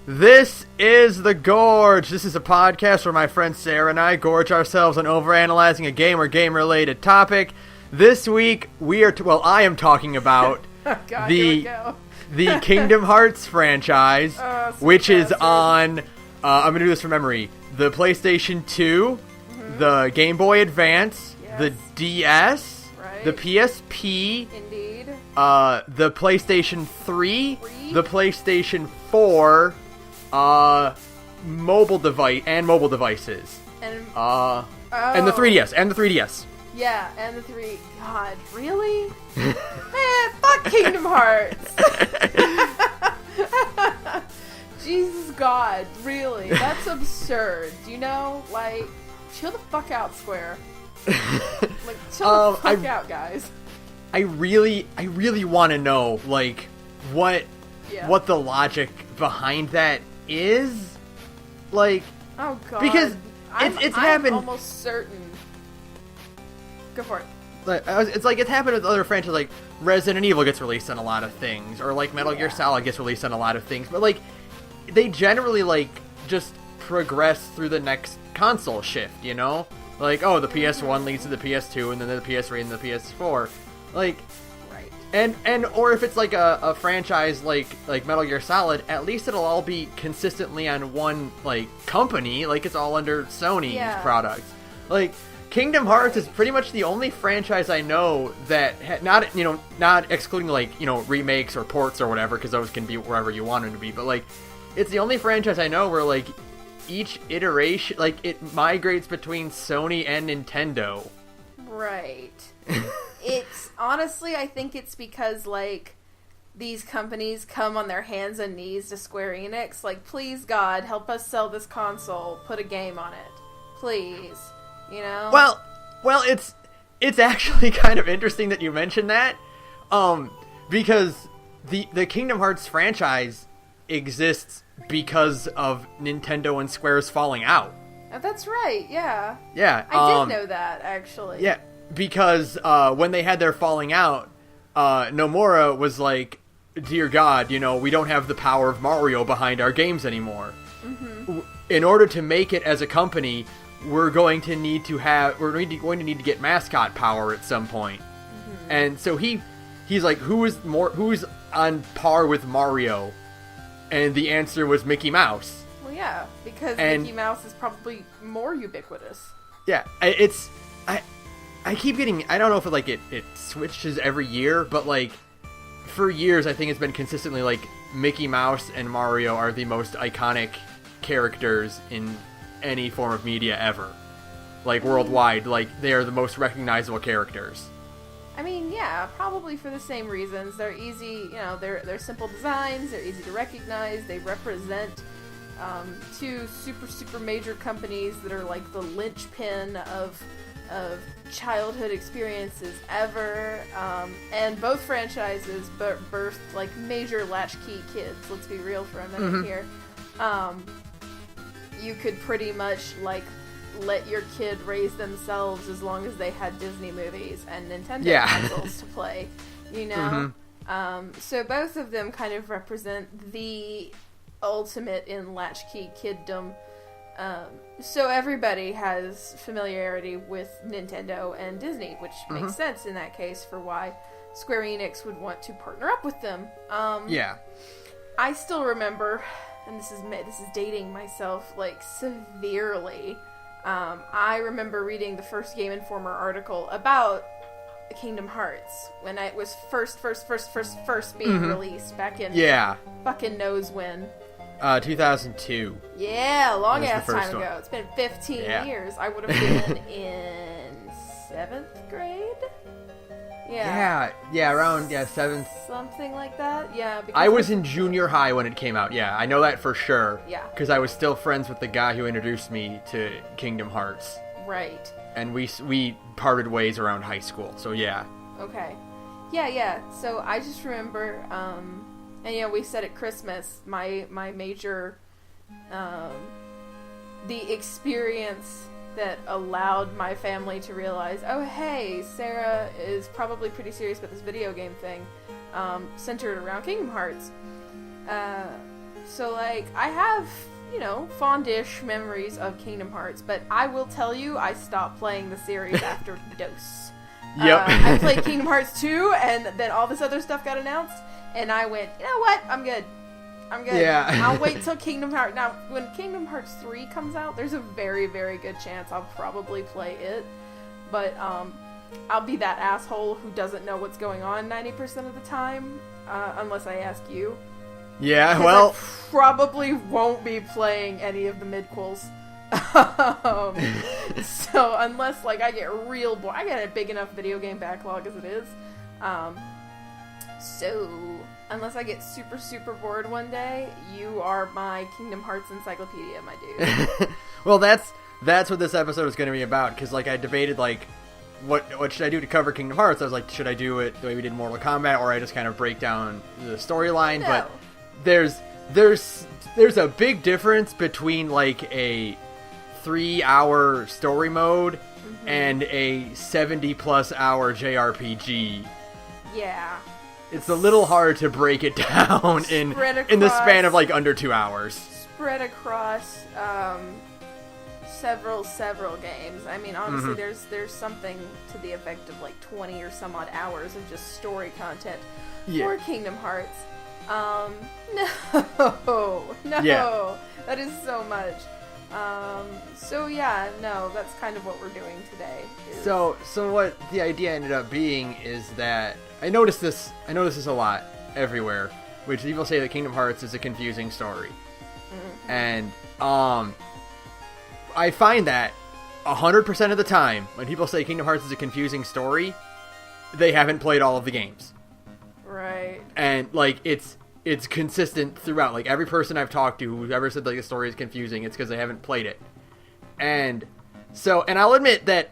This is The Gorge. This is a podcast where my friend Sara and I gorge ourselves on overanalyzing a game or game-related topic. This week, I am talking about the Kingdom Hearts franchise, which is on, I'm going to do this from memory, the PlayStation 2, the Game Boy Advance, the DS, the PSP, Indeed. The PlayStation 3, the PlayStation 4, mobile devices, and the 3DS, Yeah, and the 3. God, really? Man, fuck Kingdom Hearts. Jesus God, really? That's absurd. You know, like, chill the fuck out, Square. Like, chill the fuck out, guys. I really want to know, like, what the logic behind that is, like, oh god, because it's happened. I'm almost certain. Go for it. It's like it's happened with other franchises, like Resident Evil gets released on a lot of things, or like Metal Gear Solid gets released on a lot of things, but like they generally like just progress through the next console shift, you know? Like, oh, the PS1 leads to the PS2, and then the PS3 and the PS4, like. And or if it's like a franchise like Metal Gear Solid, at least it'll all be consistently on one like company, like it's all under Sony's products. Like Kingdom Hearts is pretty much the only franchise I know that not excluding like remakes or ports or whatever, because those can be wherever you want them to be. But like it's the only franchise I know where like each iteration like it migrates between Sony and Nintendo. Right. It's honestly, I think it's because like these companies come on their hands and knees to Square Enix, like, please God, help us sell this console, put a game on it, please, you know. Well, it's actually kind of interesting that you mentioned that, because the Kingdom Hearts franchise exists because of Nintendo and Square's falling out. Oh, that's right. Yeah. Yeah. I did know that, actually. Yeah. Because when they had their falling out, Nomura was like, dear God, we don't have the power of Mario behind our games anymore. Mm-hmm. In order to make it as a company, we're going to need to get mascot power at some point. Mm-hmm. And so he's like, who's on par with Mario? And the answer was Mickey Mouse. Well, yeah, because Mickey Mouse is probably more ubiquitous. Yeah, I keep getting, I don't know if it switches every year, but like for years I think it's been consistently like Mickey Mouse and Mario are the most iconic characters in any form of media ever. Like worldwide, like they are the most recognizable characters. I mean, yeah, probably for the same reasons. They're easy, they're simple designs, they're easy to recognize, they represent two super major companies that are like the linchpin of childhood experiences ever, and both franchises birthed like major latchkey kids. Let's be real for a minute here. You could pretty much like let your kid raise themselves as long as they had Disney movies and Nintendo consoles to play, so both of them kind of represent the ultimate in latchkey kiddom. So everybody has familiarity with Nintendo and Disney, which makes sense in that case for why Square Enix would want to partner up with them. I still remember, and this is dating myself like severely. I remember reading the first Game Informer article about Kingdom Hearts when it was first being released back in fucking knows when. 2002. Yeah, long ass time ago. It's been 15 years. I would have been in 7th grade? Yeah, around 7th. Something like that, yeah. I was in junior high when it came out, I know that for sure. Yeah. Because I was still friends with the guy who introduced me to Kingdom Hearts. Right. And we parted ways around high school, so yeah. Okay. Yeah. So I just remember, and we said at Christmas, my major, the experience that allowed my family to realize, oh hey, Sara is probably pretty serious about this video game thing, centered around Kingdom Hearts. So, like, I have, fondish memories of Kingdom Hearts, but I will tell you, I stopped playing the series after DOS. Yep. I played Kingdom Hearts 2, and then all this other stuff got announced, and I went, you know what? I'm good. Yeah. I'll wait till Kingdom Hearts. Now, when Kingdom Hearts 3 comes out, there's a very, very good chance I'll probably play it. But, I'll be that asshole who doesn't know what's going on 90% of the time, unless I ask you. Yeah, well... I probably won't be playing any of the midquels. So, unless, like, I get real bored. I got a big enough video game backlog as it is. So, unless I get super, super bored one day, you are my Kingdom Hearts encyclopedia, my dude. Well, that's what this episode is going to be about, because, like, I debated, like, what should I do to cover Kingdom Hearts? I was like, should I do it the way we did Mortal Kombat, or I just kind of break down the storyline? No. But there's a big difference between, like, a 3-hour story mode and a 70+ hour JRPG. Yeah. It's a little hard to break it down in the span of, like, under 2 hours. Spread across several games. I mean, honestly, there's something to the effect of like 20 or some odd hours of just story content for Kingdom Hearts. No, Yeah. That is so much. So yeah, no, that's kind of what we're doing today. So what the idea ended up being is that I noticed this a lot everywhere, which people say that Kingdom Hearts is a confusing story. And I find that 100% of the time when people say Kingdom Hearts is a confusing story, they haven't played all of the games. Right. And like it's consistent throughout. Like every person I've talked to who's ever said like the story is confusing, it's because they haven't played it. And I'll admit that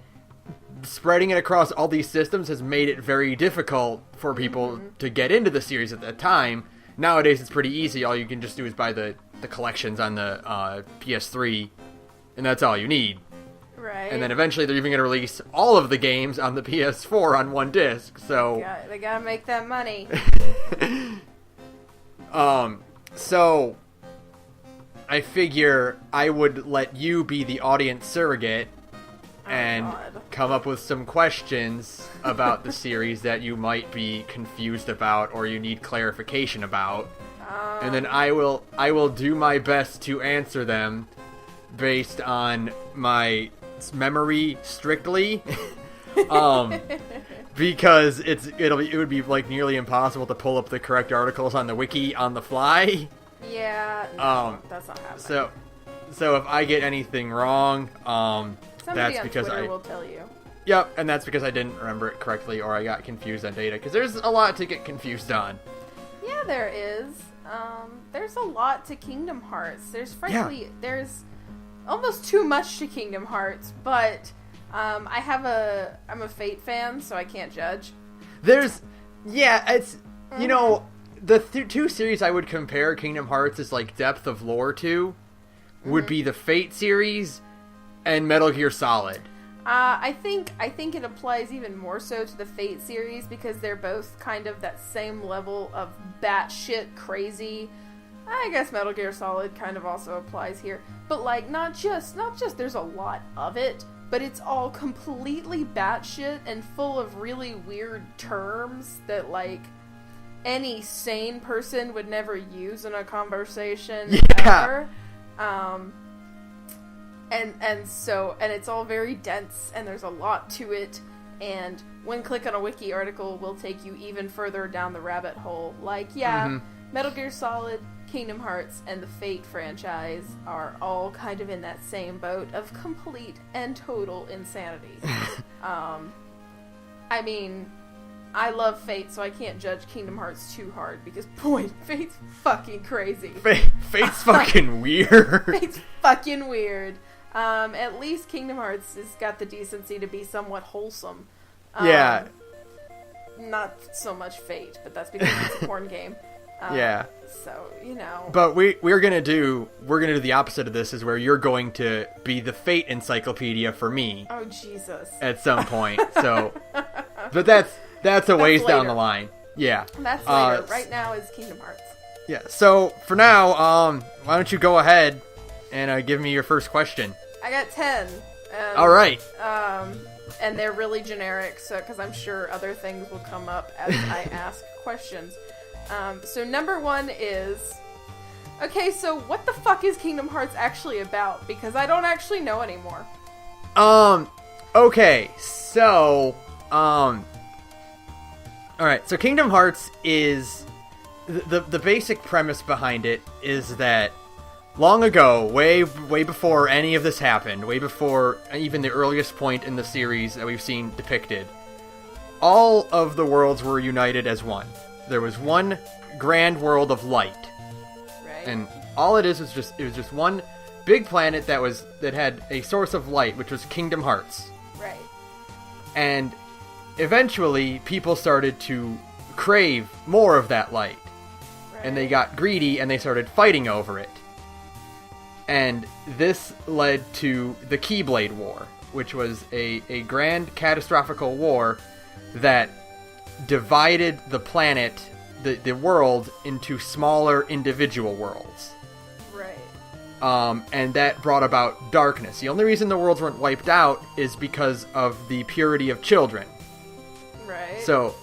spreading it across all these systems has made it very difficult for people to get into the series at that time. Nowadays it's pretty easy. All you can just do is buy the collections on the PS3, and that's all you need. Right. And then eventually they're even going to release all of the games on the PS4 on one disc. So they gotta make that money. So I figure I would let you be the audience surrogate and come up with some questions about the series that you might be confused about or you need clarification about. And then I will do my best to answer them based on my memory strictly. Because it would be like nearly impossible to pull up the correct articles on the wiki on the fly. Yeah, no, that's not happening. So if I get anything wrong, Somebody that's on because Twitter will tell you. Yep, and that's because I didn't remember it correctly or I got confused on data. Because there's a lot to get confused on. Yeah, there is. There's a lot to Kingdom Hearts. There's almost too much to Kingdom Hearts, but I'm a Fate fan, so I can't judge. It's the two series I would compare Kingdom Hearts as like depth of lore to would be the Fate series and Metal Gear Solid. I think it applies even more so to the Fate series because they're both kind of that same level of batshit crazy. I guess Metal Gear Solid kind of also applies here, but like not just there's a lot of it, but it's all completely batshit and full of really weird terms that like any sane person would never use in a conversation ever. And it's all very dense and there's a lot to it, and one click on a wiki article will take you even further down the rabbit hole. Like, Metal Gear Solid, Kingdom Hearts, and the Fate franchise are all kind of in that same boat of complete and total insanity. I mean, I love Fate, so I can't judge Kingdom Hearts too hard because, boy, Fate's fucking crazy. Fate's fucking weird. Fate's fucking weird. At least Kingdom Hearts has got the decency to be somewhat wholesome. Yeah. Not so much Fate, but that's because it's a porn game. So, But we're gonna do the opposite of this, is where you're going to be the Fate encyclopedia for me. Oh, Jesus. At some point. So, but that's a ways down the line. Yeah. That's later. Right now is Kingdom Hearts. Yeah, so for now, why don't you go ahead and give me your first question? I got 10. All right. And they're really generic, so because I'm sure other things will come up as I ask questions. So number 1 is, okay, so what the fuck is Kingdom Hearts actually about? Because I don't actually know anymore. Okay, so, alright, so Kingdom Hearts is, the basic premise behind it is that long ago, way before any of this happened, way before even the earliest point in the series that we've seen depicted, all of the worlds were united as one. There was one grand world of light. Right. And all it was just one big planet that had a source of light, which was Kingdom Hearts. Right. And eventually people started to crave more of that light. Right. And they got greedy and they started fighting over it. And this led to the Keyblade War, which was a grand catastrophical war that divided the planet, the world, into smaller individual worlds. Right. And that brought about darkness. The only reason the worlds weren't wiped out is because of the purity of children. Right. So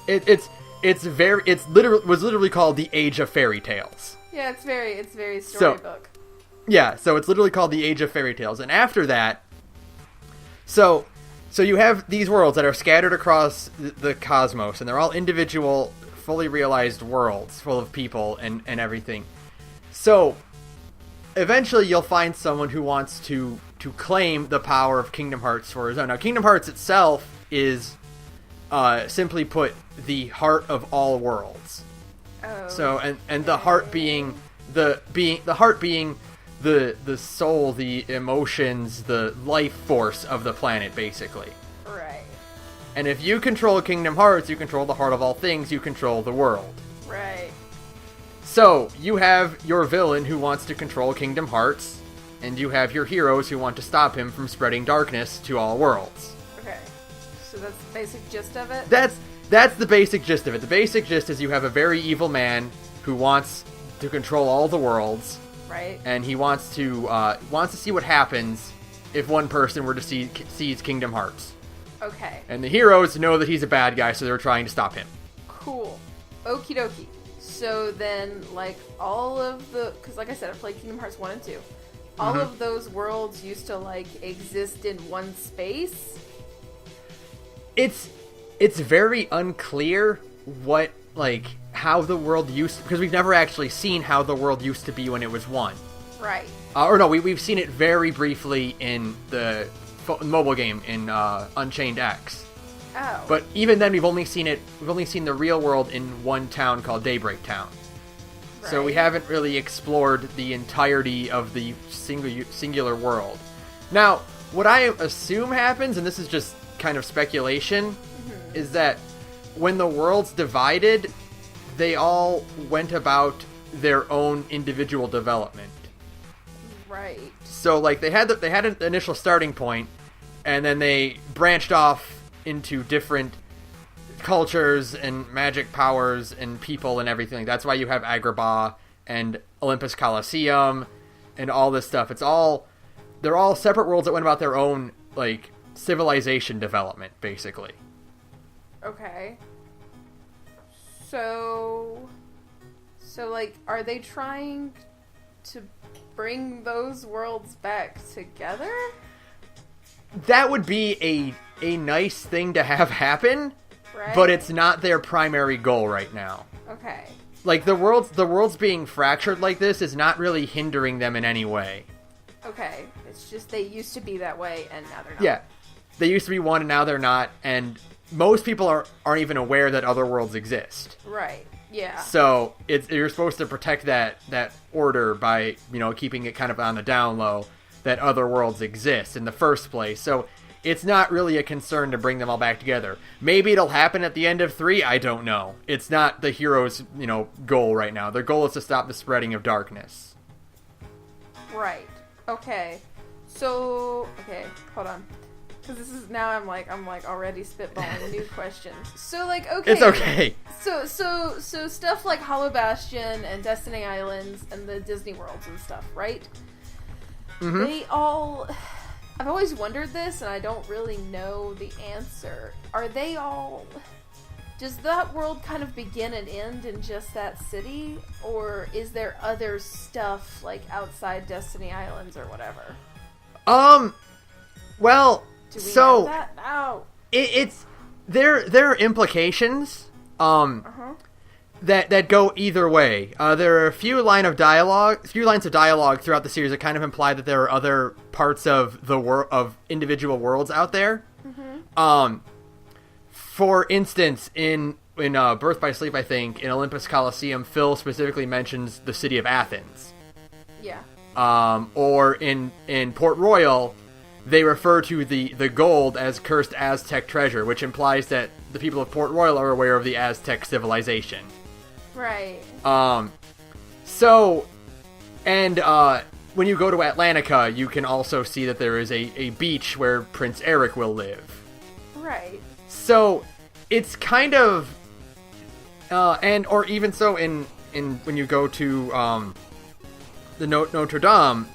was literally called the Age of Fairy Tales. Yeah, it's very storybook. Yeah, so it's literally called the Age of Fairy Tales. And after that, so you have these worlds that are scattered across the cosmos, and they're all individual, fully realized worlds full of people and everything. So eventually you'll find someone who wants to claim the power of Kingdom Hearts for his own. Now, Kingdom Hearts itself is, simply put, the heart of all worlds. Oh. So, and the heart being the soul, the emotions, the life force of the planet, basically. Right. And if you control Kingdom Hearts, you control the heart of all things, you control the world. Right. So, you have your villain who wants to control Kingdom Hearts, and you have your heroes who want to stop him from spreading darkness to all worlds. Okay. So that's the basic gist of it? That's the basic gist of it. The basic gist is you have a very evil man who wants to control all the worlds. Right. And he wants to see what happens if one person were to seize Kingdom Hearts. Okay. And the heroes know that he's a bad guy, so they're trying to stop him. Cool. Okie dokie. So then, like, all of the... Because, like I said, I played Kingdom Hearts 1 and 2. All of those worlds used to, like, exist in one space? It's very unclear what, like, how the world used to... Because we've never actually seen how the world used to be when it was one. Right. Or no, we've seen it very briefly in the mobile game in Unchained X. Oh. But even then, we've only seen the real world in one town called Daybreak Town. Right. So we haven't really explored the entirety of the singular world. Now, what I assume happens, and this is just kind of speculation, is that when the worlds divided, they all went about their own individual development. Right. So, like, they had an initial starting point, and then they branched off into different cultures and magic powers and people and everything. That's why you have Agrabah and Olympus Coliseum and all this stuff. They're all separate worlds that went about their own, like, civilization development, basically. Okay. So, like, are they trying to bring those worlds back together? That would be a nice thing to have happen, right? But it's not their primary goal right now. Okay. Like, the worlds being fractured like this is not really hindering them in any way. Okay. It's just they used to be that way, and now they're not. Yeah. They used to be one, and now they're not, and most people aren't even aware that other worlds exist. Right. Yeah. So you're supposed to protect that order by, keeping it kind of on the down low that other worlds exist in the first place. So it's not really a concern to bring them all back together. Maybe it'll happen at the end of 3. I don't know. It's not the hero's, goal right now. Their goal is to stop the spreading of darkness. Right. Okay. So, okay, hold on. Because this is now I'm like already spitballing new questions. So like okay, It's okay. So stuff like Hollow Bastion and Destiny Islands and the Disney worlds and stuff, right? Mm-hmm. They all. I've always wondered this, and I don't really know the answer. Are they all? Does that world kind of begin and end in just that city, or is there other stuff like outside Destiny Islands or whatever? Well, Do we so know that? No. it's there are implications that go either way. There are a few lines of dialogue throughout the series that kind of imply that there are other parts of the of individual worlds out there. Mm-hmm. For instance, in Birth by Sleep, I think in Olympus Coliseum, Phil specifically mentions the city of Athens. Yeah. Or in Port Royal, they refer to the gold as cursed Aztec treasure, which implies that the people of Port Royal are aware of the Aztec civilization. Right. So, and when you go to Atlantica, you can also see that there is a beach where Prince Eric will live. Right. So, it's kind of, or even so in when you go to the Notre Dame,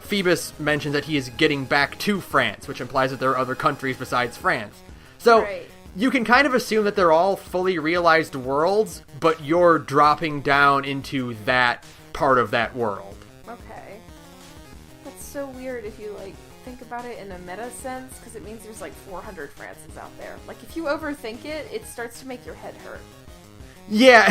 Phoebus mentions that he is getting back to France, which implies that there are other countries besides France. So, Right. you can kind of assume that they're all fully realized worlds, but you're dropping down into that part of that world. Okay. That's so weird if you like think about it in a meta sense, because it means there's like 400 Frances out there. Like if you overthink it, it starts to make your head hurt. Yeah,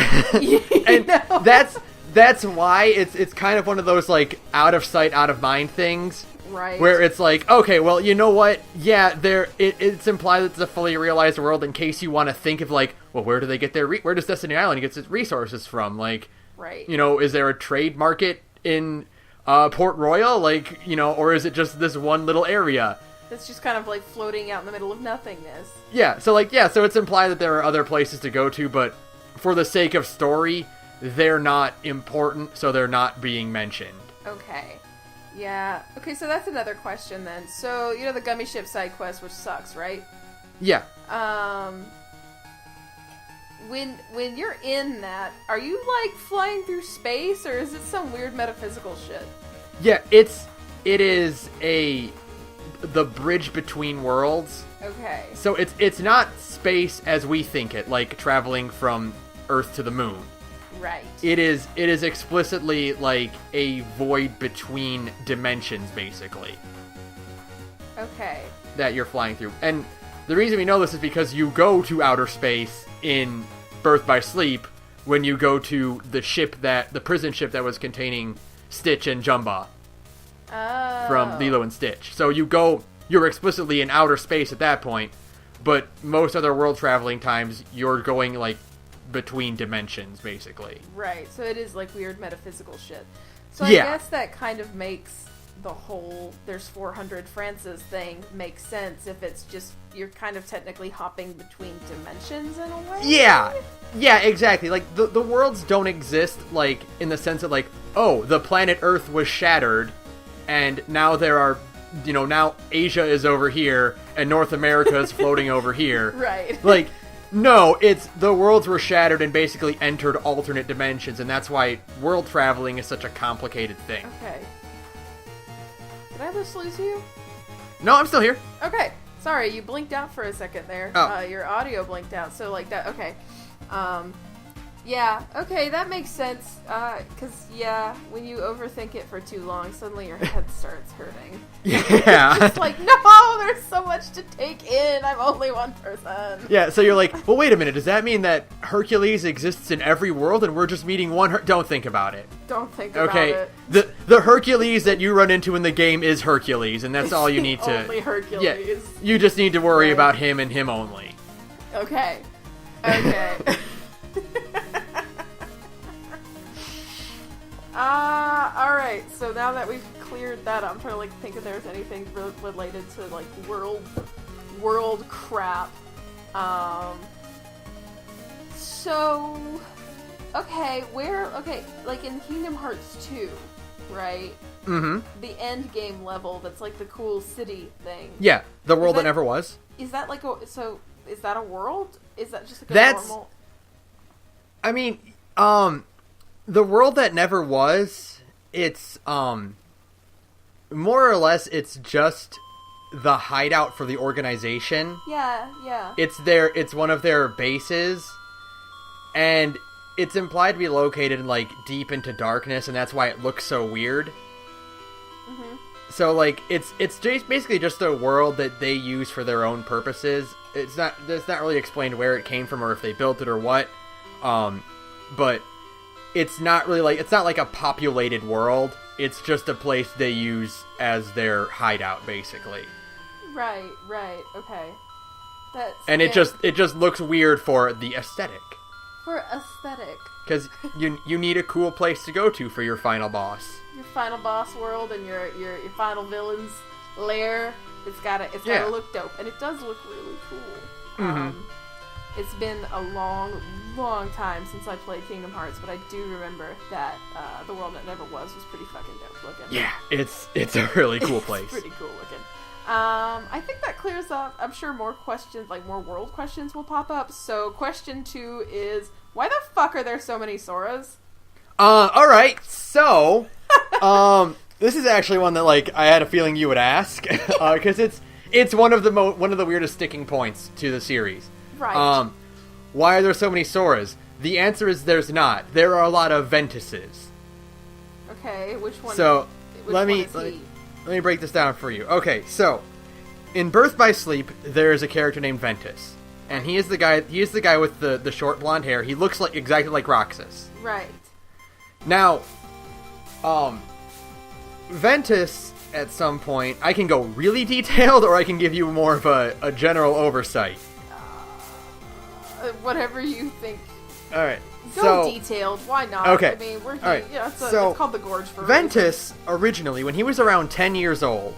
and know? that's why it's kind of one of those like out of sight, out of mind things. Right. Where it's like, okay, well, you know what? Yeah, it's implied that it's a fully realized world. In case you want to think of like, well, where do they get their where does Destiny Island get its resources from? Like, right. You know, is there a trade market in Port Royal? Like, you know, or is it just this one little area? That's just kind of like floating out in the middle of nothingness. Yeah. So so it's implied that there are other places to go to, but for the sake of story, they're not important, so they're not being mentioned. Okay. Yeah. Okay, so that's another question then. So, you know the Gummy Ship side quest, which sucks, right? Yeah. When you're in that, are you like flying through space, or is it some weird metaphysical shit? Yeah, it is the bridge between worlds. Okay. So it's not space as we think it, like traveling from Earth to the moon. Right. It is explicitly like a void between dimensions, basically. Okay. That you're flying through. And the reason we know this is because you go to outer space in Birth by Sleep when you go to the prison ship that was containing Stitch and Jumba from Lilo and Stitch. So you're explicitly in outer space at that point, but most other world traveling times you're going like between dimensions, basically. Right, so it is like weird metaphysical shit. So Yeah. I guess that kind of makes the whole there's 400 Frances thing make sense if it's just you're kind of technically hopping between dimensions in a way. Yeah, exactly. Like the worlds don't exist like in the sense of like, oh, the planet Earth was shattered and now there are, you know, now Asia is over here and North America is floating over here. Right. Like, no, it's the worlds were shattered and basically entered alternate dimensions, and that's why world traveling is such a complicated thing. Okay. Did I just lose you? No, I'm still here. Okay. Sorry, you blinked out for a second there. Oh. Your audio blinked out, so like that. Okay. Yeah. Okay, that makes sense. Because when you overthink it for too long, suddenly your head starts hurting. Yeah. It's like, no, there's so much to take in. I'm only one person. Yeah, so you're like, well, wait a minute. Does that mean that Hercules exists in every world and we're just meeting one? Don't think about it. Don't think about Okay, it. the Hercules that you run into in the game is Hercules, and that's all you need to. Only Hercules. Yeah, you just need to worry Right. about him and him only. Okay. Alright, so now that we've cleared that up, I'm trying to like think if there's anything related to like world crap. So okay, like in Kingdom Hearts 2, right? Mm-hmm. The end game level that's like the cool city thing. Yeah, the world that never was. Is that like is that a world? Is that just like That's normal? I mean, the world that never was, it's more or less it's just the hideout for the organization. Yeah. It's one of their bases, and it's implied to be located like deep into darkness, and that's why it looks so weird. Mm-hmm. So like it's basically just a world that they use for their own purposes. It's not really explained where it came from or if they built it or what. But it's not really it's not like a populated world. It's just a place they use as their hideout, basically. Right, okay. And it just looks weird for the aesthetic. For aesthetic. Because you need a cool place to go to for your final boss. Your final boss world and your final villain's lair. It's gotta look dope, and it does look really cool. Mm-hmm. It's been a long time since I played Kingdom Hearts, but I do remember that the world that never was pretty fucking dope looking. Yeah, it's a really cool place. It's pretty cool looking. I think that clears up. I'm sure more questions, like more world questions, will pop up. So question 2 is, why the fuck are there so many Soras? All right, so this is actually one that I had a feeling you would ask because it's one of the weirdest sticking points to the series. Right. Why are there so many Soras? The answer is there's not. There are a lot of Ventuses. Okay, which one? So let me break this down for you. Okay, so in Birth by Sleep, there is a character named Ventus, and he is the guy with the short blonde hair. He looks exactly like Roxas. Right. Now, Ventus, at some point, I can go really detailed, or I can give you more of a general oversight. Whatever you think. All right. Go detailed. Why not? Okay. I mean, we're all right. It's So called the Gorge for Ventus, originally, when he was around 10 years old,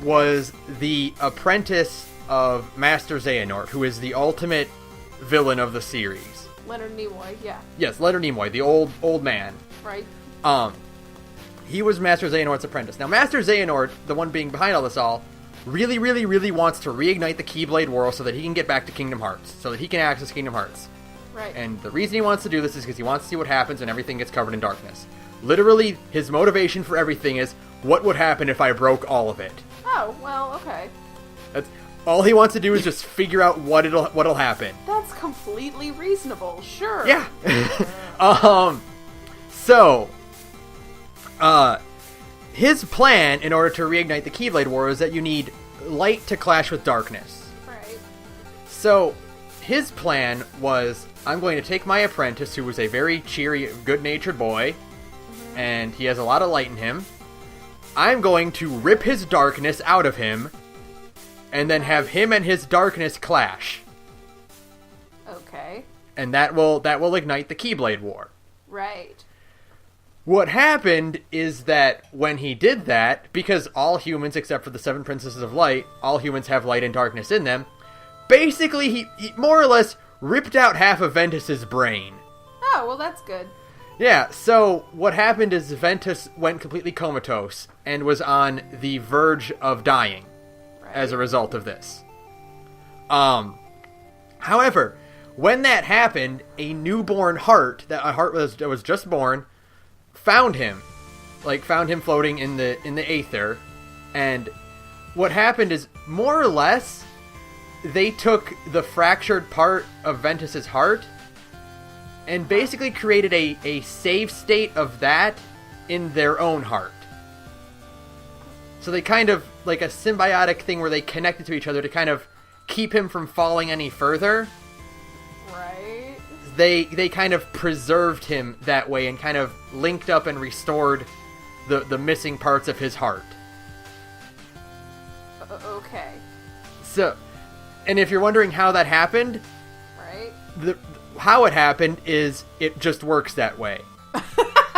was the apprentice of Master Xehanort, who is the ultimate villain of the series. Leonard Nimoy, yeah. Yes, Leonard Nimoy, the old man. Right. He was Master Xehanort's apprentice. Now, Master Xehanort, the one being behind all this all, really, really, really wants to reignite the Keyblade world so that he can get back to Kingdom Hearts, so that he can access Kingdom Hearts. Right. And the reason he wants to do this is because he wants to see what happens when everything gets covered in darkness. Literally, his motivation for everything is, what would happen if I broke all of it? Oh, well, okay. That's all he wants to do is just figure out what'll happen. That's completely reasonable, sure. Yeah. So, his plan in order to reignite the Keyblade War is that you need light to clash with darkness. Right. So, his plan was, I'm going to take my apprentice, who was a very cheery, good-natured boy, and he has a lot of light in him. I'm going to rip his darkness out of him, and then have him and his darkness clash. Okay. And that will ignite the Keyblade War. Right. What happened is that when he did that, because all humans, except for the 7 Princesses of Light, all humans have light and darkness in them, basically he more or less ripped out half of Ventus's brain. Oh, well, that's good. Yeah, so what happened is Ventus went completely comatose and was on the verge of dying as a result of this. However, when that happened, a newborn heart, a heart that was just born, found him floating in the aether, and what happened is, more or less, they took the fractured part of Ventus's heart and basically created a save state of that in their own heart. So they kind of, like a symbiotic thing where they connected to each other to kind of keep him from falling any further. Right. They kind of preserved him that way and kind of linked up and restored the missing parts of his heart. Okay. So, and if you're wondering how that happened, right? How it happened is it just works that way.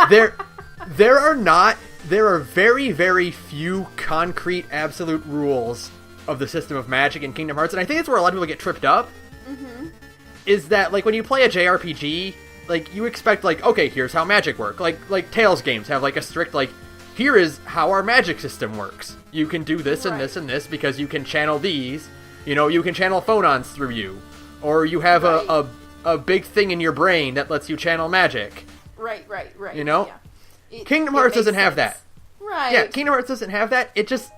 There are very, very few concrete absolute rules of the system of magic in Kingdom Hearts, and I think that's where a lot of people get tripped up. Mm-hmm. Is that, like, when you play a JRPG, like, you expect, like, okay, here's how magic works. Like Tales games have, like, a strict, like, here is how our magic system works. You can do this and Right. this and this because you can channel these. You know, you can channel phonons through you. Or you have Right. a big thing in your brain that lets you channel magic. Right. You know? Yeah. Kingdom Hearts makes doesn't have sense. that. Right. Yeah, Kingdom Hearts doesn't have that. It just...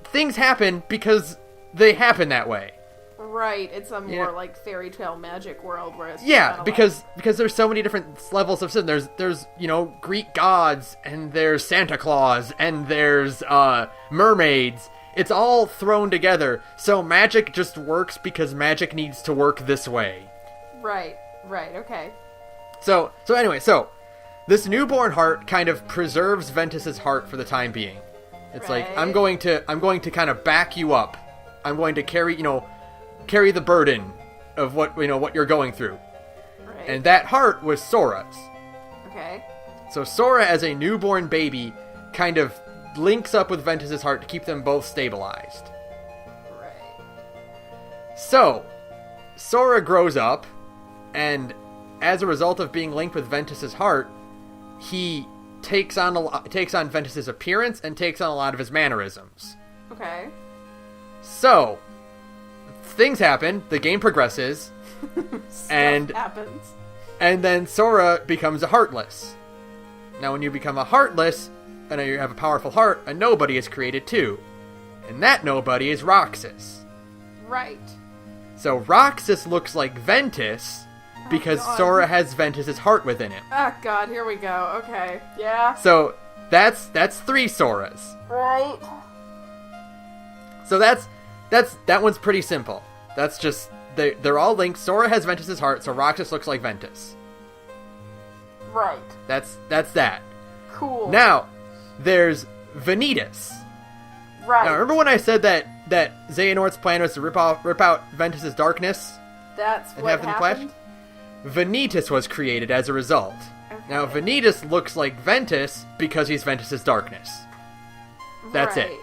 Things happen because they happen that way. Right. It's a more Yeah. like fairy tale magic world where it's Yeah, kinda because there's so many different levels of sin. There's you know, Greek gods, and there's Santa Claus, and there's mermaids. It's all thrown together. So magic just works because magic needs to work this way. Right. Okay. So anyway, this newborn heart kind of preserves Ventus's heart for the time being. It's like Right. I'm going to kind of back you up. I'm going to carry the burden of what you're going through. Right. And that heart was Sora's. Okay. So Sora, as a newborn baby, kind of links up with Ventus's heart to keep them both stabilized. Right. So, Sora grows up, and as a result of being linked with Ventus's heart, he takes on Ventus's appearance and takes on a lot of his mannerisms. Okay. So, things happen, the game progresses, and happens. and then Sora becomes a Heartless. Now, when you become a Heartless, and you have a powerful heart, a nobody is created too. And that nobody is Roxas. Right. So Roxas looks like Ventus because God. Sora has Ventus's heart within him. Oh God, here we go. Okay. Yeah. So that's 3 Soras. Right. So that one's pretty simple. That's just they're all linked. Sora has Ventus's heart, so Roxas looks like Ventus. Right. That's that. Cool. Now, there's Vanitas. Right. Now, remember when I said that Xehanort's plan was to rip out Ventus's darkness? That's and what have them clash? happened. Vanitas was created as a result. Okay. Now, Vanitas looks like Ventus because he's Ventus's darkness. That's it. Right.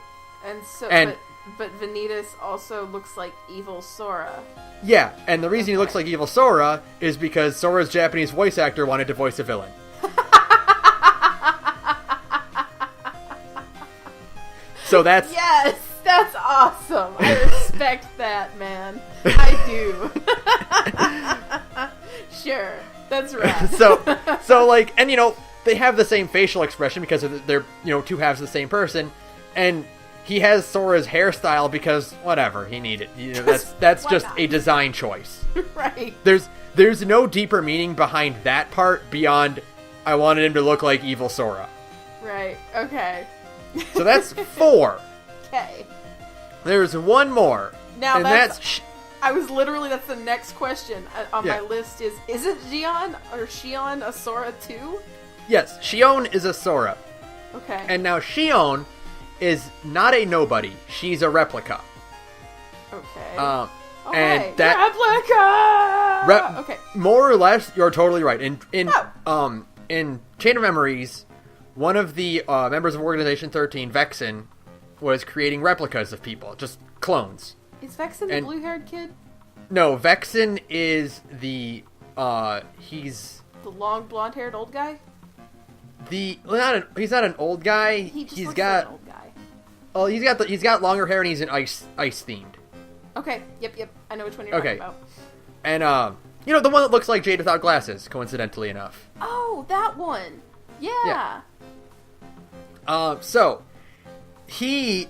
And so, And- but Vanitas also looks like evil Sora. Yeah, and the reason he looks like evil Sora is because Sora's Japanese voice actor wanted to voice a villain. So that's... Yes, that's awesome. I respect that, man. I do. Sure, that's right. so like, and they have the same facial expression because they're two halves of the same person, and he has Sora's hairstyle because whatever he needed. That's Why just not? a design choice. Right. There's no deeper meaning behind that part beyond I wanted him to look like evil Sora. Right. Okay. So that's 4. Okay. There's one more. Now and that's that's the next question on Yeah. my list is it Xion or Xion a Sora too? Yes, Xion is a Sora. Okay. And now Xion is not a nobody. She's a replica. Okay. And Okay. that Replica! Okay. more or less, you're totally right. In Oh. in Chain of Memories, one of the members of Organization 13, Vexen, was creating replicas of people, just clones. Is Vexen the And- blue-haired kid? No, Vexen is the he's The long blonde-haired old guy? he's not an old guy. He just He's looks got like an old guy. oh he's got longer hair and he's an ice themed. Okay. Yep. I know which one you're Okay. talking about. And the one that looks like Jade without glasses, coincidentally enough. Oh, that one. Yeah. So he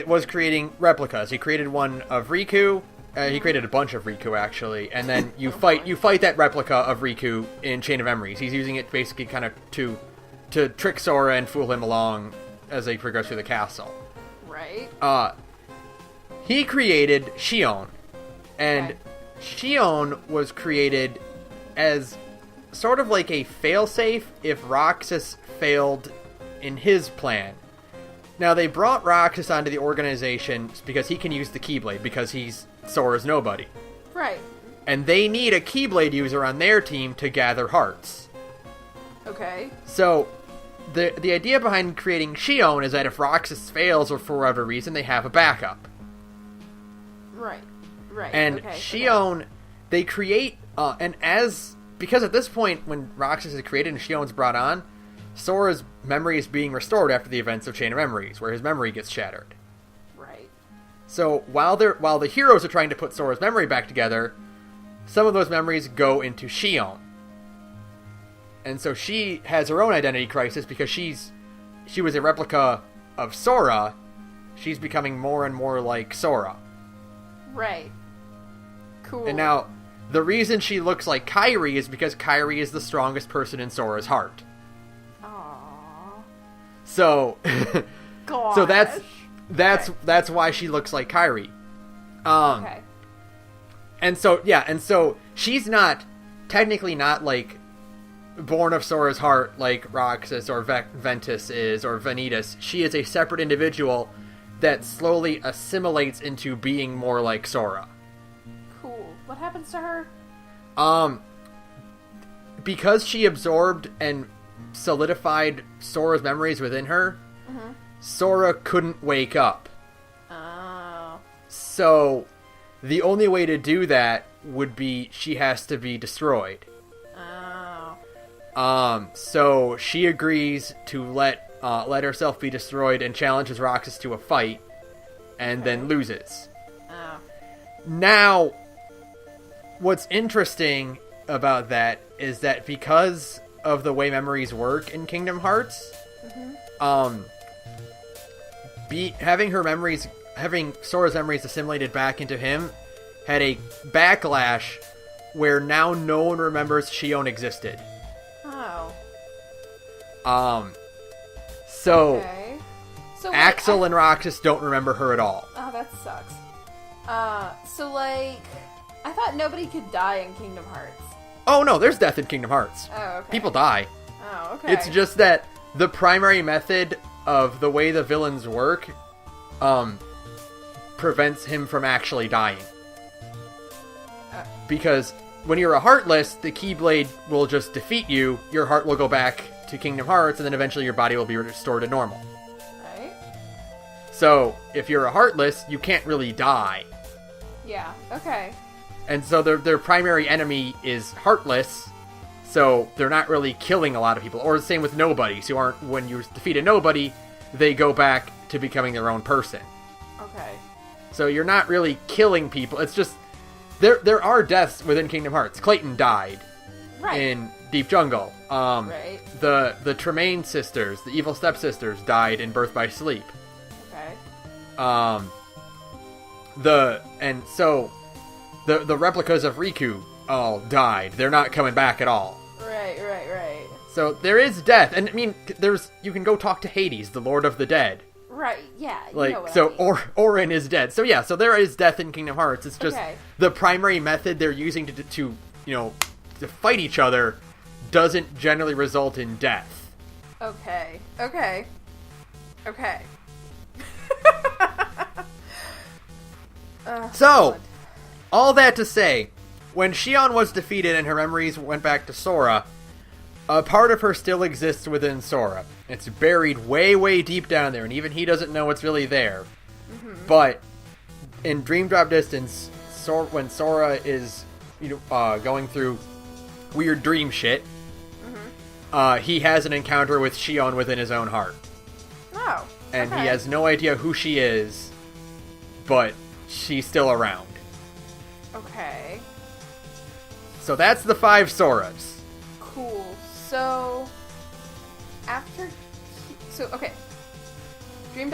was creating replicas. He created one of Riku. He created a bunch of Riku actually, and then you fight that replica of Riku in Chain of Memories. He's using it basically kind of to trick Sora and fool him along as they progress through the castle. Right. He created Xion, and Okay. Xion was created as sort of like a failsafe if Roxas failed in his plan. Now, they brought Roxas onto the organization because he can use the Keyblade, because he's Sora's nobody. Right. And they need a Keyblade user on their team to gather hearts. Okay. So, the idea behind creating Xion is that if Roxas fails or for whatever reason, they have a backup. Right. And okay. Xion, they create, because at this point, when Roxas is created and Xion's brought on, Sora's memory is being restored after the events of Chain of Memories, where his memory gets shattered. Right. So while the heroes are trying to put Sora's memory back together, some of those memories go into Xion. And so she has her own identity crisis because she was a replica of Sora. She's becoming more and more like Sora. Right. Cool. And now, the reason she looks like Kairi is because Kairi is the strongest person in Sora's heart. Aww. So, Gosh. so that's why she looks like Kairi. Okay. And so she's technically not like born of Sora's heart like Roxas or Ventus is or Vanitas. She is a separate individual that slowly assimilates into being more like Sora. Cool. What happens to her? Because she absorbed and solidified Sora's memories within her, Sora couldn't wake up. Oh. So the only way to do that would be she has to be destroyed. Oh. So she agrees to let herself be destroyed and challenges Roxas to a fight, and then loses. Oh. Now, what's interesting about that is that because of the way memories work in Kingdom Hearts, having Sora's memories assimilated back into him had a backlash where now no one remembers Xion existed. Oh. So Okay. So wait, Axel and Roxas don't remember her at all. Oh, that sucks. So like, I thought nobody could die in Kingdom Hearts. Oh no, there's death in Kingdom Hearts. Oh, okay. People die. Oh, okay. It's just that the primary method of the way the villains work prevents him from actually dying. Because when you're a Heartless, the Keyblade will just defeat you, your heart will go back to Kingdom Hearts, and then eventually your body will be restored to normal. Right? So, if you're a Heartless, you can't really die. Yeah, okay. And so their primary enemy is Heartless, so they're not really killing a lot of people. Or the same with Nobodies, who aren't, when you defeat a Nobody, they go back to becoming their own person. Okay. So you're not really killing people, it's just, there are deaths within Kingdom Hearts. Clayton died in Deep Jungle. Right. The Tremaine sisters, the evil stepsisters, died in Birth by Sleep. Okay. The replicas of Riku all died. They're not coming back at all. Right. So there is death, and I mean, you can go talk to Hades, the Lord of the Dead. Right, yeah. Like, know what so I mean. Orin is dead. So yeah, so there is death in Kingdom Hearts. It's just Okay. the primary method they're using to fight each other doesn't generally result in death. Okay. So, all that to say, when Xion was defeated and her memories went back to Sora, a part of her still exists within Sora. It's buried way, way deep down there, and even he doesn't know it's really there. But in Dream Drop Distance, when Sora is going through weird dream shit, he has an encounter with Xion within his own heart. Oh. And okay. he has no idea who she is, but she's still around. Okay. So that's the 5 Soras. Cool. So okay. Dream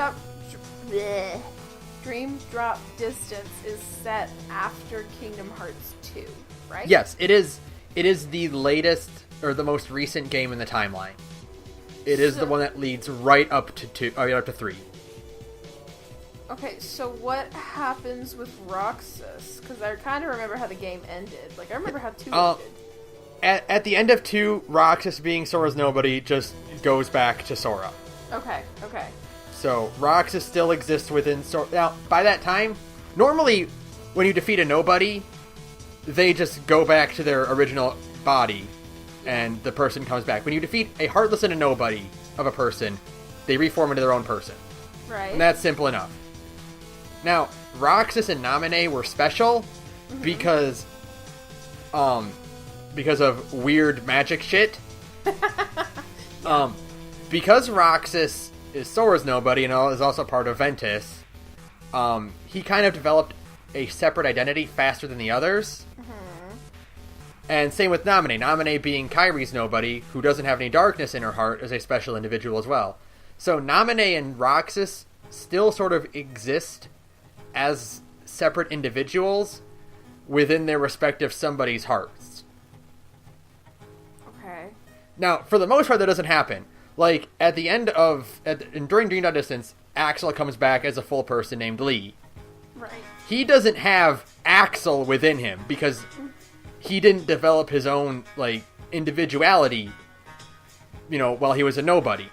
Drop Distance is set after Kingdom Hearts 2, right? Yes, it is. It is the latest or the most recent game in the timeline. It is the one that leads right up to 3. Okay, so what happens with Roxas? Because I kind of remember how the game ended. Like, I remember how 2 ended. At the end of 2, Roxas being Sora's nobody just goes back to Sora. Okay. So, Roxas still exists within Sora. Now, by that time, normally, when you defeat a nobody, they just go back to their original body, and the person comes back. When you defeat a Heartless and a nobody of a person, they reform into their own person. Right. And that's simple enough. Now, Roxas and Naminé were special because of weird magic shit. because Roxas is Sora's nobody and is also part of Ventus, he kind of developed a separate identity faster than the others. And same with Naminé. Naminé being Kairi's nobody, who doesn't have any darkness in her heart, is a special individual as well. So Naminé and Roxas still sort of exist as separate individuals within their respective somebody's hearts. Okay. Now, for the most part, that doesn't happen. Like, at the end of... during Dream Drop Distance, Axel comes back as a full person named Lee. Right. He doesn't have Axel within him, because he didn't develop his own, like, individuality, while he was a nobody.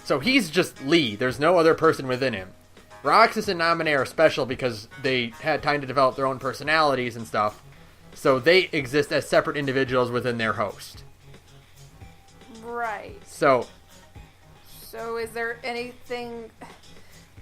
So he's just Lee. There's no other person within him. Roxas and Naminé are special because they had time to develop their own personalities and stuff. So they exist as separate individuals within their host. Right. So is there anything...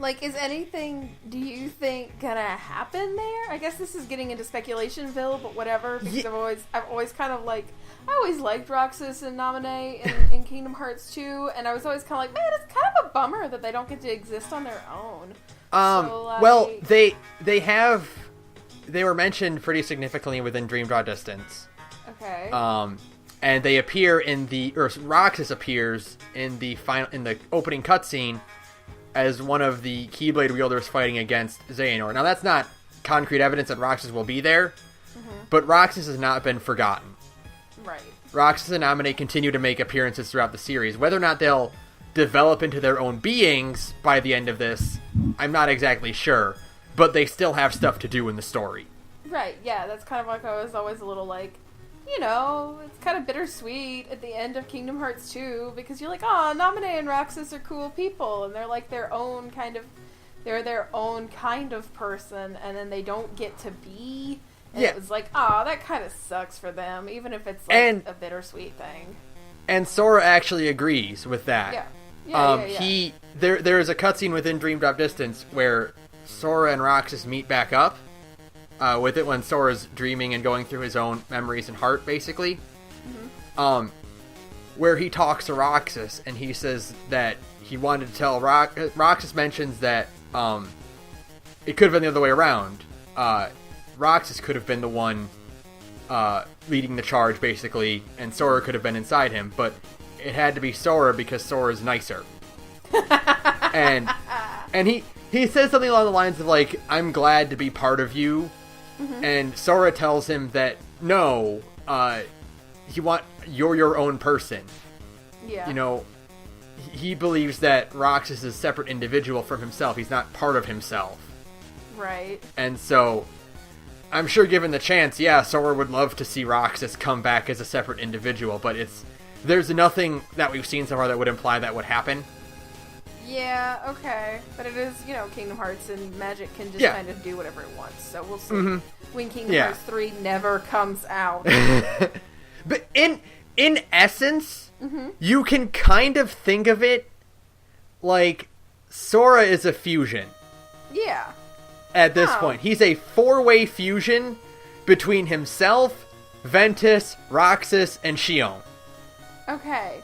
Like, is anything, do you think, gonna happen there? I guess this is getting into Speculationville, but whatever, because I've always kind of like... I always liked Roxas and Naminé in Kingdom Hearts 2, and I was always kind of like, man, it's kind of a bummer that they don't get to exist on their own. Well, they were mentioned pretty significantly within Dream Drop Distance. Okay. And they appear Roxas appears in the opening cutscene as one of the Keyblade wielders fighting against Xehanort. Now, that's not concrete evidence that Roxas will be there, but Roxas has not been forgotten. Right. Roxas and Naminé continue to make appearances throughout the series. Whether or not they'll develop into their own beings by the end of this, I'm not exactly sure, but they still have stuff to do in the story. Right, yeah, that's kind of like I was always a little like, it's kind of bittersweet at the end of Kingdom Hearts 2, because you're like, oh, Naminé and Roxas are cool people, and they're like their own kind of person, and then they don't get to be, and it was like, oh, that kind of sucks for them, even if it's like a bittersweet thing. And Sora actually agrees with that. Yeah. There is a cutscene within Dream Drop Distance where Sora and Roxas meet back up, with it when Sora's dreaming and going through his own memories and heart, basically. Where he talks to Roxas, and he says that he wanted to tell Roxas mentions that it could have been the other way around. Roxas could have been the one leading the charge, basically, and Sora could have been inside him, but it had to be Sora because Sora's nicer. and he says something along the lines of, like, I'm glad to be part of you. And Sora tells him that, no, you're your own person. Yeah. He believes that Roxas is a separate individual from himself. He's not part of himself. Right. And so, I'm sure given the chance, Sora would love to see Roxas come back as a separate individual, but there's nothing that we've seen so far that would imply that would happen. Yeah, okay. But it is, Kingdom Hearts, and Magic can just kind of do whatever it wants. So we'll see when Kingdom Hearts 3 never comes out. But in essence, you can kind of think of it like Sora is a fusion. Yeah. At this point. He's a 4-way fusion between himself, Ventus, Roxas, and Xion. Okay.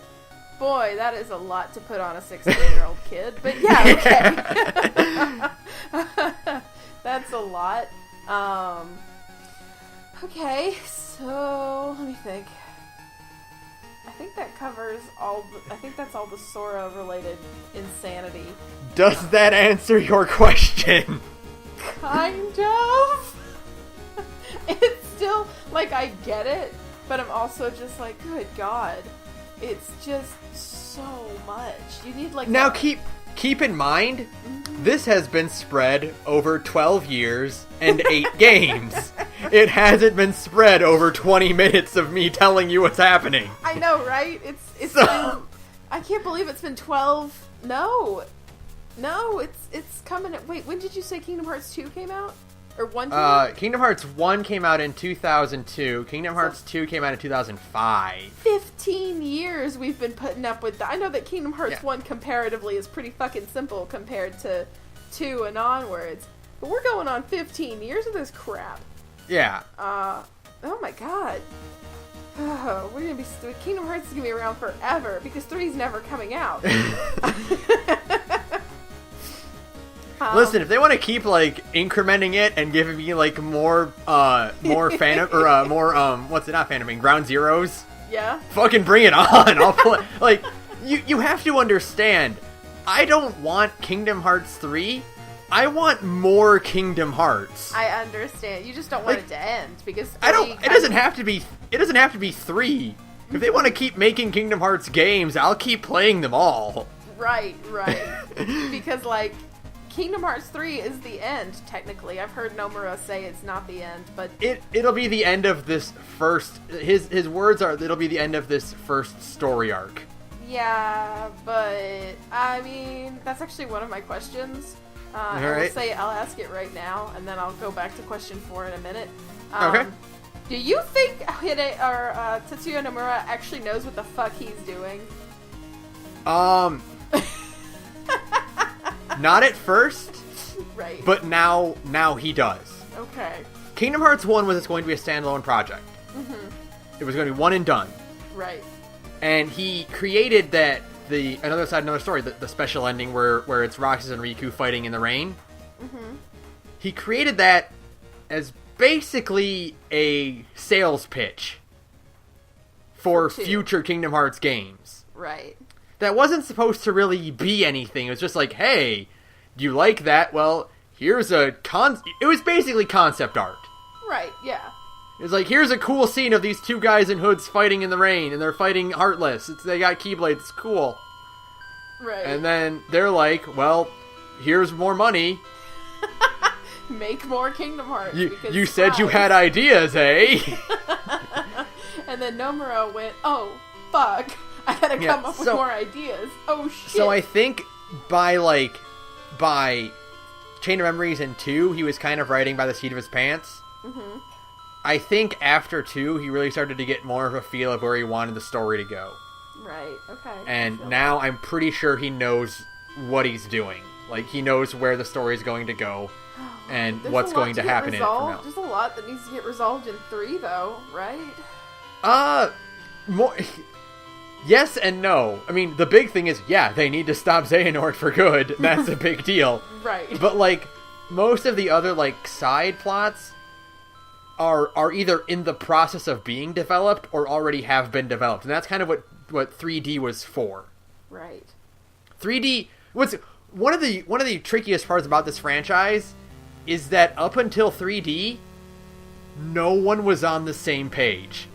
Boy, that is a lot to put on a 16-year-old kid. But yeah, okay. That's a lot. Okay, so let me think. I think that covers I think that's all the Sora-related insanity. Does that answer your question? Kind of. It's still, like, I get it, but I'm also just like, good God. It's just so much. You need, like... Now, keep in mind, this has been spread over 12 years and 8 games. It hasn't been spread over 20 minutes of me telling you what's happening. I know, right? It's been... I can't believe it's been 12... No, it's coming... Wait, when did you say Kingdom Hearts 2 came out? Or 1 came out? Kingdom Hearts 1 came out in 2002. Kingdom Hearts 2 came out in 2005. 15 years we've been putting up with that. I know that Kingdom Hearts 1 comparatively is pretty fucking simple compared to 2 and onwards. But we're going on 15 years of this crap. Yeah. Oh my God. Oh, we're gonna be Kingdom Hearts is gonna be around forever because 3's never coming out. Listen, if they want to keep like incrementing it and giving me like more Phantom or more what's it, not Phantom, I mean Ground Zeroes. Yeah. Fucking bring it on. I'll play. Like you have to understand, I don't want Kingdom Hearts 3. I want more Kingdom Hearts. I understand. You just don't want it to end because It doesn't have to be 3. If they want to keep making Kingdom Hearts games, I'll keep playing them all. Right. Because like Kingdom Hearts 3 is the end, technically. I've heard Nomura say it's not the end, but it'll be the end of this first. His words are, it'll be the end of this first story arc. Yeah, but I mean that's actually one of my questions. All I will right. say I'll ask it right now, and then I'll go back to question 4 in a minute. Okay. Do you think Tetsuya Nomura actually knows what the fuck he's doing? Not at first, Right. but now he does. Okay. Kingdom Hearts 1 was going to be a standalone project. Mm-hmm. It was going to be one and done. Right. And he created that another side, another story, the special ending where it's Roxas and Riku fighting in the rain. Mm-hmm. He created that as basically a sales pitch for future Kingdom Hearts games. Right. That wasn't supposed to really be anything. It was just like, hey, do you like that? Well, here's it was basically concept art. Right, yeah. It was like, here's a cool scene of these two guys in hoods fighting in the rain, and they're fighting Heartless. They got Keyblades, it's cool. Right. And then they're like, well, here's more money. Make more Kingdom Hearts. You said you had ideas, eh? And then Nomura went, oh, fuck. I gotta come up with more ideas. Oh, shit. So I think by Chain of Memories and 2, he was kind of writing by the seat of his pants. Mm-hmm. I think after 2, he really started to get more of a feel of where he wanted the story to go. Right, okay. And now I'm pretty sure he knows what he's doing. Like, he knows where the story is going to go and what's going to happen in it from now. There's a lot that needs to get resolved in 3, though, right? More... Yes and no. I mean, the big thing is, yeah, they need to stop Xehanort for good. That's a big deal. Right. But, like, most of the other, like, side plots are either in the process of being developed or already have been developed. And that's kind of what 3D was for. Right. 3D... One of the trickiest parts about this franchise is that up until 3D, no one was on the same page.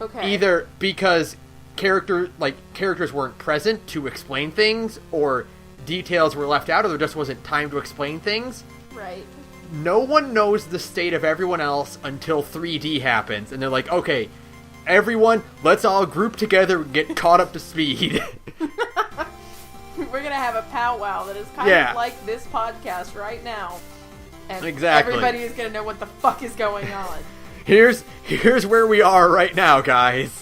Okay. Either because characters weren't present to explain things, or details were left out, or there just wasn't time to explain things. Right. No one knows the state of everyone else until 3D happens, and they're like, okay, everyone, let's all group together and get caught up to speed. We're gonna have a powwow that is kind of like this podcast right now. And exactly. Everybody is gonna know what the fuck is going on. Here's where we are right now, guys.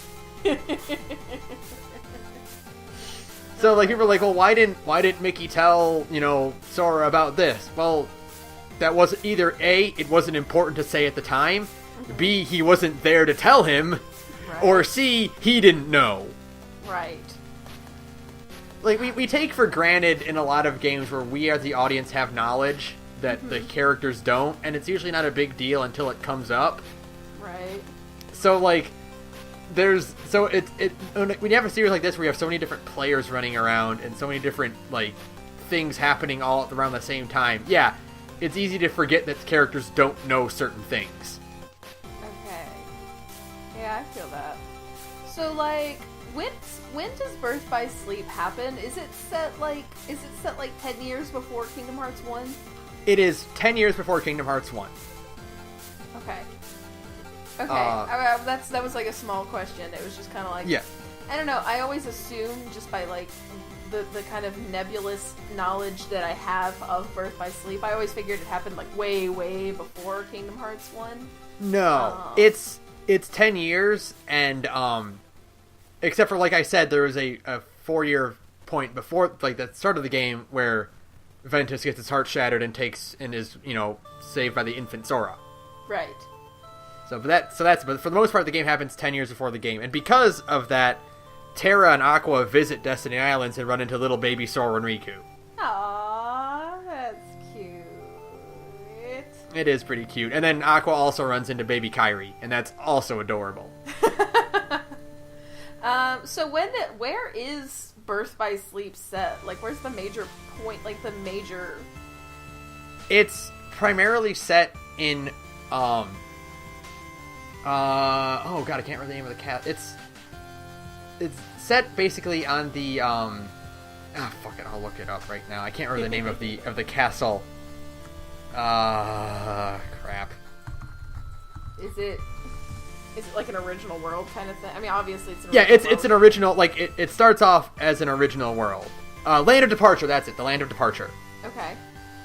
So, like, people are like, well, why didn't Mickey tell, Sora about this? Well, that was either A, it wasn't important to say at the time, B, he wasn't there to tell him, right. Or C, he didn't know. Right. Like, we take for granted in a lot of games where we as the audience have knowledge that the characters don't, and it's usually not a big deal until it comes up. Right. So, like, when you have a series like this where you have so many different players running around and so many different, like, things happening all around the same time, yeah, it's easy to forget that characters don't know certain things. Okay. Yeah, I feel that. So, like, when does Birth by Sleep happen? Is it set like 10 years before Kingdom Hearts 1? It is 10 years before Kingdom Hearts 1. Okay. That was like a small question. It was just kind of like, yeah. I don't know. I always assume just by like the kind of nebulous knowledge that I have of Birth by Sleep, I always figured it happened like way, way before Kingdom Hearts 1. No, it's 10 years, and except for, like I said, there was a 4-year point before, like, the start of the game where Ventus gets his heart shattered and is, saved by the infant Sora. Right. But for the most part, the game happens 10 years before the game, and because of that, Terra and Aqua visit Destiny Islands and run into little baby Sora and Riku. Aww, that's cute. It is pretty cute. And then Aqua also runs into baby Kairi, and that's also adorable. So where is Birth by Sleep set? Like, where's the major point? Like, the major... It's primarily set in, oh god, I can't remember the name of the cat. It's set basically on the, fuck it, I'll look it up right now. I can't remember the name of the castle. Crap. Is it like an original world kind of thing? I mean, obviously it's an original world. It's an original, like, it starts off as an original world. Land of Departure, that's it, the Land of Departure. Okay.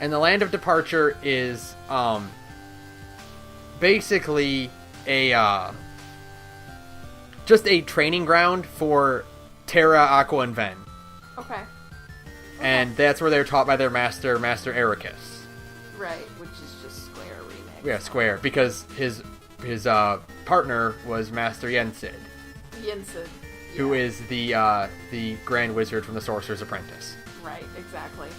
And the Land of Departure is, basically just a training ground for Terra, Aqua, and Ven. Okay. And that's where they're taught by their master Ericus. Right, which is just Square remix. Yeah, Square, because his partner was Master Yensid. Yensid. Yeah. Who is the Grand Wizard from the Sorcerer's Apprentice. Right, exactly.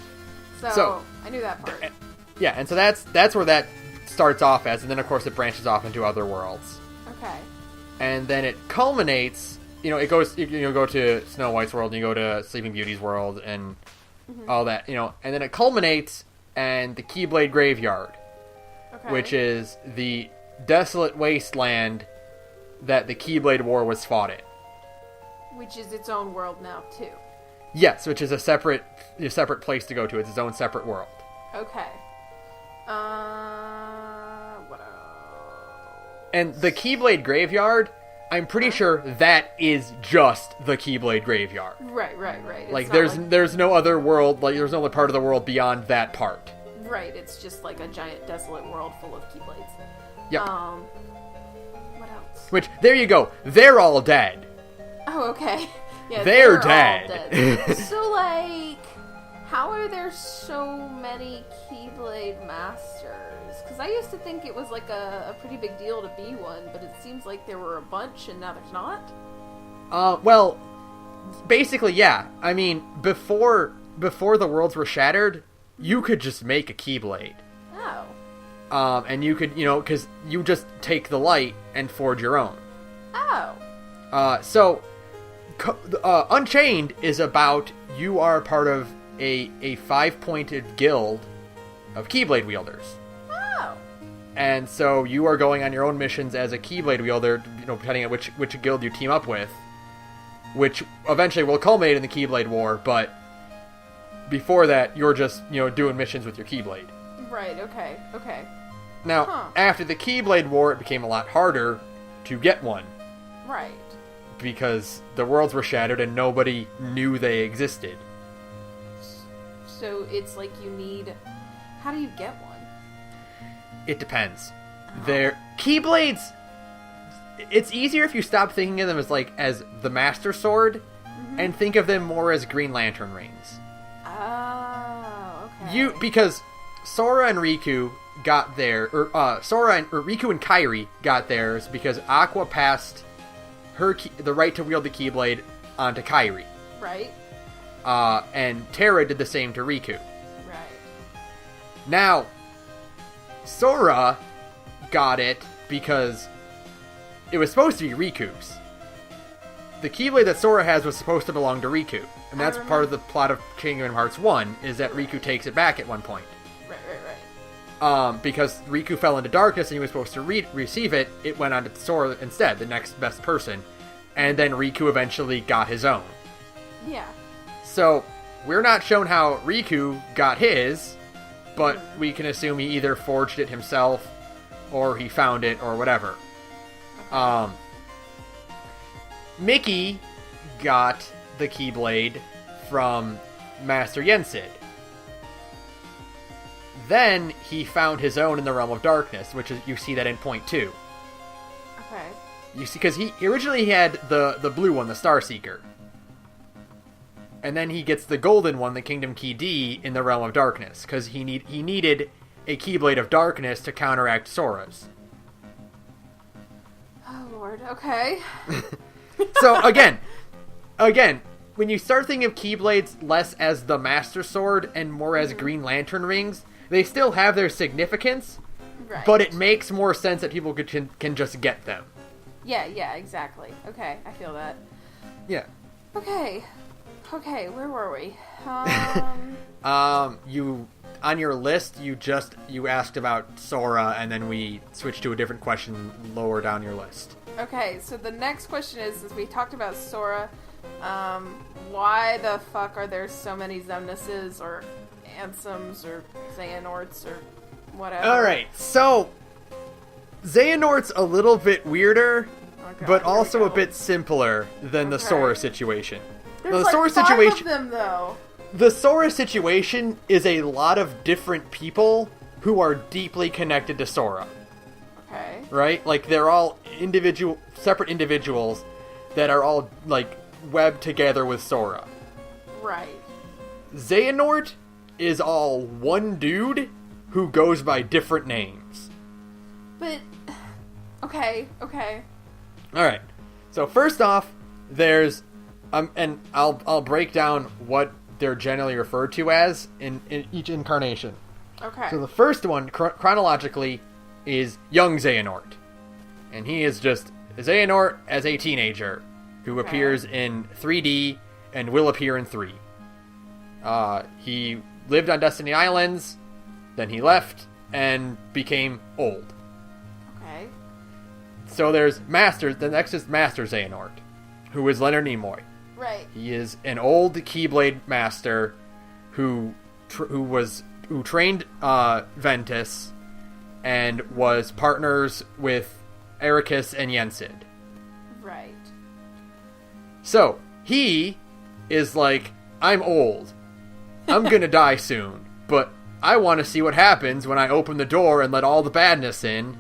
So I knew that part. Yeah, and so that's where that starts off as, and then of course it branches off into other worlds. Okay. And then it culminates, it goes, you go to Snow White's world, and you go to Sleeping Beauty's world, and all that, and then it culminates in the Keyblade Graveyard, which is the desolate wasteland that the Keyblade War was fought in. Which is its own world now, too. Yes, which is a separate place to go to. It's its own separate world. Okay. What else? And the Keyblade Graveyard, I'm pretty sure that is just the Keyblade Graveyard. Right. It's like, there's no other world, like, there's no other part of the world beyond that part. Right, it's just like a giant desolate world full of Keyblades. Yep. What else? Which, there you go. They're all dead. Oh, okay. Yeah, they're dead. All dead. So, like, how are there so many Keyblade Masters? Because I used to think it was like a pretty big deal to be one, but it seems like there were a bunch and now there's not. Well, basically, yeah. I mean, before the worlds were shattered, you could just make a Keyblade. Oh. And you could, because you just take the light and forge your own. Oh. So, Unchained is about you are part of a 5-pointed guild of Keyblade wielders. Oh. And so you are going on your own missions as a Keyblade wielder, depending on which guild you team up with, which eventually will culminate in the Keyblade War, but before that, you're just, doing missions with your Keyblade. Right, okay. Now, after the Keyblade War, it became a lot harder to get one. Right. Because the worlds were shattered and nobody knew they existed. So it's like you need... How do you get one? It depends. They're Keyblades... It's easier if you stop thinking of them as the Master Sword, and think of them more as Green Lantern rings. Oh, okay. Because Sora and Riku got there, or Riku and Kairi got theirs because Aqua passed the right to wield the Keyblade onto Kairi. Right. And Terra did the same to Riku. Right. Now, Sora got it because it was supposed to be Riku's. The Keyblade that Sora has was supposed to belong to Riku. And that's part of the plot of Kingdom Hearts 1, is that Riku takes it back at one point. Right. Because Riku fell into darkness and he was supposed to receive it, it went on to Sora instead, the next best person. And then Riku eventually got his own. Yeah. So, we're not shown how Riku got his, but we can assume he either forged it himself, or he found it, or whatever. Okay. Mickey got the Keyblade from Master Yensid. Then he found his own in the Realm of Darkness, which is, you see that in point 2. Okay. You see, because he originally had the blue one, the Star Seeker. And then he gets the golden one, the Kingdom Key D, in the Realm of Darkness, because he needed a Keyblade of Darkness to counteract Sora's. Lord. Okay. So, again, when you start thinking of Keyblades less as the Master Sword and more as Green Lantern rings, they still have their significance, Right. but it makes more sense that people can just get them. Yeah, exactly. Okay, I feel that. Yeah. Okay, where were we? You on your list, you asked about Sora, and then we switched to a different question lower down your list. Okay, so the next question is, since we talked about Sora, why the fuck are there so many Xemnases or Ansems or Xehanorts or whatever? Alright, so Xehanort's a little bit weirder, but also a bit simpler than the Sora situation. There's the Sora five situation, of them, though. The Sora situation is a lot of different people who are deeply connected to Sora. Okay. Right? Like, they're all separate individuals that are all, like, webbed together with Sora. Right. Xehanort is all one dude who goes by different names. But, okay. Alright. So, first off, there's, and I'll break down what they're generally referred to as in each incarnation. Okay. So the first one, chronologically, is young Xehanort. And he is just Xehanort as a teenager, who appears in 3D and will appear in 3. He lived on Destiny Islands, then he left, and became old. Okay. So there's the next is Master Xehanort, who is Leonard Nimoy. Right. He is an old Keyblade master who trained Ventus and was partners with Ericus and Yensid. Right. So, he is like, I'm old. I'm gonna die soon, but I want to see what happens when I open the door and let all the badness in,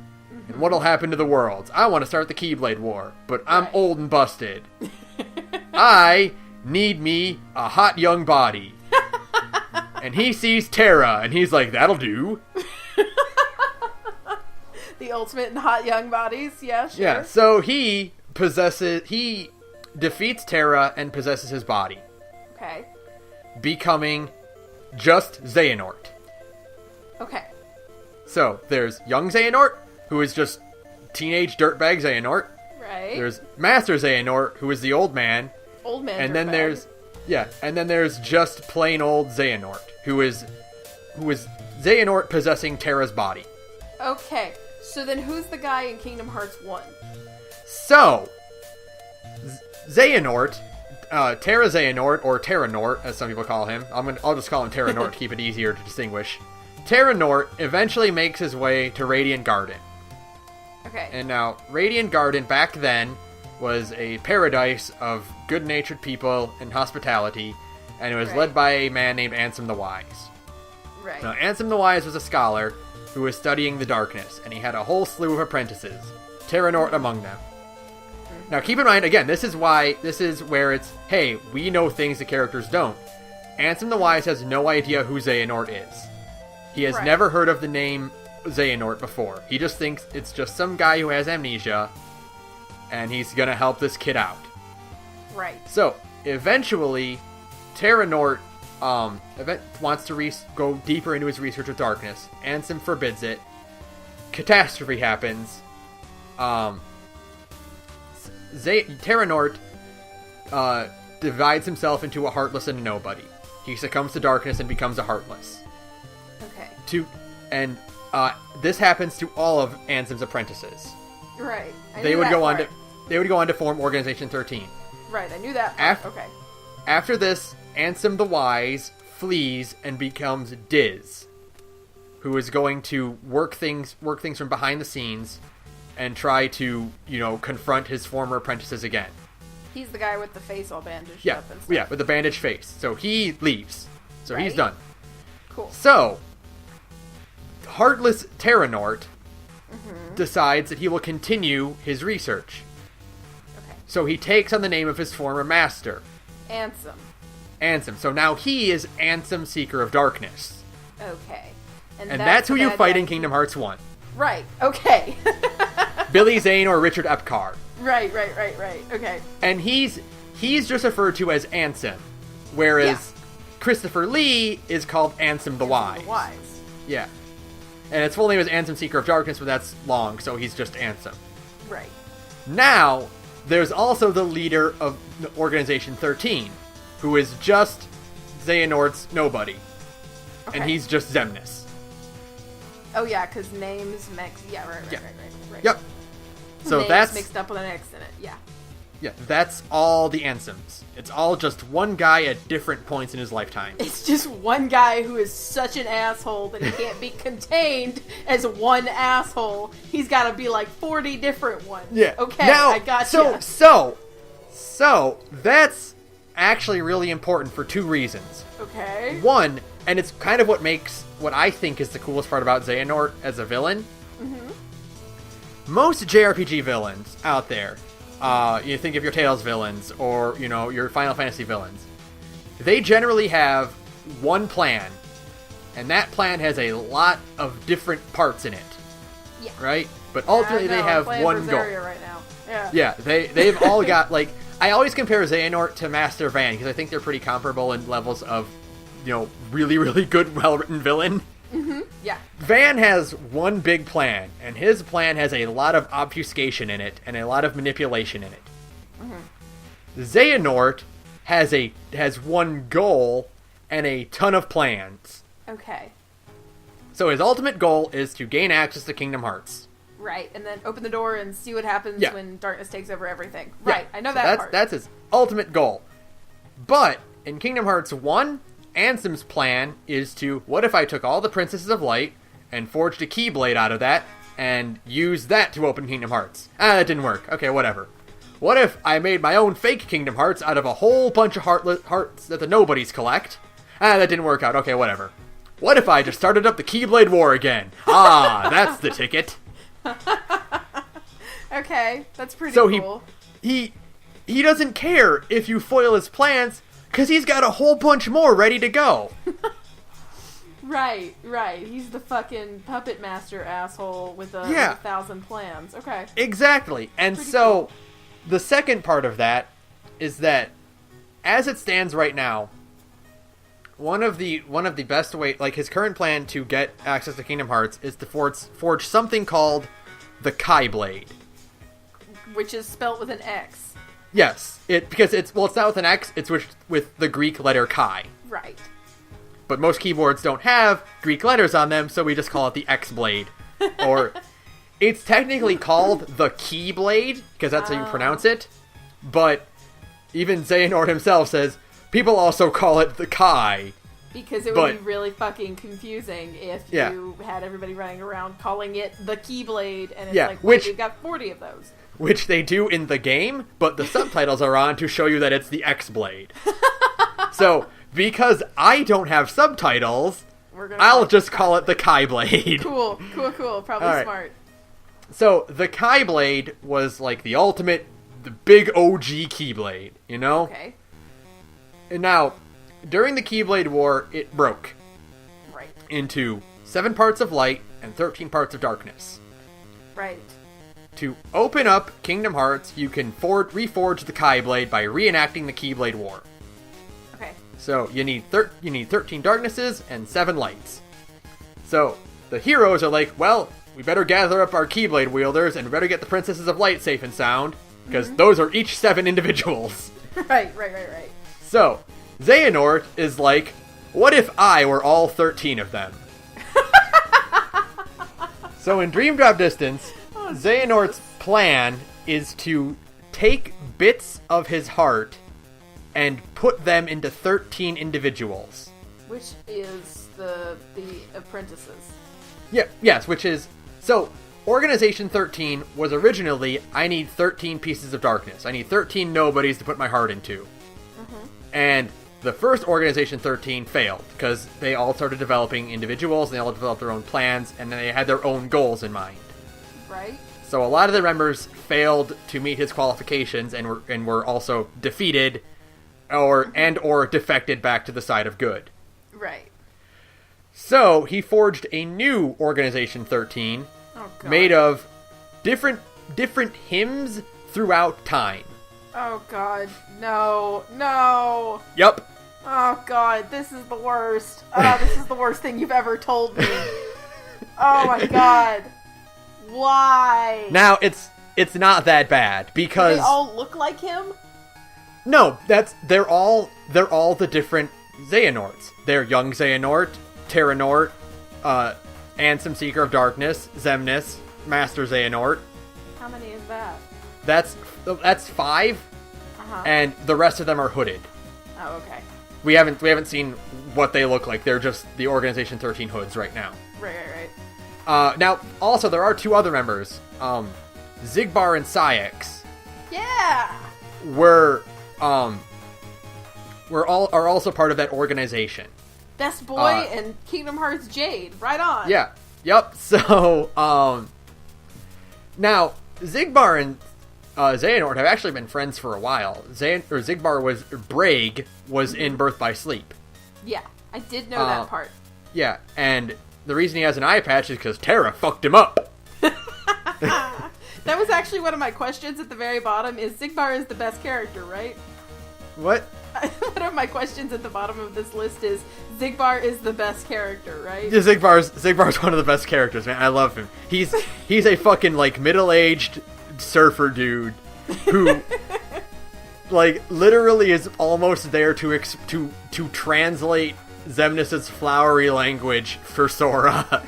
and what'll happen to the world. I want to start the Keyblade War, but I'm old and busted. I need me a hot young body. And he sees Terra, and he's like, that'll do. The ultimate in hot young bodies, yeah, sure. Yeah, so he defeats Terra and possesses his body. Okay. Becoming just Xehanort. Okay. So, there's young Xehanort, who is just teenage dirtbag Xehanort. Right. There's Master Xehanort, who is the old man. Old man. And then there's just plain old Xehanort, who is Xehanort possessing Terra's body. Okay. So then who's the guy in Kingdom Hearts 1? So, Xehanort, Terra Xehanort, or Terranort, as some people call him. I'll just call him Terranort to keep it easier to distinguish. Terranort eventually makes his way to Radiant Garden. Okay. And now, Radiant Garden back then was a paradise of good-natured people and hospitality, and it was led by a man named Ansem the Wise. Right. Now, Ansem the Wise was a scholar who was studying the darkness, and he had a whole slew of apprentices, Terranort among them. Now, keep in mind, again, this is where it's, hey, we know things the characters don't. Ansem the Wise has no idea who Xehanort is. He has never heard of the name Xehanort before. He just thinks it's just some guy who has amnesia, and he's gonna help this kid out. Right. So, eventually, Terranort wants to go deeper into his research of darkness. Ansem forbids it. Catastrophe happens. Terranort divides himself into a Heartless and a Nobody. He succumbs to darkness and becomes a Heartless. Okay. This happens to all of Ansem's apprentices. Right. They would go on to form Organization 13. Right, I knew that part. Okay. After this, Ansem the Wise flees and becomes Diz, who is going to work things from behind the scenes and try to, confront his former apprentices again. He's the guy with the face all bandaged up and stuff. Yeah, with the bandaged face. So he leaves. So he's done. Cool. So, Heartless Terranort decides that he will continue his research. Okay. So he takes on the name of his former master. Ansem. So now he is Ansem, Seeker of Darkness. Okay. And that's who you fight in Kingdom Hearts 1. Right. Okay. Billy Zane or Richard Epcar. Right. Okay. And he's just referred to as Ansem, whereas Christopher Lee is called Ansem the Wise. Yeah. And its full name is Ansem Seeker of Darkness, but that's long, so he's just Ansem. Right. Now, there's also the leader of Organization 13, who is just Xehanort's nobody. Okay. And he's just Xemnas. Oh, yeah, because names mix... Yeah, right. Yep. So names that's... mixed up with an X in it, yeah. Yeah, that's all the Ansems. It's all just one guy at different points in his lifetime. It's just one guy who is such an asshole that he can't be contained as one asshole. He's got to be like 40 different ones. Yeah. Okay, now, I gotcha. So that's actually really important for two reasons. Okay. One, and it's kind of what makes what I think is the coolest part about Xehanort as a villain. Mm-hmm. Most JRPG villains out there, you think of your Tales villains or, your Final Fantasy villains, they generally have one plan, and that plan has a lot of different parts in it. Yeah. Right? But ultimately they have one goal. Right now. Yeah. Yeah, they've all got, like, I always compare Xehanort to Master Van, because I think they're pretty comparable in levels of, really, really good, well-written villain. Mm-hmm. Yeah. Van has one big plan, and his plan has a lot of obfuscation in it, and a lot of manipulation in it. Mm-hmm. Xehanort has one goal, and a ton of plans. Okay. So his ultimate goal is to gain access to Kingdom Hearts. Right, and then open the door and see what happens when darkness takes over everything. Right, yeah. I know that part. That's his ultimate goal. But, in Kingdom Hearts 1... Ansem's plan is to, what if I took all the Princesses of Light and forged a Keyblade out of that and used that to open Kingdom Hearts? That didn't work. Okay, whatever. What if I made my own fake Kingdom Hearts out of a whole bunch of hearts that the nobodies collect? That didn't work out. Okay, whatever. What if I just started up the Keyblade War again? That's the ticket. Okay, that's pretty cool. He doesn't care if you foil his plans, because he's got a whole bunch more ready to go. Right. He's the fucking puppet master asshole with a 1,000 plans. Okay. Exactly. And pretty cool. The second part of that is that, as it stands right now, one of the best way, like his current plan to get access to Kingdom Hearts is to forge something called the Kai Blade. Which is spelt with an X. Yes, because it's not with an X, it's with the Greek letter Chi. Right. But most keyboards don't have Greek letters on them, so we just call it the X Blade. Or, it's technically called the Keyblade, because that's how you pronounce it. But, even Xehanort himself says, people also call it the Kai. Because it would be really fucking confusing if you had everybody running around calling it the Keyblade, and it's like, wait, we've got 40 of those. Which they do in the game, but the subtitles are on to show you that it's the X-Blade. So, because I don't have subtitles, I'll just call it the Kai Blade. Cool. Probably smart. So, the Kai Blade was like the big OG Keyblade, Okay. And now, during the Keyblade War, it broke. Right. Into 7 parts of light and 13 parts of darkness. Right. To open up Kingdom Hearts, you can reforge the Kai Blade by reenacting the Keyblade War. Okay. So you need 13 darknesses and 7 lights. So the heroes are like, well, we better gather up our Keyblade wielders and we better get the Princesses of Light safe and sound, because those are each 7 individuals. Right. So Xehanort is like, what if I were all 13 of them? So in Dream Drop Distance, Xehanort's plan is to take bits of his heart and put them into 13 individuals. Which is the apprentices. Yes, which is... So, Organization 13 was originally, I need 13 pieces of darkness. I need 13 nobodies to put my heart into. Mm-hmm. And the first Organization 13 failed, because they all started developing individuals, and they all developed their own plans, and then they had their own goals in mind. Right. So a lot of the members failed to meet his qualifications and were also defeated or defected back to the side of good. Right. So he forged a new Organization 13 made of different hymns throughout time. Oh god, no. Yep. Oh god, this is the worst. Oh, this is the worst thing you've ever told me. Oh my god. Why? Now, it's not that bad, because... Do they all look like him? No, they're all the different Xehanorts. They're Young Xehanort, Terranort, Ansem Seeker of Darkness, Xemnas, Master Xehanort. How many is that? That's 5, and the rest of them are hooded. Oh, okay. We haven't seen what they look like. They're just the Organization 13 hoods right now. Right. Now, also, there are 2 other members. Xigbar and Saïx. Yeah! are also part of that organization. Best Boy and Kingdom Hearts Jade. Right on. Yeah. Yep. So, now, Xigbar and Xehanort have actually been friends for a while. Braig was in Birth by Sleep. Yeah, I did know that part. Yeah, and the reason he has an eye patch is because Terra fucked him up. That was actually one of my questions at the very bottom, is Xigbar is the best character, right? What? One of my questions at the bottom of this list is, Xigbar is the best character, right? Yeah, Xigbar's one of the best characters, man. I love him. He's a fucking, like, middle-aged surfer dude who, like, literally is almost there to translate Xemnas' flowery language for Sora.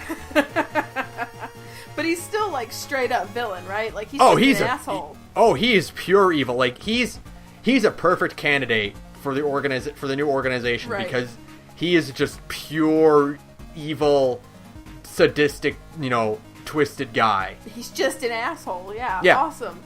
But he's still, like, straight up villain, right? Like, he's an asshole. He is pure evil. Like, he's a perfect candidate for the new organization, right? Because he is just pure evil, sadistic, twisted guy. He's just an asshole. Yeah. Awesome.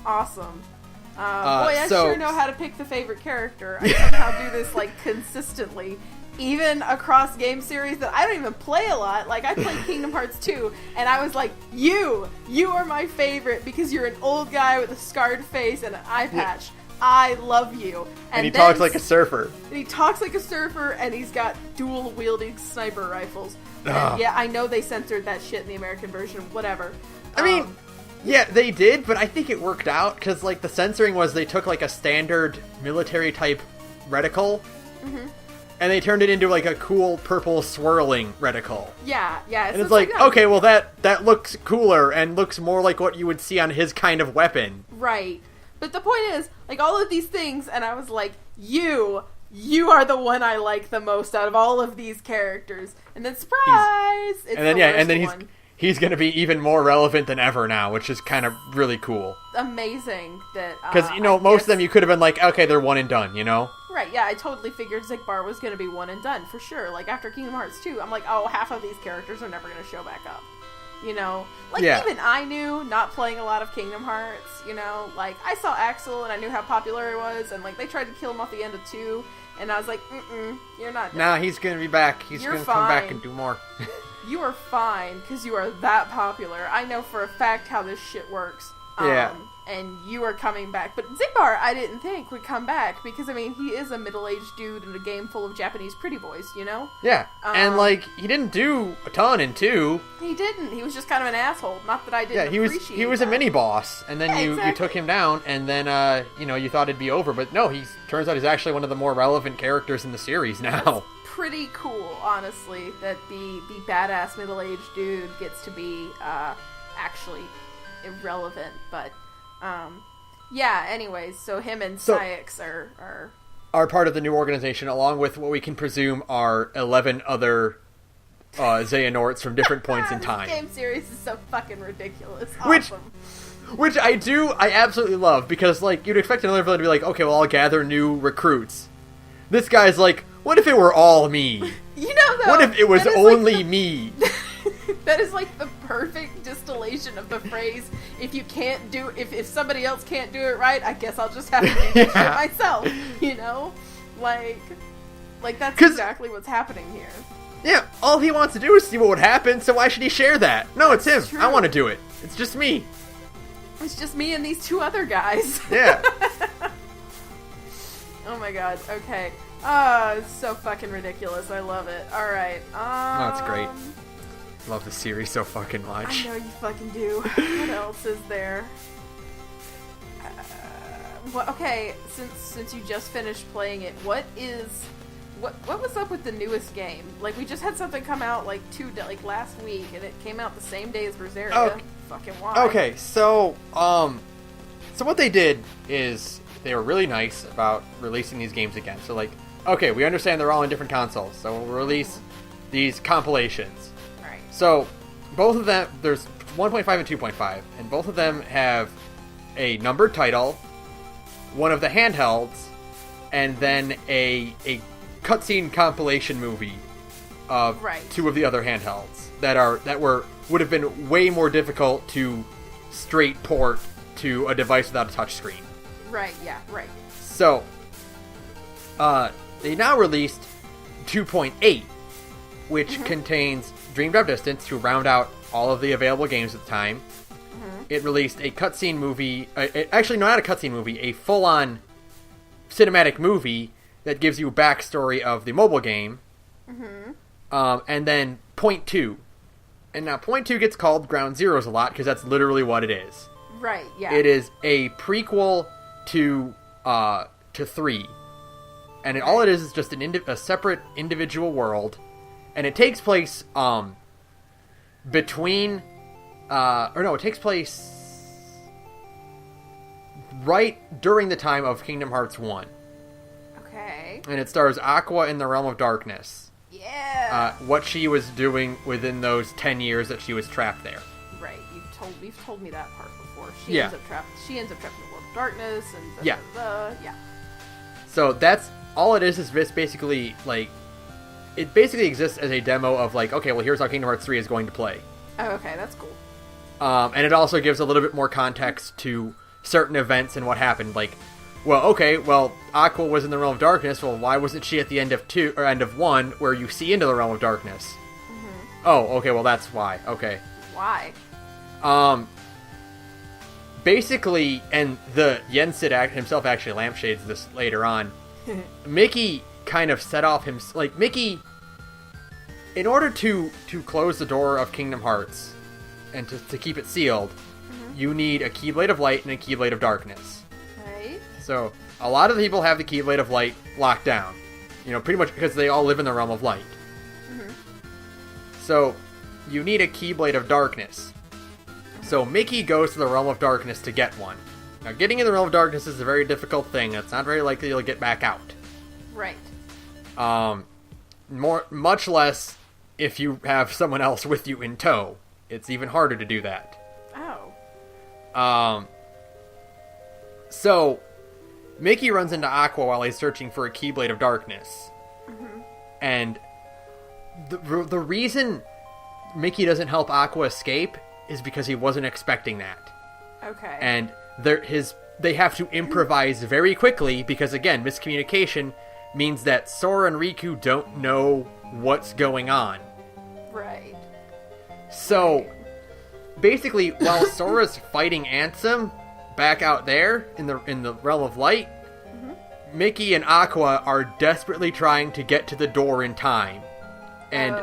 Boy, I sure know how to pick the favorite character. I somehow do this, like, consistently. Even across game series that I don't even play a lot. Like, I played Kingdom Hearts 2, and I was like, you are my favorite because you're an old guy with a scarred face and an eye patch. Yeah. I love you. And he talks like a surfer. And he's got dual-wielding sniper rifles. And yeah, I know they censored that shit in the American version, whatever. I mean, yeah, they did, but I think it worked out, because, like, the censoring was they took, like, a standard military-type reticle, and they turned it into, like, a cool purple swirling reticle. Yeah. And it's like, okay, well, that looks cooler and looks more like what you would see on his kind of weapon. Right. But the point is, like, all of these things, and I was like, you are the one I like the most out of all of these characters. And then, surprise! He's going to be even more relevant than ever now, which is kind of really cool. Amazing that... Because, most of them you could have been like, okay, they're one and done, Right, yeah, I totally figured Xigbar was going to be one and done, for sure. Like, after Kingdom Hearts 2, I'm like, oh, half of these characters are never going to show back up. Even I knew, not playing a lot of Kingdom Hearts, like, I saw Axel and I knew how popular he was, and, like, they tried to kill him off the end of 2, and I was like, you're not done. Nah, he's gonna be back. He's gonna come back and do more. You are fine, because you are that popular. I know for a fact how this shit works. Yeah. And you are coming back. But Xigbar, I didn't think would come back, because, I mean, he is a middle-aged dude in a game full of Japanese pretty boys, Yeah, and, like, he didn't do a ton in 2. He didn't. He was just kind of an asshole. Not that I didn't appreciate he was that. A mini-boss, and then you took him down, and then, you thought it'd be over. But no, turns out he's actually one of the more relevant characters in the series now. That's pretty cool, honestly, that the badass middle-aged dude gets to be, actually irrelevant, but... yeah, anyways, so him and Saïx are part of the new organization, along with what we can presume are 11 other Xehanorts from different points in time. This game series is so fucking ridiculous. Awesome. Which I absolutely love, because, like, you'd expect another villain to be like, okay, well, I'll gather new recruits. This guy's like, what if it were all me? Though, what if it was only me? That is, like, the perfect distillation of the phrase, if somebody else can't do it right, I guess I'll just have to do this shit myself, Like, that's exactly what's happening here. Yeah, all he wants to do is see what would happen, so why should he share that? No, it's him. True. I want to do it. It's just me. It's just me and these 2 other guys. Yeah. Oh my god, okay. Oh, it's so fucking ridiculous. I love it. Alright, Oh, it's great. Love the series so fucking much. I know you fucking do. What else is there? Well, okay, since you just finished playing it, what was up with the newest game? Like, we just had something come out like last week, and it came out the same day as Berseria. Okay. Fucking why? Okay, so what they did is they were really nice about releasing these games again. So like, okay, we understand they're all on different consoles, so we'll release these compilations. Right. So both of them, there's 1.5 and 2.5, and both of them have a numbered title, one of the handhelds, and then a cutscene compilation movie of two of the other handhelds would have been way more difficult to straight port to a device without a touchscreen. Right, yeah, right. So, they now released 2.8, which contains Dream Drop Distance to round out all of the available games at the time. It released a cutscene movie, actually, no, not a cutscene movie, a full-on cinematic movie that gives you a backstory of the mobile game. And then Point 2. And now Point 2 gets called Ground Zeroes a lot because that's literally what it is. Right, yeah. It is a prequel to 3. And all it is just a separate individual world. And it takes place it takes place right during the time of Kingdom Hearts 1. Okay. And it stars Aqua in the Realm of Darkness. Yeah. What she was doing within those 10 years that she was trapped there. Right. You've told me that part before. She ends up trapped in the World of Darkness and yeah. So that's all it is basically like it basically exists as a demo of like, okay, well here's how Kingdom Hearts 3 is going to play. Oh, okay, that's cool. And it also gives a little bit more context to certain events and what happened. Like, well, okay, Aqua was in the Realm of Darkness. Well, why wasn't she at the end of 2 or end of 1, where you see into the Realm of Darkness? Oh, okay, well that's why. Okay. Why? Basically, and the Yensid himself actually lampshades this later on. Mickey kind of set off Mickey, in order to close the door of Kingdom Hearts and to keep it sealed, you need a Keyblade of Light and a Keyblade of Darkness. Right. So, a lot of the people have the Keyblade of Light locked down. Pretty much because they all live in the Realm of Light. So, you need a Keyblade of Darkness. So, Mickey goes to the Realm of Darkness to get one. Now, getting in the Realm of Darkness is a very difficult thing. It's not very likely you'll get back out. Right. Much less if you have someone else with you in tow. It's even harder to do that. Oh. So, Mickey runs into Aqua while he's searching for a Keyblade of Darkness. And the reason Mickey doesn't help Aqua escape is because he wasn't expecting that. Okay. And they have to improvise very quickly because, again, miscommunication means that Sora and Riku don't know what's going on. Right. So, basically, while Sora's fighting Ansem back out there in the Realm of Light, Mickey and Aqua are desperately trying to get to the door in time. And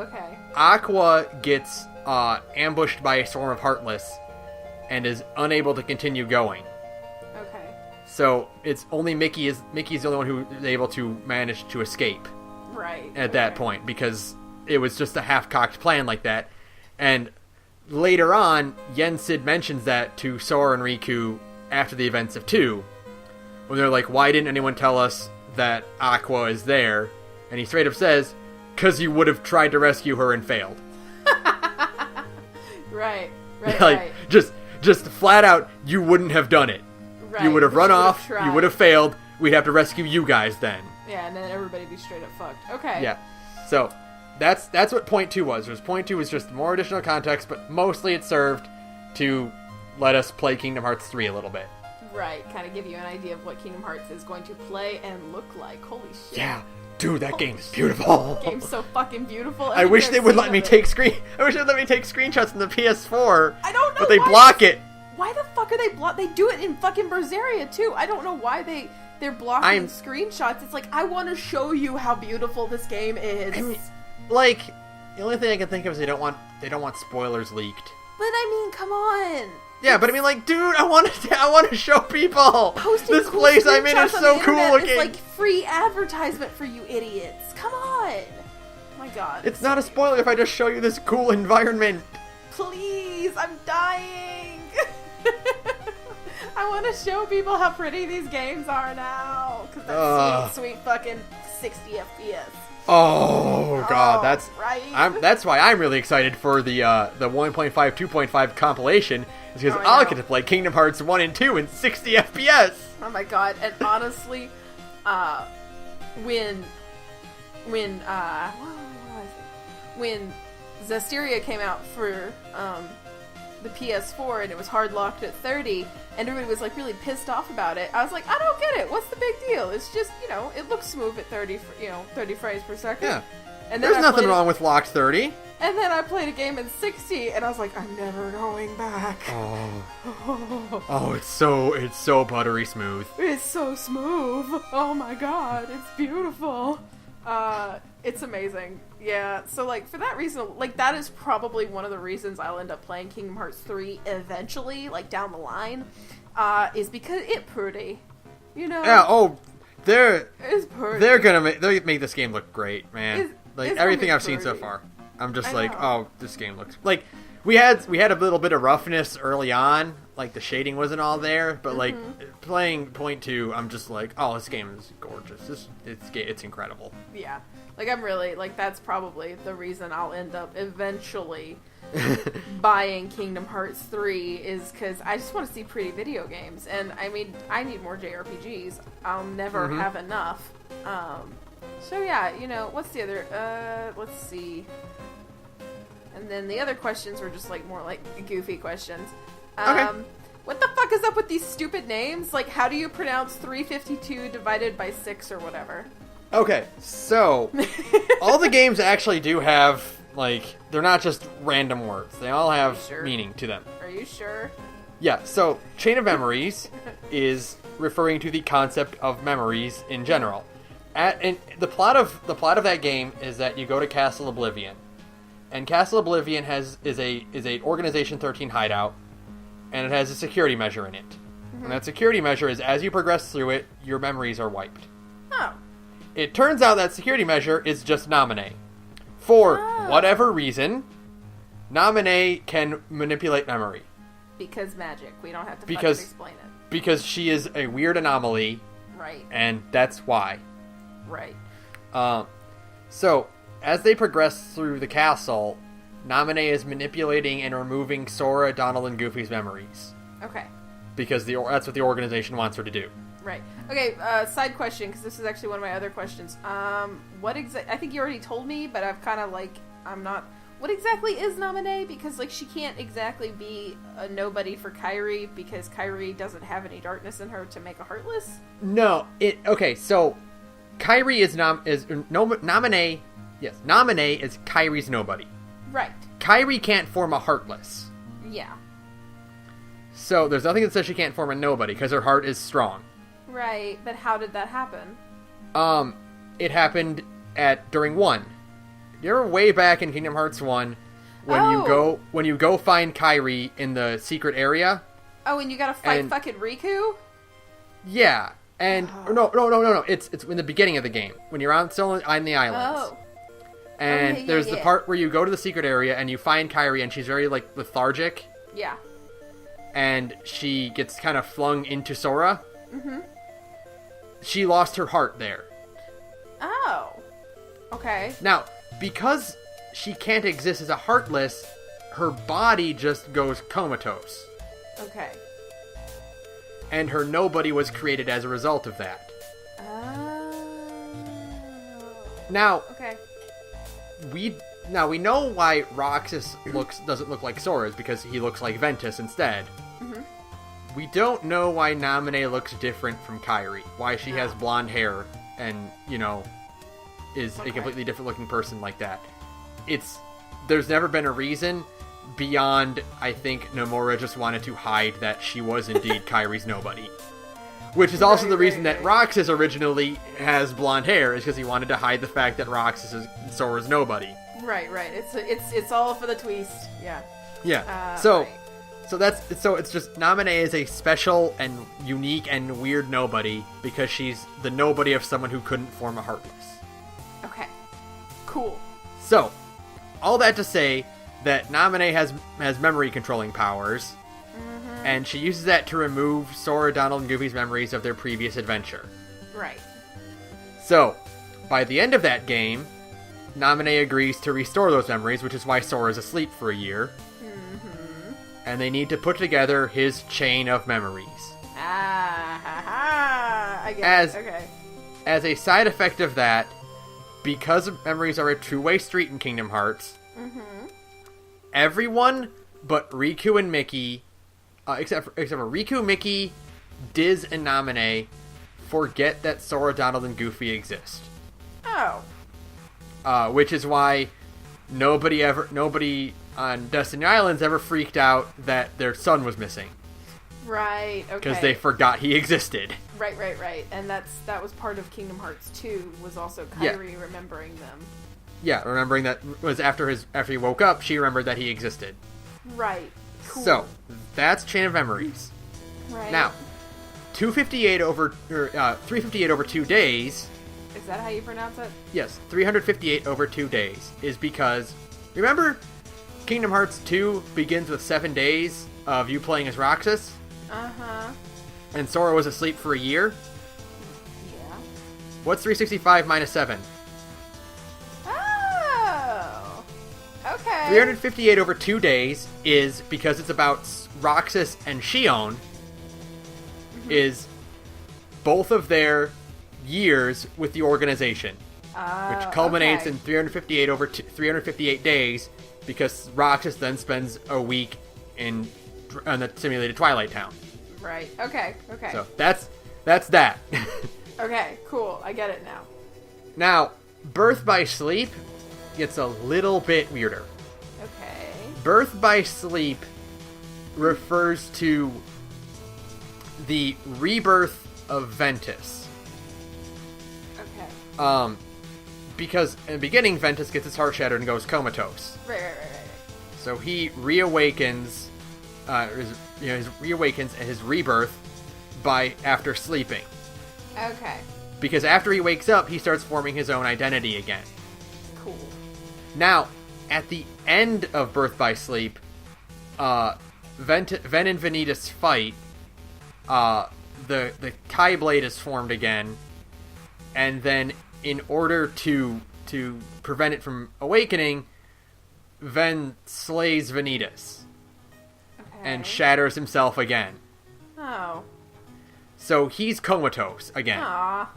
Aqua gets ambushed by a swarm of Heartless and is unable to continue going. Okay. So it's only Mickey's the only one who is able to manage to escape. Right. At that point, because it was just a half-cocked plan like that. And later on, Yensid mentions that to Sora and Riku after the events of 2, when they're like, why didn't anyone tell us that Aqua is there? And he straight up says, 'cause you would have tried to rescue her and failed. Right. Just flat out, you wouldn't have done it. Right. You would have run off, you would have failed, we'd have to rescue you guys then. Yeah, and then everybody be straight up fucked. Okay. Yeah. So, that's what Point 2 was. Point 2 was just more additional context, but mostly it served to let us play Kingdom Hearts 3 a little bit. Right, kind of give you an idea of what Kingdom Hearts is going to play and look like. Holy shit. Yeah. Dude, that game is beautiful. That game's so fucking beautiful. I wish they would let me take screenshots in the PS4. I don't know. But they block it. Why the fuck are they block? They do it in fucking Berseria too. I don't know why they're blocking screenshots. It's like, I want to show you how beautiful this game is. I mean, like, the only thing I can think of is they don't want spoilers leaked. But I mean, come on. Yeah, but I mean, like, dude, I want to show people Posting this cool place I'm in is screenshots on so the cool internet looking. is like free advertisement for you idiots. Come on. Oh my god. It's not a spoiler if I just show you this cool environment. Please, I'm dying. I want to show people how pretty these games are now. Because that's sweet fucking 60 FPS. Oh god, that's right. That's why I'm really excited for the 1.5 2.5 compilation, is because I'll get to play Kingdom Hearts 1 and 2 in 60 FPS. Oh my god! And honestly, when Zestiria came out for the PS4 and it was hard locked at 30, and everybody was like really pissed off about it. I was like, I don't get it. What's the big deal? It's just, it looks smooth at 30 frames per second. Yeah. And then There's nothing wrong with locked 30. And then I played a game in 60, and I was like, I'm never going back. Oh, it's so buttery smooth. It's so smooth. Oh my god, it's beautiful. It's amazing. Yeah, so, like, for that reason, like, that is probably one of the reasons I'll end up playing Kingdom Hearts 3 eventually, like, down the line, is because it's pretty. Yeah, It's pretty. They're make this game look great, man. Like, everything I've seen so far. I'm just like, oh, this game looks... Like, we had a little bit of roughness early on, like, the shading wasn't all there, but, like, playing Point 2, I'm just like, oh, this game is gorgeous. It's incredible. Yeah. Like, I'm really, like, that's probably the reason I'll end up eventually buying Kingdom Hearts 3, is because I just want to see pretty video games. And, I mean, I need more JRPGs. I'll never have enough. So, yeah, what's the other, let's see. And then the other questions were just, like, more, like, goofy questions. Okay. What the fuck is up with these stupid names? Like, how do you pronounce 352 divided by 6 or whatever? Okay, so, all the games actually do have, like, they're not just random words. They all have meaning to them. Are you sure? Yeah, so, Chain of Memories is referring to the concept of memories in general. And the plot of that game is that you go to Castle Oblivion. And Castle Oblivion is a Organization 13 hideout, and it has a security measure in it. And that security measure is, as you progress through it, your memories are wiped. Oh. It turns out that security measure is just Naminé. For whatever reason, Naminé can manipulate memory. Because magic. We don't have to fucking explain it. Because she is a weird anomaly. Right. And that's why. Right. So, as they progress through the castle, Naminé is manipulating and removing Sora, Donald, and Goofy's memories. Okay. Because that's what the organization wants her to do. Right. Okay, side question, because this is actually one of my other questions. I think you already told me, but I've kind of, like, I'm not... What exactly is Naminé? Because, like, she can't exactly be a nobody for Kairi, because Kairi doesn't have any darkness in her to make a Heartless? No, okay, so... Kairi is Naminé... Yes, Naminé is Kairi's nobody. Right. Kairi can't form a Heartless. Yeah. So, there's nothing that says she can't form a nobody, because her heart is strong. Right, but how did that happen? It happened during 1. You're way back in Kingdom Hearts 1, when you go find Kairi in the secret area. Oh, and you gotta fight fucking Riku? Yeah, and... No, it's in the beginning of the game, when you're still on the islands. Oh. And there's the part where you go to the secret area, and you find Kairi, and she's very, like, lethargic. Yeah. And she gets kind of flung into Sora. Mm-hmm. She lost her heart there. Oh. Okay. Now, because she can't exist as a Heartless, her body just goes comatose. Okay. And her nobody was created as a result of that. Oh. Now, okay. We know why Roxas doesn't look like Sora, is because he looks like Ventus instead. Mm-hmm. We don't know why Naminé looks different from Kairi. Why she has blonde hair and, is a completely different looking person like that. There's never been a reason beyond, I think, Nomura just wanted to hide that she was indeed Kairi's nobody. Which is also the reason that Roxas originally has blonde hair, is because he wanted to hide the fact that Roxas is Sora's nobody. Right. It's all for the twist. Yeah. Yeah. Right. So it's just Naminé is a special and unique and weird nobody because she's the nobody of someone who couldn't form a Heartless. Okay. Cool. So, all that to say that Naminé has memory controlling powers, and she uses that to remove Sora, Donald, and Goofy's memories of their previous adventure. Right. So, by the end of that game, Naminé agrees to restore those memories, which is why Sora's asleep for a year. And they need to put together his chain of memories. I get it. Okay. As a side effect of that, because memories are a two-way street in Kingdom Hearts, everyone but Riku and Mickey, except for Riku, Mickey, Diz, and Naminé, forget that Sora, Donald, and Goofy exist. Oh. Which is why nobody on Destiny Islands ever freaked out that their son was missing. Right, okay. Because they forgot he existed. Right. And that was part of Kingdom Hearts 2, was also Kairi remembering them. Yeah, remembering that was after he woke up, she remembered that he existed. Right. Cool. So, that's Chain of Memories. Right. Now, 358 over 2 days. Is that how you pronounce it? Yes, 358 over 2 days is because, remember, Kingdom Hearts 2 begins with 7 days of you playing as Roxas? Uh-huh. And Sora was asleep for a year? Yeah. What's 365 minus 7? Oh! Okay. 358 over 2 days is, because it's about Roxas and Xion, is both of their years with the organization. Which culminates in 358 over 358 days, because Roxas then spends a week in the simulated Twilight Town. Right. Okay. So that's that. Okay, cool. I get it now. Now, Birth by Sleep gets a little bit weirder. Okay. Birth by Sleep refers to the rebirth of Ventus. Okay. Because in the beginning, Ventus gets his heart shattered and goes comatose. Right. So he reawakens, reawakens at his rebirth after sleeping. Okay. Because after he wakes up, he starts forming his own identity again. Cool. Now, at the end of Birth by Sleep, Ven and Vanitas fight. The Kai Blade is formed again, and then in order to prevent it from awakening, Ven slays Vanitas and shatters himself again. Oh. So he's comatose again. Aw.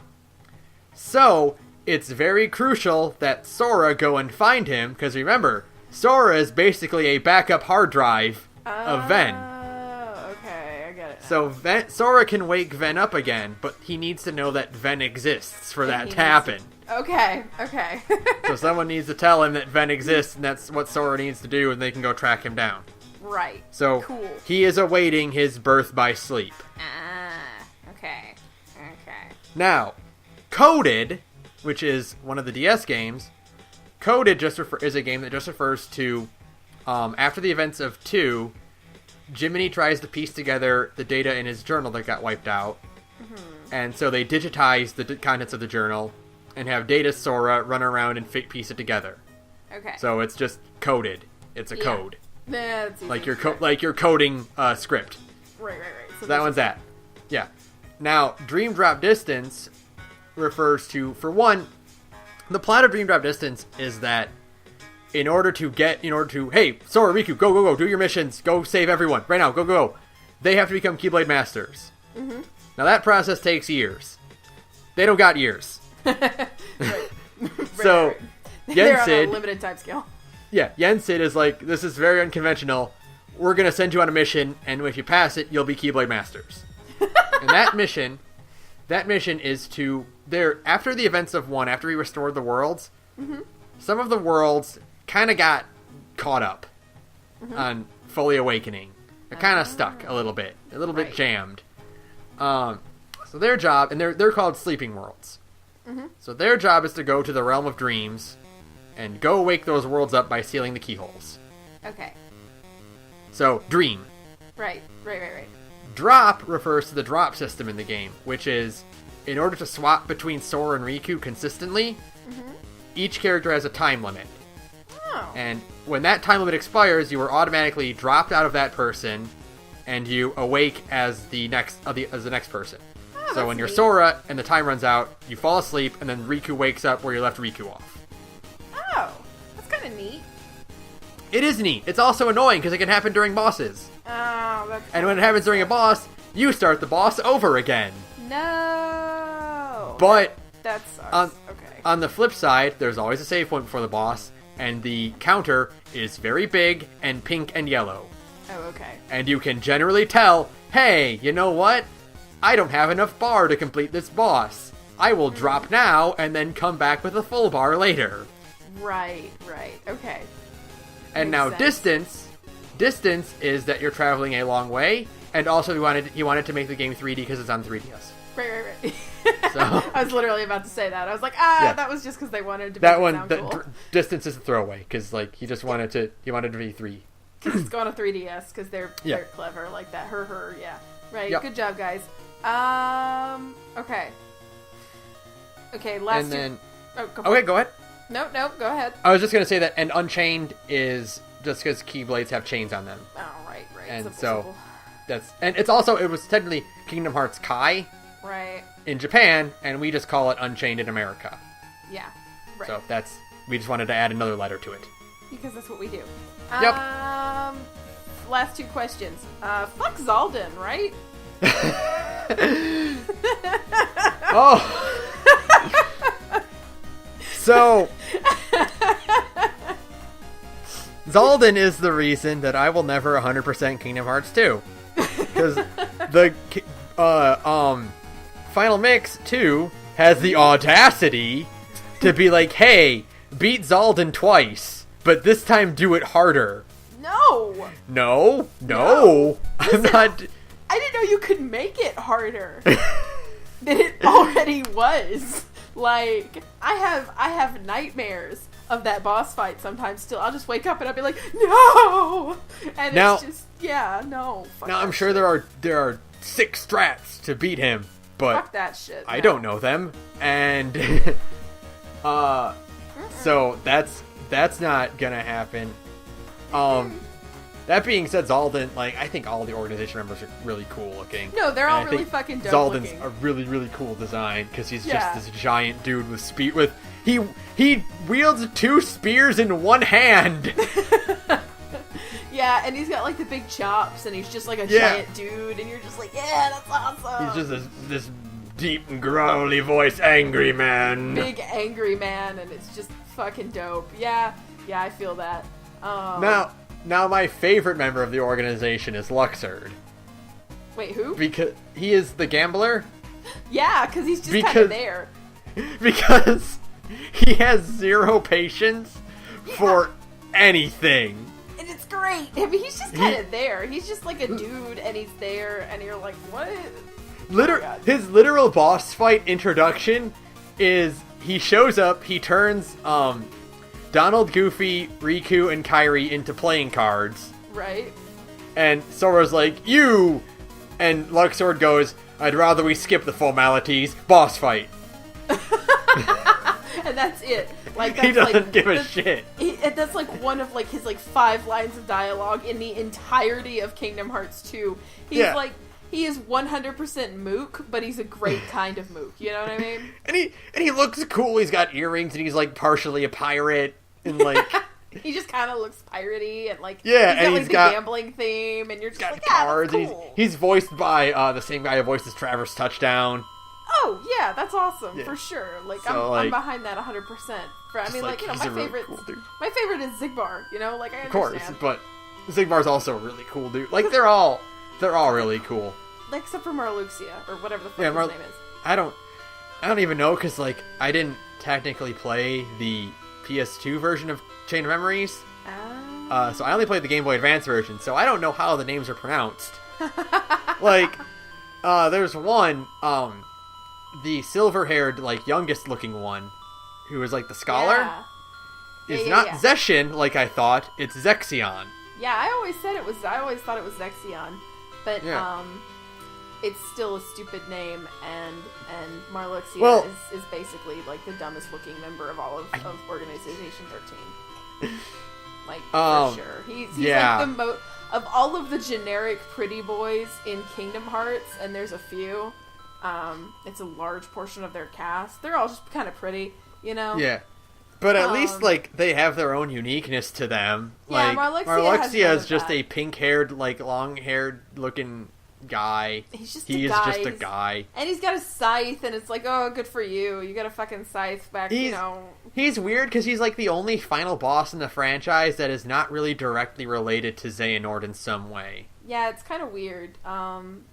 So it's very crucial that Sora go and find him, because remember, Sora is basically a backup hard drive of Ven. Oh, okay, I get it now. So Sora can wake Ven up again, but he needs to know that Ven exists for that to happen. Okay. So someone needs to tell him that Ven exists, and that's what Sora needs to do, and they can go track him down. Right. So cool. He is awaiting his birth by sleep. Okay. Now, Coded, which is one of the DS games, Coded is a game that just refers to, after the events of 2, Jiminy tries to piece together the data in his journal that got wiped out, and so they digitize the contents of the journal and have Data Sora run around and piece it together. Okay. So it's just coded. It's a code. That's easy. Like you're coding a script. Right. So that one's that. Yeah. Now, Dream Drop Distance refers to, for one, the plot of Dream Drop Distance is that in order to, hey, Sora, Riku, go, do your missions, go save everyone, right now, go. They have to become Keyblade Masters. Mm-hmm. Now that process takes years. They don't got years. Right. So, They're on a Yensid, limited time scale. Yeah, Yensid is like, this is very unconventional. We're going to send you on a mission, and if you pass it, you'll be Keyblade Masters. And that mission is to, after the events of 1, after we restored the worlds, some of the worlds kind of got caught up on fully awakening. They're kind of stuck a little bit jammed. So their job, and they're called sleeping worlds. So their job is to go to the realm of dreams and go wake those worlds up by sealing the keyholes. Okay. So, dream. Right. Drop refers to the drop system in the game, which is, in order to swap between Sora and Riku consistently, each character has a time limit. Oh. And when that time limit expires, you are automatically dropped out of that person, and you awake as the next person. Oh, so when you're neat. Sora and the time runs out, you fall asleep, and then Riku wakes up where you left Riku off. Oh, that's kind of neat. It is neat. It's also annoying because it can happen during bosses. Oh, that's. And when it happens during a boss, you start the boss over again. No. But that sucks. Okay. on the flip side, there's always a save point before the boss, and the counter is very big and pink and yellow. Oh, okay. And you can generally tell, hey, you know what? I don't have enough bar to complete this boss. I will drop now and then come back with a full bar later. Right. Okay. And Makes now sense. Distance is that you're traveling a long way, and also he wanted to make the game 3D because it's on 3DS. Right. So I was literally about to say that. I was like, that was just because they wanted to make that it one, sound cool. distance is a throwaway because like he wanted to be 3. Because it's going to 3DS because they're clever like that. Yeah. Right. Yep. Good job, guys. Okay. Last. And then go go ahead. No, go ahead. I was just gonna say that, and Unchained is just because Keyblades have chains on them. Oh, right. And simple. it was technically Kingdom Hearts Kai Right. in Japan, and we just call it Unchained in America. Yeah. Right. So we just wanted to add another letter to it. Because that's what we do. Yep. Last two questions. Fuck Zaldin, right? Oh. So, Zaldin is the reason that I will never 100% Kingdom Hearts 2. Because the Final Mix 2 has the audacity to be like, hey, beat Zaldin twice, but this time do it harder. No! No. I'm Listen, not... I didn't know you could make it harder than it already was. Like, I have nightmares of that boss fight sometimes still. I'll just wake up and I'll be like, no! And now, it's just, no. Fuck now, that I'm sure shit. there are 6 strats to beat him, but Fuck that shit. I no. don't know them. And, so that's not gonna happen. That being said, Zaldin, like, I think all the organization members are really cool looking. No, they're all And I really think fucking dope Zaldin's looking. a really, really cool design because he's Yeah. just this giant dude with speed. He wields 2 spears in one hand. Yeah, and he's got like the big chops, and he's just like a giant dude, and you're just like, yeah, that's awesome. He's just this deep and growly voice, angry man. Big angry man, and it's just fucking dope. Yeah, I feel that. Now my favorite member of the organization is Luxord. Wait, who? Because he is the gambler. Yeah, because he's just kind of there. Because he has 0 patience for anything. And it's great. I mean, he's just kind of there. He's just like a dude, and he's there, and you're like, what? His literal boss fight introduction is he shows up, he turns Donald, Goofy, Riku, and Kairi into playing cards. Right. And Sora's like, you! And Luxord goes, I'd rather we skip the formalities. Boss fight. And that's it. Like, that's He doesn't like, give a shit. That's like one of like his like 5 lines of dialogue in the entirety of Kingdom Hearts 2. He's like, he is 100% mook, but he's a great kind of mook. You know what I mean? And he looks cool. He's got earrings, and he's like partially a pirate, and like he just kind of looks piratey, and like he's got the gambling theme, and you're just like, cards. That's cool. He's voiced by the same guy who voices Traverse Touchdown. Oh yeah, that's awesome for sure. Like, So, I'm behind that 100%. I mean, like, you know, he's a really cool dude. My favorite is Zigbar. You know, like, I Of understand. course, but Zigbar's also a really cool dude. Like, they're all really cool. Like, except for Marluxia, or whatever the fuck his name is. I don't even know, because, like, I didn't technically play the PS2 version of Chain of Memories. So I only played the Game Boy Advance version, so I don't know how the names are pronounced. Like, there's one, the silver-haired, like, youngest-looking one, who is, like, the scholar, is not Zeshin, like I thought, it's Zexion. Yeah, I always thought it was Zexion, but it's still a stupid name, and Marluxia is basically like the dumbest looking member of all of Organization 13. Like for sure, he's like the of all of the generic pretty boys in Kingdom Hearts, and there's a few. It's a large portion of their cast. They're all just kind of pretty, you know. Yeah. But at least, like, they have their own uniqueness to them. Yeah, like, Marluxia is just a pink-haired, like, long-haired looking guy. He's just a guy. And he's got a scythe, and it's like, oh, good for you. You got a fucking scythe back, you know. He's weird, because he's, like, the only final boss in the franchise that is not really directly related to Xehanort in some way. Yeah, it's kind of weird. And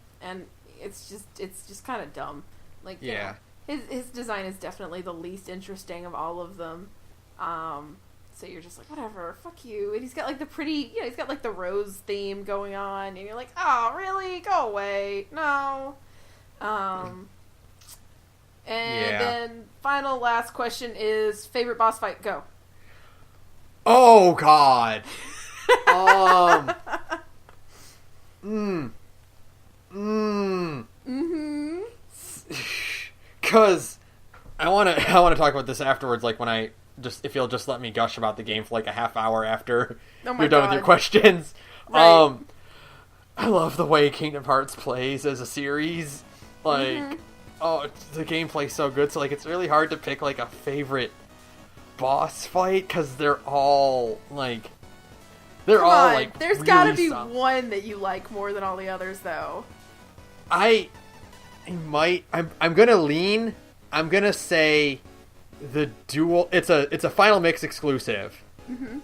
it's just kind of dumb. Like, yeah. His design is definitely the least interesting of all of them. So you're just like, whatever, fuck you. And he's got like the pretty, he's got like the rose theme going on, and you're like, oh, really? Go away. No. And then last question is favorite boss fight. Go. Oh God. Because I want to talk about this afterwards, like when if you'll just let me gush about the game for like a half hour after you're done with your questions. Right. I love the way Kingdom Hearts plays as a series. Like, the gameplay's so good. So like, it's really hard to pick like a favorite boss fight because they're all like, there's really gotta be one that you like more than all the others, though. I'm gonna say the duel. It's a Final Mix exclusive. Mm-hmm.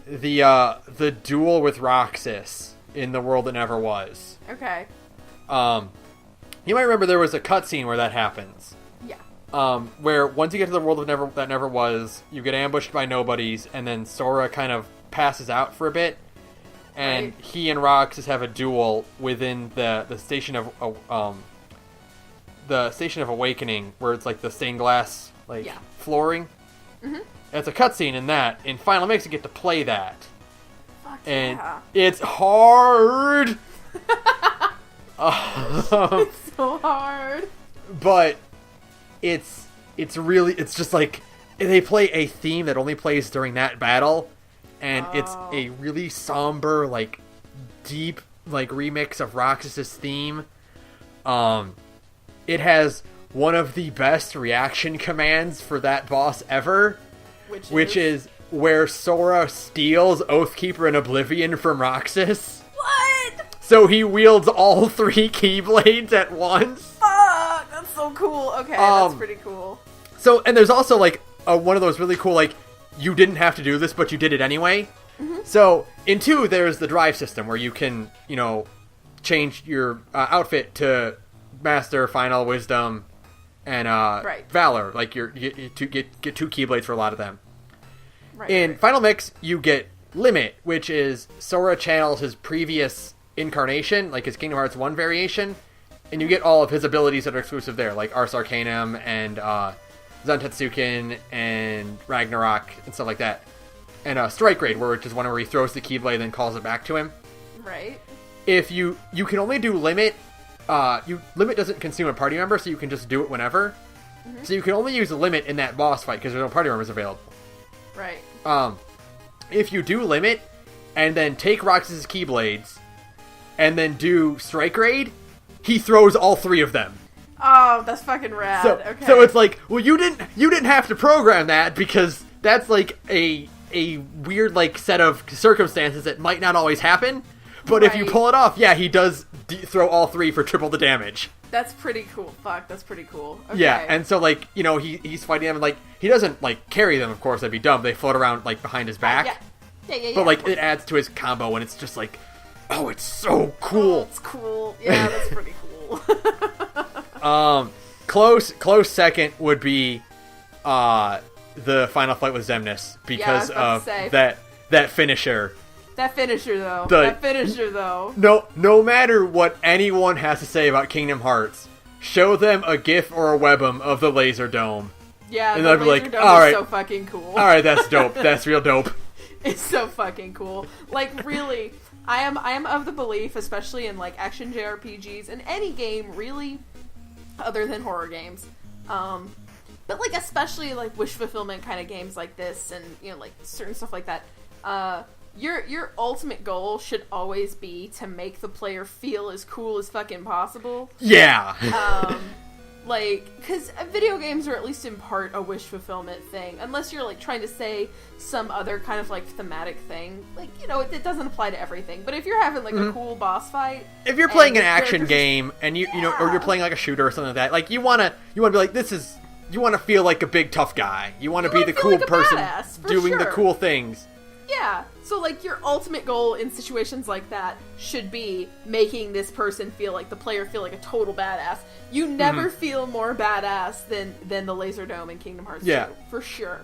The duel with Roxas in The World That Never Was. Okay. You might remember there was a cutscene where that happens. Yeah. Where once you get to the world that never was, you get ambushed by nobodies, and then Sora kind of passes out for a bit, and he and Roxas have a duel within the station of Awakening, where it's like the stained glass flooring. Mm-hmm. It's a cutscene in that. In Final Mix, you get to play that. Fuck and yeah. It's hard. It's so hard. But it's just like they play a theme that only plays during that battle, and it's a really somber, like deep, like remix of Roxas's theme. It has one of the best reaction commands for that boss ever, which is where Sora steals Oathkeeper and Oblivion from Roxas. What? So he wields all 3 Keyblades at once. Fuck, that's so cool. Okay, that's pretty cool. So, and there's also like one of those really cool, like, you didn't have to do this, but you did it anyway. Mm-hmm. So in 2, there's the drive system where you can, change your outfit to Master, Final, Wisdom, and Valor. Like you get 2 Keyblades for a lot of them. In Final Mix, you get Limit, which is Sora channels his previous incarnation, like his Kingdom Hearts 1 variation, and you get all of his abilities that are exclusive there, like Ars Arcanum and Zantetsuken and Ragnarok and stuff like that. And Strike Raid, which is one where he throws the Keyblade and then calls it back to him. Right. If you can only do Limit. Limit doesn't consume a party member, so you can just do it whenever. Mm-hmm. So you can only use the Limit in that boss fight because there's no party members available. Right. If you do Limit and then take Roxas's Keyblades and then do Strike Raid, he throws all 3 of them. Oh, that's fucking rad. So it's like, well, you didn't have to program that because that's like a weird like set of circumstances that might not always happen. But if you pull it off, he does throw all 3 for triple the damage. That's pretty cool. Fuck, that's pretty cool. Okay. Yeah, and so, like, he's fighting them, and, like, he doesn't, like, carry them, of course, that'd be dumb. They float around, like, behind his back. Yeah. But, like, it adds to his combo, and it's just like, oh, it's so cool. It's cool. Yeah, that's pretty cool. Close second would be, the final fight with Xemnas, because of that finisher. That finisher, though. No matter what anyone has to say about Kingdom Hearts, show them a GIF or a webm of the laser dome. Yeah, and the they'll be laser like, dome all right, is so fucking cool. All right, that's dope. That's real dope. It's so fucking cool. Like, really, I am of the belief, especially in, like, action JRPGs, and any game, really, other than horror games, but, like, especially, like, wish fulfillment kind of games like this, and, you know, like, certain stuff like that, your ultimate goal should always be to make the player feel as cool as fucking possible. Yeah! Like, because video games are at least in part a wish fulfillment thing, unless you're, like, trying to say some other kind of, like, thematic thing. Like, you know, it doesn't apply to everything, but if you're having, like, a cool boss fight... If you're playing an action game, and you know, or you're playing, like, a shooter or something like that, like, you wanna be like, you wanna feel like a big tough guy. You wanna be the cool like person doing the cool things. Yeah, so, like, your ultimate goal in situations like that should be making this person feel like, the player feel like a total badass. You never feel more badass than the Laser Dome in Kingdom Hearts 2, for sure.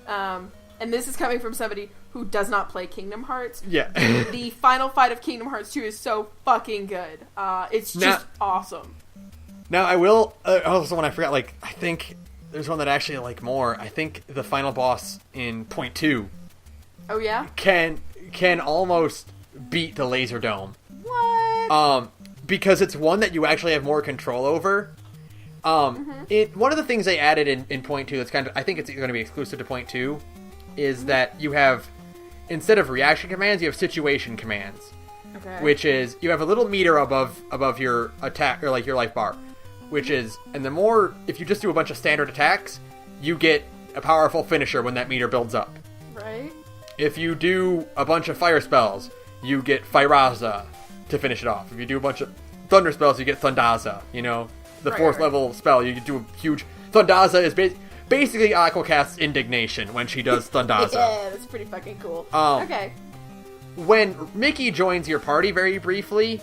And this is coming from somebody who does not play Kingdom Hearts. Yeah. The final fight of Kingdom Hearts 2 is so fucking good. It's just awesome. Now, I will, also when I forgot, like, I think there's one that I actually like more. I think the final boss in Point 2... Oh, yeah? Can almost beat the Laser Dome. What? Because it's one that you actually have more control over. One of the things they added in Point 2 that's kind of, I think it's going to be exclusive to Point 2, is that you have, instead of reaction commands, you have situation commands. Okay. Which is, you have a little meter above your attack, or like your life bar. Which is, and the more, if you just do a bunch of standard attacks, you get a powerful finisher when that meter builds up. Right. If you do a bunch of fire spells, you get Firaza to finish it off. If you do a bunch of thunder spells, you get Thundaza. You know, the fourth level spell, you do a huge... Thundaza is basically Aquacast's indignation when she does Thundaza. Yeah, that's pretty fucking cool. Okay. When Mickey joins your party very briefly,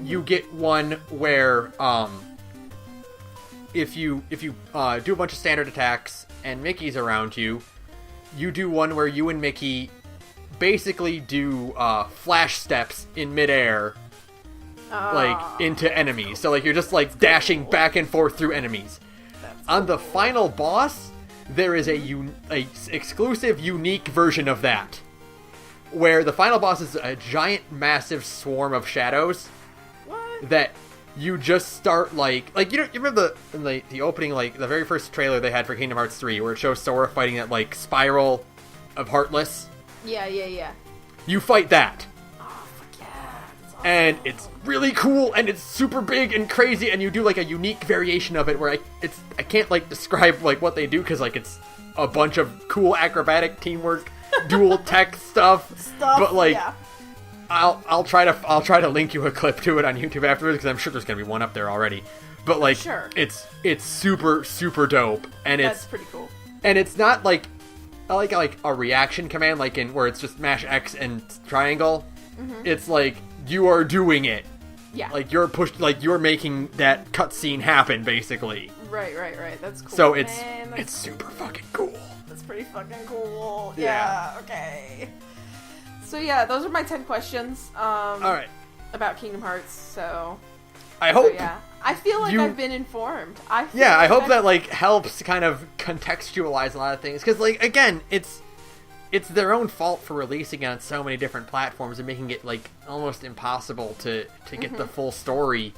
you get one where, if you do a bunch of standard attacks and Mickey's around you, you do one where you and Mickey basically do flash steps in midair, like, into enemies. So, like, you're just, like, dashing back and forth through enemies. On the final boss, there is a exclusive, unique version of that, where the final boss is a giant, massive swarm of shadows. What? That you just start, like you remember the opening, like, the very first trailer they had for Kingdom Hearts 3, where it shows Sora fighting that, like, spiral of Heartless? Yeah. You fight that. Oh, fuck yeah. That's awesome. And it's really cool, and it's super big and crazy, and you do, like, a unique variation of it, where I can't, like, describe, like, what they do, because, like, it's a bunch of cool acrobatic teamwork, dual tech stuff, but, like... Yeah. I'll try to link you a clip to it on YouTube afterwards, because I'm sure there's gonna be one up there already. But, like, sure. it's super, super dope, and that's pretty cool. And it's not like a reaction command, like in where it's just mash X and triangle. It's like you are doing it. Yeah. Like you're making that cutscene happen, basically. Right. That's cool. So it's super fucking cool. That's pretty fucking cool. Yeah. Okay. So yeah, those are my 10 questions. All right. About Kingdom Hearts. So I hope. Yeah. I feel like I've been informed. I hope that, like, helps kind of contextualize a lot of things, because, like, again, it's their own fault for releasing it on so many different platforms and making it, like, almost impossible to get the full story,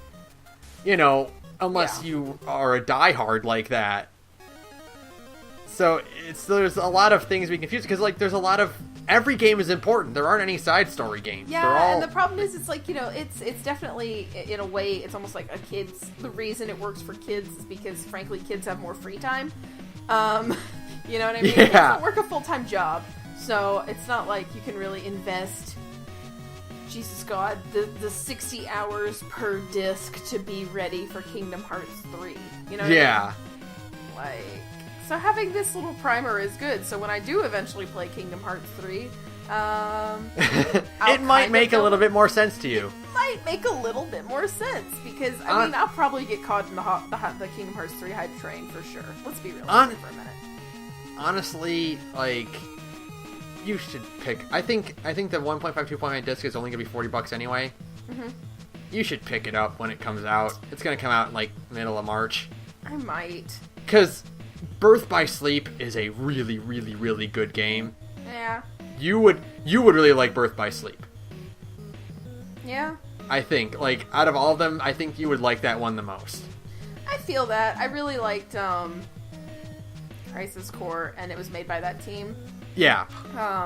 you know, unless you are a diehard like that. So there's a lot of things we confuse, because, like, there's a lot of... Every game is important. There aren't any side story games. Yeah, and the problem is, it's like, you know, it's definitely, in a way, it's almost like a kid's... The reason it works for kids is because, frankly, kids have more free time. You know what I mean? Yeah. It doesn't work a full-time job, so it's not like you can really invest... Jesus God, the 60 hours per disc to be ready for Kingdom Hearts 3. You know what I mean? Like... So having this little primer is good. So when I do eventually play Kingdom Hearts 3, it might make a little bit more sense to you. It might make a little bit more sense, because, I mean, I'll probably get caught in the Kingdom Hearts 3 hype train for sure. Let's be realistic for a minute. Honestly, like, you should pick... I think the 1.5, 2.9 disc is only going to be $40 anyway. You should pick it up when it comes out. It's going to come out in, like, middle of March. I might. Because... Birth by Sleep is a really, really, really good game. Yeah. you would really like Birth by Sleep. Yeah. I think, like, out of all of them, I think you would like that one the most. I feel that. I really liked Crisis Core, and it was made by that team. Yeah.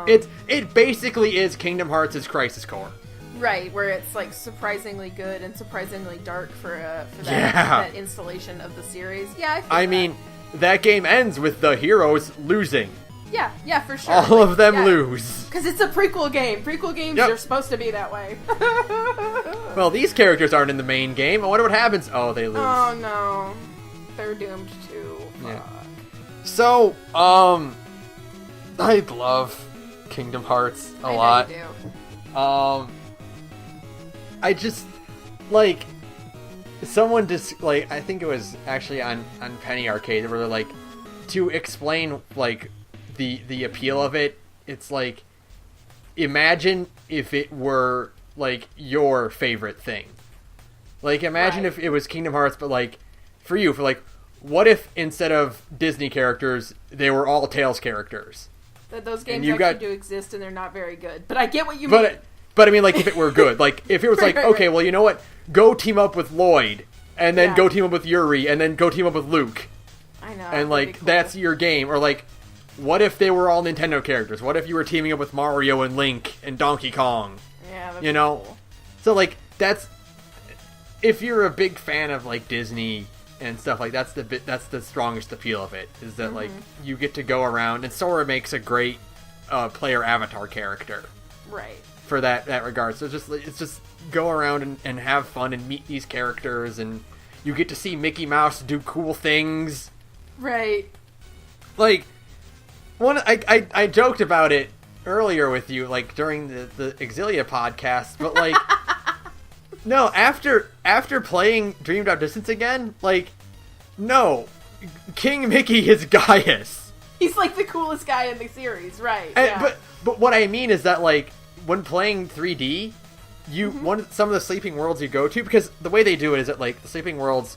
It basically is Kingdom Hearts' Crisis Core. Right, where it's like surprisingly good and surprisingly dark for that installation of the series. Yeah, I mean, that game ends with the heroes losing. Yeah, for sure. All of them lose. Because it's a prequel game. Prequel games are supposed to be that way. Well, these characters aren't in the main game. I wonder what happens. Oh, they lose. Oh, no. They're doomed to. Yeah. So, I love Kingdom Hearts a lot. You do. I just, like, someone just, like, I think it was actually on Penny Arcade, where they're like, to explain, like, the appeal of it, it's like, imagine if it were, like, your favorite thing. Like, imagine if it was Kingdom Hearts, but, like, for you, what if instead of Disney characters, they were all Tails characters? Those games actually do exist, and they're not very good. But I get what you mean. But I mean, like, if it were good. Like, if it was okay, well, you know what? Go team up with Lloyd, and then go team up with Yuri, and then go team up with Luke. I know. And, like, that's your game. Or, like, what if they were all Nintendo characters? What if you were teaming up with Mario and Link and Donkey Kong? Yeah, that's cool. So, like, that's... If you're a big fan of, like, Disney and stuff, like, that's the strongest appeal of it, is that, like, you get to go around, and Sora makes a great player avatar character. Right. For that regard. So it's just go around and have fun and meet these characters, and you get to see Mickey Mouse do cool things. Right. Like, I joked about it earlier with you, like, during the Exilia podcast, but, like, no, after playing Dream Drop Distance again, like, no, King Mickey is Gaius. He's, like, the coolest guy in the series, right. But what I mean is that, like, when playing 3D, some of the sleeping worlds you go to, because the way they do it is that, like, the sleeping worlds,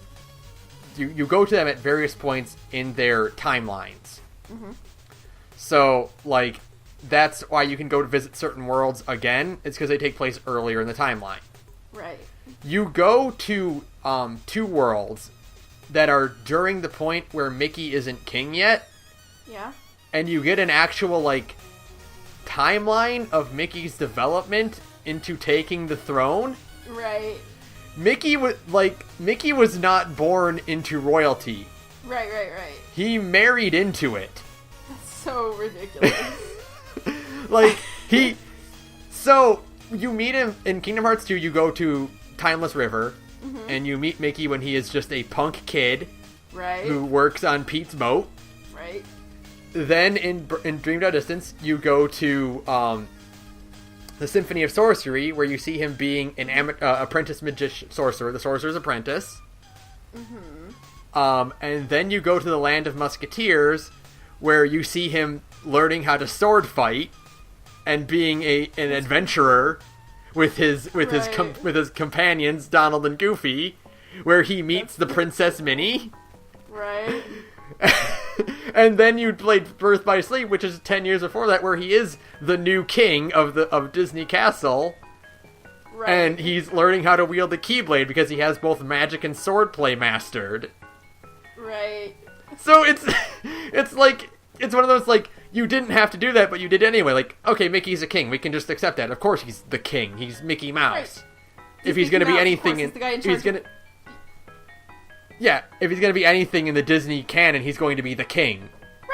you go to them at various points in their timelines. Mm-hmm. So, like, that's why you can go to visit certain worlds again. It's because they take place earlier in the timeline. Right. You go to 2 worlds that are during the point where Mickey isn't king yet. Yeah. And you get an actual, like, timeline of Mickey's development into taking the throne. Right. Mickey was not born into royalty. Right. He married into it. That's so ridiculous. Like, so you meet him in Kingdom Hearts 2, you go to Timeless River, and you meet Mickey when he is just a punk kid. Right. Who works on Pete's boat. Right. Then in Dream Drop Distance, you go to the Symphony of Sorcery, where you see him being an apprentice sorcerer, the Sorcerer's Apprentice. Mm-hmm. And then you go to the Land of Musketeers, where you see him learning how to sword fight and being an adventurer with his companions Donald and Goofy, where he meets the Princess Minnie. Right. And then you played Birth by Sleep, which is 10 years before that, where he is the new king of Disney Castle. Right. And he's learning how to wield the Keyblade because he has both magic and swordplay mastered. Right. So it's like, it's one of those, like, you didn't have to do that, but you did anyway. Like, okay, Mickey's a king. We can just accept that. Of course he's the king. He's Mickey Mouse. Right. If he's going to be anything, if he's going to be anything in the Disney canon, he's going to be the king.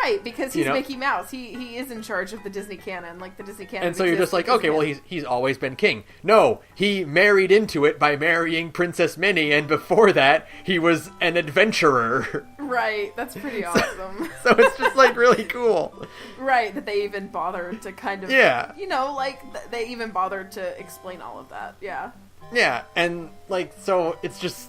Right, because he's Mickey Mouse. He is in charge of the Disney canon, like the Disney canon. And so you're just like, okay, well, he's always been king. No, he married into it by marrying Princess Minnie, and before that, he was an adventurer. Right, that's pretty awesome. So it's just, like, really cool. Right, that they even bothered to kind of, they even bothered to explain all of that, yeah. Yeah, and, like, so it's just,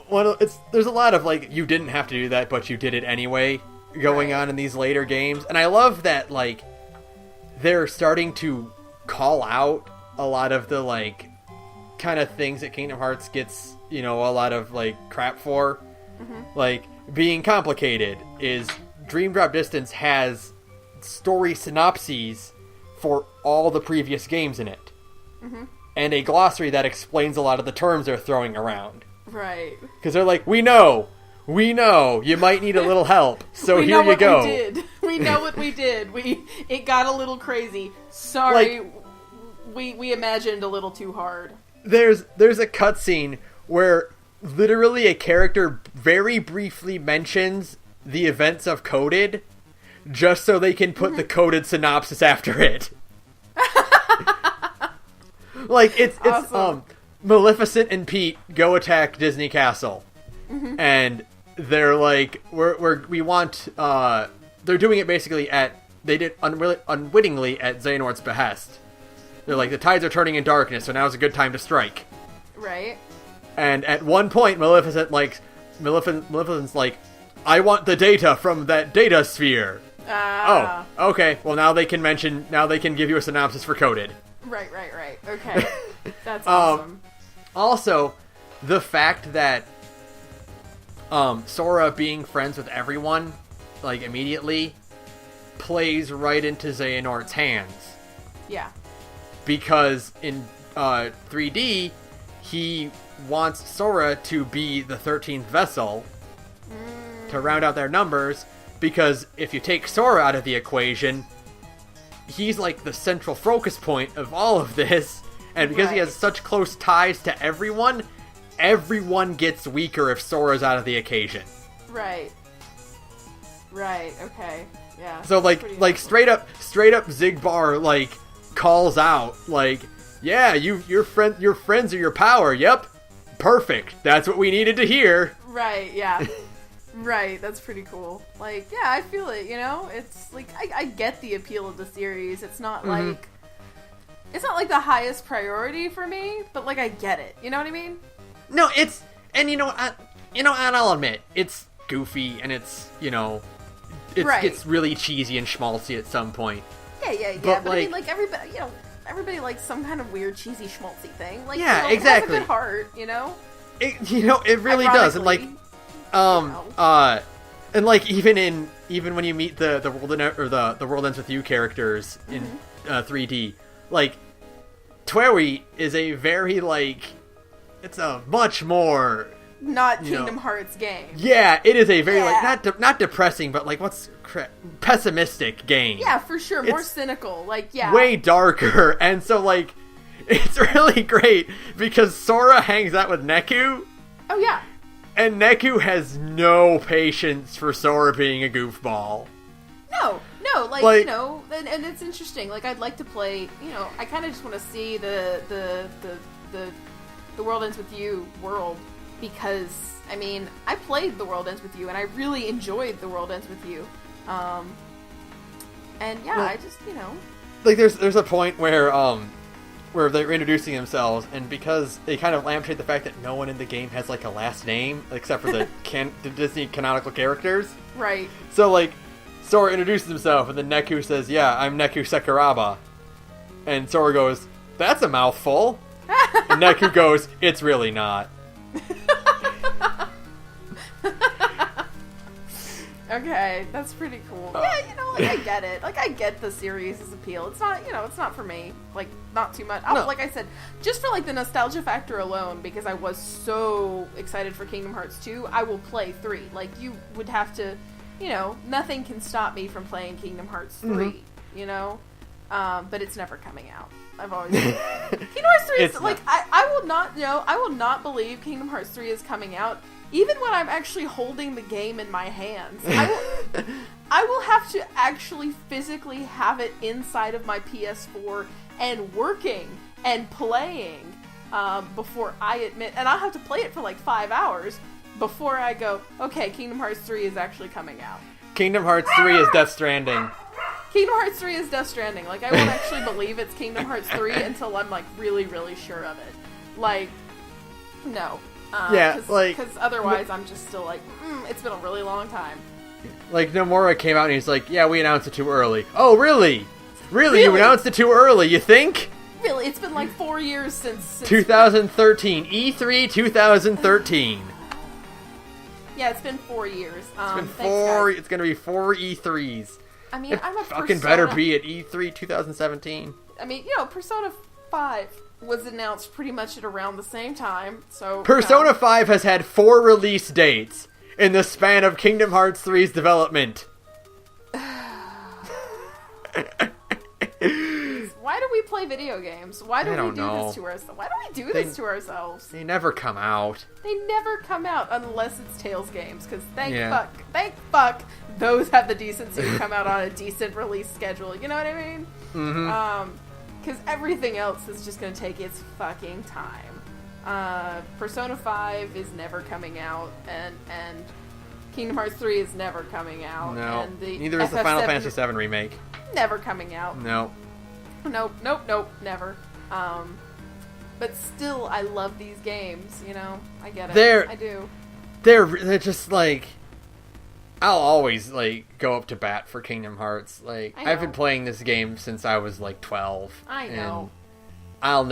there's a lot of, like, you didn't have to do that, but you did it anyway going on in these later games. And I love that, like, they're starting to call out a lot of the, like, kind of things that Kingdom Hearts gets, a lot of, like, crap for. Mm-hmm. Like, being complicated is Dream Drop Distance has story synopses for all the previous games in it. And a glossary that explains a lot of the terms they're throwing around. Right. Because they're like, we know, you might need a little help, so here you go. We know what we did. It got a little crazy. Sorry, we imagined a little too hard. There's a cutscene where literally a character very briefly mentions the events of Coded, just so they can put the coded synopsis after it. Like, it's awesome. Maleficent and Pete go attack Disney Castle. And they're like, we want, they're doing it basically they did unwittingly at Xehanort's behest. They're like, the tides are turning in darkness, so now's a good time to strike. Right. And at one point, Maleficent's like, I want the data from that data sphere. Oh, okay. Well, now they can give you a synopsis for Coded. Right. Okay. That's awesome. Also, the fact that Sora being friends with everyone, like, immediately, plays right into Xehanort's hands. Yeah. Because in 3D, he wants Sora to be the 13th vessel to round out their numbers, because if you take Sora out of the equation, he's like the central focus point of all of this, and because he has such close ties to everyone gets weaker if Sora's out of the occasion. Right, okay, yeah. So like straight up Zigbar like calls out like, yeah, your friends are your power. Yep. Perfect. That's what we needed to hear. Right, yeah. Right, that's pretty cool. Like, yeah, I feel it, you know? It's like, I get the appeal of the series. It's not like, it's not like the highest priority for me, but like, I get it. You know what I mean? No, and I'll admit, it's goofy and it's gets really cheesy and schmaltzy at some point. Yeah. But I mean, like, everybody likes some kind of weird, cheesy, schmaltzy thing. Like, yeah, exactly. exactly. It has a good heart, you know? It really does. And like, and like even when you meet the World Ends With You characters in 3D, like Twerry is a very like, it's a much more not Kingdom Hearts game. Yeah, it is a very like not depressing, but like pessimistic game. Yeah, for sure, more cynical. Like, yeah, way darker, and so like it's really great because Sora hangs out with Neku. Oh yeah. And Neku has no patience for Sora being a goofball. No, like and it's interesting. Like, I'd like to play, I kind of just want to see the World Ends With You world, because, I mean, I played The World Ends With You, and I really enjoyed The World Ends With You. And yeah, I just, Like, there's a point where they're introducing themselves, and because they kind of lampshade the fact that no one in the game has like a last name except for the Disney canonical characters. Right. So like, Sora introduces himself, and then Neku says, "Yeah, I'm Neku Sakuraba," and Sora goes, "That's a mouthful," and Neku goes, "It's really not." Okay, that's pretty cool. Yeah, like, I get it. Like, I get the series' appeal. It's not, it's not for me. Like, not too much. No. Like I said, just for, like, the nostalgia factor alone, because I was so excited for Kingdom Hearts 2, I will play 3. Like, you would have to, nothing can stop me from playing Kingdom Hearts 3, but it's never coming out. I've always... Kingdom Hearts 3 is, like, I will not believe Kingdom Hearts 3 is coming out, even when I'm actually holding the game in my hands. I will have to actually physically have it inside of my PS4 and working and playing before I admit, and I'll have to play it for like 5 hours before I go, okay, Kingdom Hearts 3 is actually coming out. Kingdom Hearts 3 is Death Stranding. Kingdom Hearts 3 is Death Stranding. Like, I won't actually believe it's Kingdom Hearts 3 until I'm like really, really sure of it. Like, no. Because otherwise I'm just still like, it's been a really long time. Like, Nomura came out and he's like, yeah, we announced it too early. Oh, really? Really? You announced it too early, you think? Really? It's been like 4 years since 2013. E3 2013. Yeah, it's been 4 years. It's been 4. It's going to be 4 E3s. I mean, I'm a fucking better be at E3 2017. I mean, Persona 5 was announced pretty much at around the same time, so... Persona 5 has had 4 release dates in the span of Kingdom Hearts 3's development. Why do we play video games? Why do we do this to ourselves? Why do we do this to ourselves? They never come out. They never come out unless it's Tales games, because thank fuck, those have the decency to come out on a decent release schedule. You know what I mean? Mm-hmm. Because everything else is just going to take its fucking time. Persona 5 is never coming out, and Kingdom Hearts 3 is never coming out. No, and neither is the Final Fantasy 7 remake. Never coming out. No. Nope, never. But still, I love these games, I get it. I do. They're just, like... I'll always, like, go up to bat for Kingdom Hearts. Like, I've been playing this game since I was, like, 12. I know. And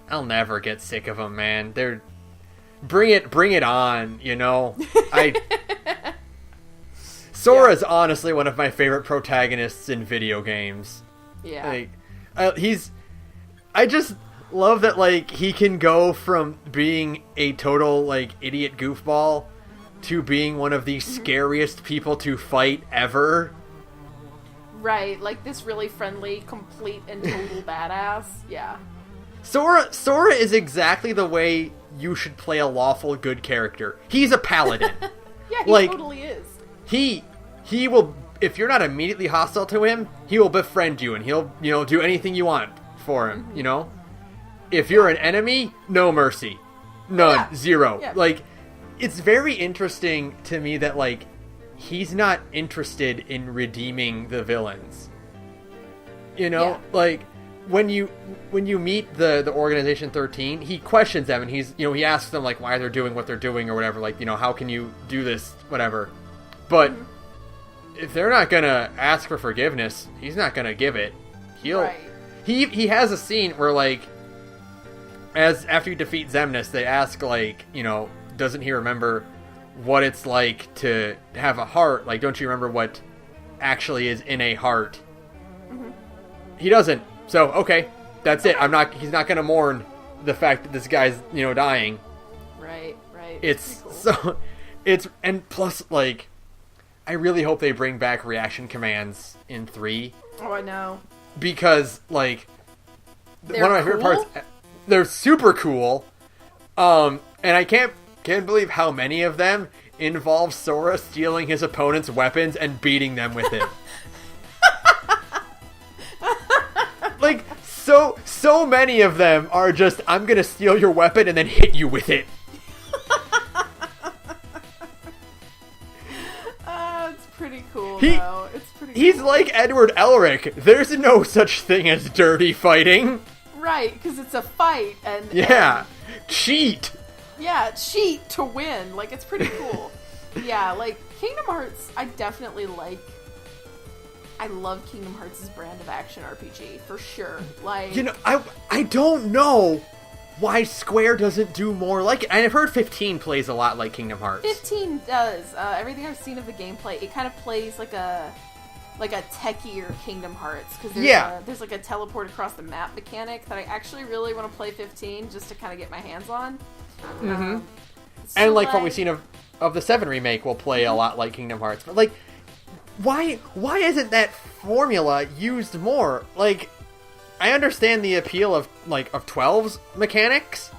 I'll never get sick of them, man. Bring it on, Sora's honestly one of my favorite protagonists in video games. Yeah. Like, I just love that, like, he can go from being a total, like, idiot goofball to being one of the scariest people to fight ever. Right, like this really friendly, complete and total badass. Yeah. Sora is exactly the way you should play a lawful good character. He's a paladin. Yeah, he totally is. He will, if you're not immediately hostile to him, he will befriend you and he'll, do anything you want for him, If you're an enemy, no mercy. None. Zero. Yeah. Like, it's very interesting to me that, like, he's not interested in redeeming the villains. Like, when you meet the Organization 13, he questions them and he asks them, like, why they're doing what they're doing or whatever, like, how can you do this, whatever. But if they're not gonna ask for forgiveness, he's not gonna give it. He has a scene where, like, after you defeat Xemnas, they ask, like, doesn't he remember what it's like to have a heart? Like, don't you remember what actually is in a heart? Mm-hmm. He doesn't. So, okay, that's it. He's not going to mourn the fact that this guy's, dying. Right. It's cool. and plus, like, I really hope they bring back reaction commands in 3. Oh, I know. Because, like, one of my favorite parts, they're super cool. And I can't believe how many of them involve Sora stealing his opponent's weapons and beating them with it. Like, so many of them are just, I'm gonna steal your weapon and then hit you with it. It's pretty cool, though. It's pretty He's cool. like Edward Elric. There's no such thing as dirty fighting. Right, because it's a fight, and... Yeah, cheat! Yeah, cheat to win. Like, it's pretty cool. Yeah, like, Kingdom Hearts, I definitely like... I love Kingdom Hearts' brand of action RPG, for sure. Like... I don't know why Square doesn't do more like it. And I've heard 15 plays a lot like Kingdom Hearts. 15 does. Everything I've seen of the gameplay, it kind of plays like a techier Kingdom Hearts, because there's like a teleport across the map mechanic that I actually really want to play 15 just to kind of get my hands on. Mm-hmm. And like what we've seen of the 7 remake will play a lot like Kingdom Hearts. But like, why isn't that formula used more? Like, I understand the appeal of 12's mechanics.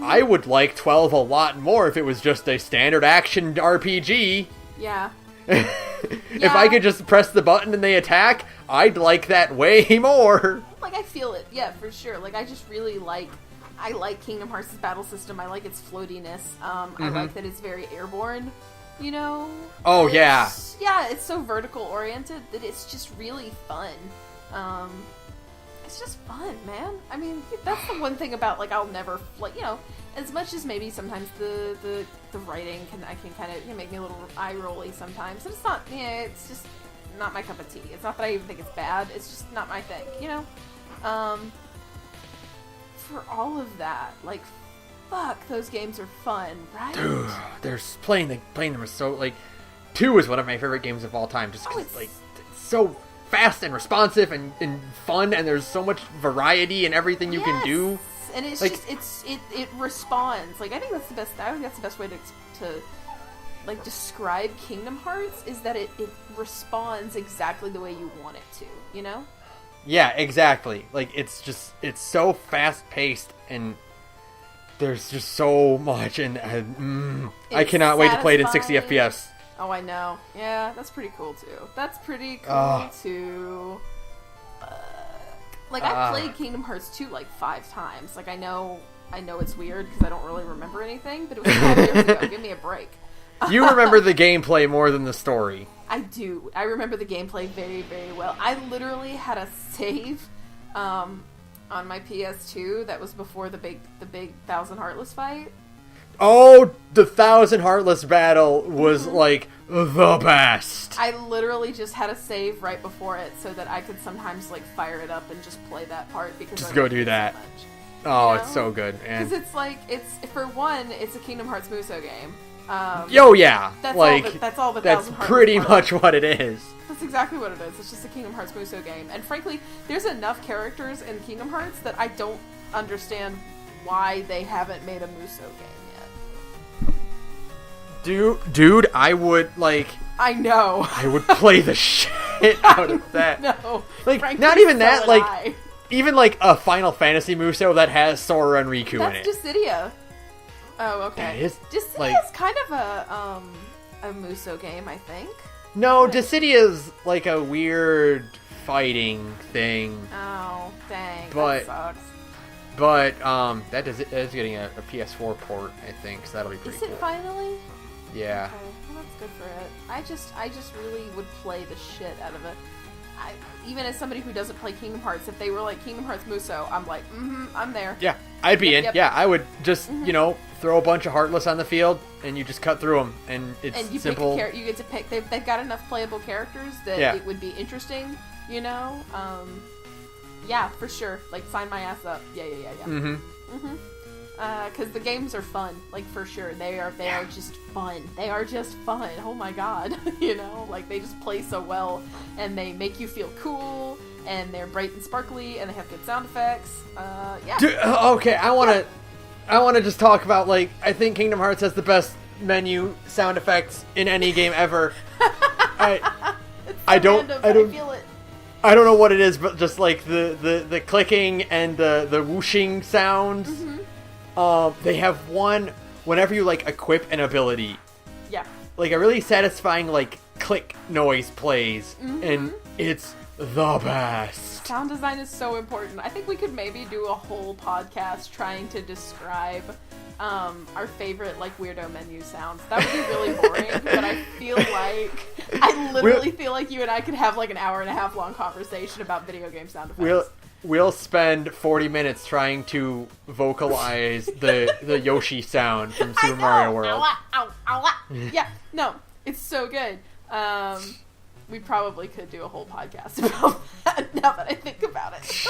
I would like 12 a lot more if it was just a standard action RPG. Yeah. If I could just press the button and they attack, I'd like that way more. Like, I feel it, yeah, for sure. Like, I just really I like Kingdom Hearts' battle system. I like its floatiness. I like that it's very airborne, Oh, yeah. Yeah, it's so vertical oriented that it's just really fun. It's just fun, man. I mean, that's the one thing about, like, I'll never, like, as much as maybe sometimes the writing can kind of make me a little eye rolly sometimes. And it's not, it's just not my cup of tea. It's not that I even think it's bad. It's just not my thing, For all of that, like, fuck, those games are fun, right? Dude, playing them is so, like, 2 is one of my favorite games of all time. Just because, so fast and responsive and fun, and there's so much variety in everything you can do. And it's like, just it responds. Like, I think that's the best. I think that's the best way to like describe Kingdom Hearts, is that it responds exactly the way you want it to. You know? Yeah, exactly. Like, it's so fast paced, and there's just so much, and I cannot wait to play it in 60 FPS. Oh, I know. Yeah, that's pretty cool too. That's pretty cool too. Like, I played Kingdom Hearts 2 like 5 times. Like, I know it's weird because I don't really remember anything, but it was 12 years ago. Give me a break. You remember the gameplay more than the story. I do. I remember the gameplay very, very well. I literally had a save on my PS2 that was before the big 1,000 Heartless fight. Oh, the 1,000 Heartless battle was like the best. I literally just had a save right before it so that I could sometimes like fire it up and just play that part because just go do that. So much, oh, it's so good, man. Because it's like for one, it's a Kingdom Hearts Muso game. Yeah, that's like all the that's 1,000 Heartless pretty part. much what it is. That's exactly what it is. It's just a Kingdom Hearts Muso game, and frankly, there's enough characters in Kingdom Hearts that I don't understand why they haven't made a Muso game yet. Dude, I would like. I know. I would play the shit out of that. No, like frankly, not even so that. would Like I. even like a Final Fantasy Muso that has Sora and Riku in it. That's Dissidia. Oh, okay. It is, Dissidia like, is kind of a Muso game, I think. No, Dissidia's like a weird fighting thing. Oh, dang. But- that sucks. But that is getting a PS4 port, I think, so that'll be pretty Is it cool. finally? Yeah. Okay, well, that's good for it. I just really would play the shit out of it. Even as somebody who doesn't play Kingdom Hearts, if they were like Kingdom Hearts Muso, I'm like, I'm there. Yeah, I'd be in. Yep. Yeah, I would just, throw a bunch of Heartless on the field, and you just cut through them, and it's And you simple. pick you get to pick. They've got enough playable characters that it would be interesting, you know? Yeah, for sure. Like, sign my ass up. Yeah. Because the games are fun, like, for sure. They are just fun. They are just fun. Oh my god. You know? Like, they just play so well, and they make you feel cool, and they're bright and sparkly, and they have good sound effects. Yeah. Dude, okay, I want to just talk about, like, I think Kingdom Hearts has the best menu sound effects in any game ever. I don't feel it. I don't know what it is, but just like the clicking and the whooshing sounds. They have one whenever you like equip an ability. Yeah. Like a really satisfying like click noise plays, and it's the best. Sound design is so important. I think we could maybe do a whole podcast trying to describe our favorite like weirdo menu sounds. That would be really boring, but I feel like I literally feel like you and I could have like an hour and a half long conversation about video game sound effects. We'll spend 40 minutes trying to vocalize the Yoshi sound from Super Mario World. Yeah, no, it's so good. We probably could do a whole podcast about that now that I think about it.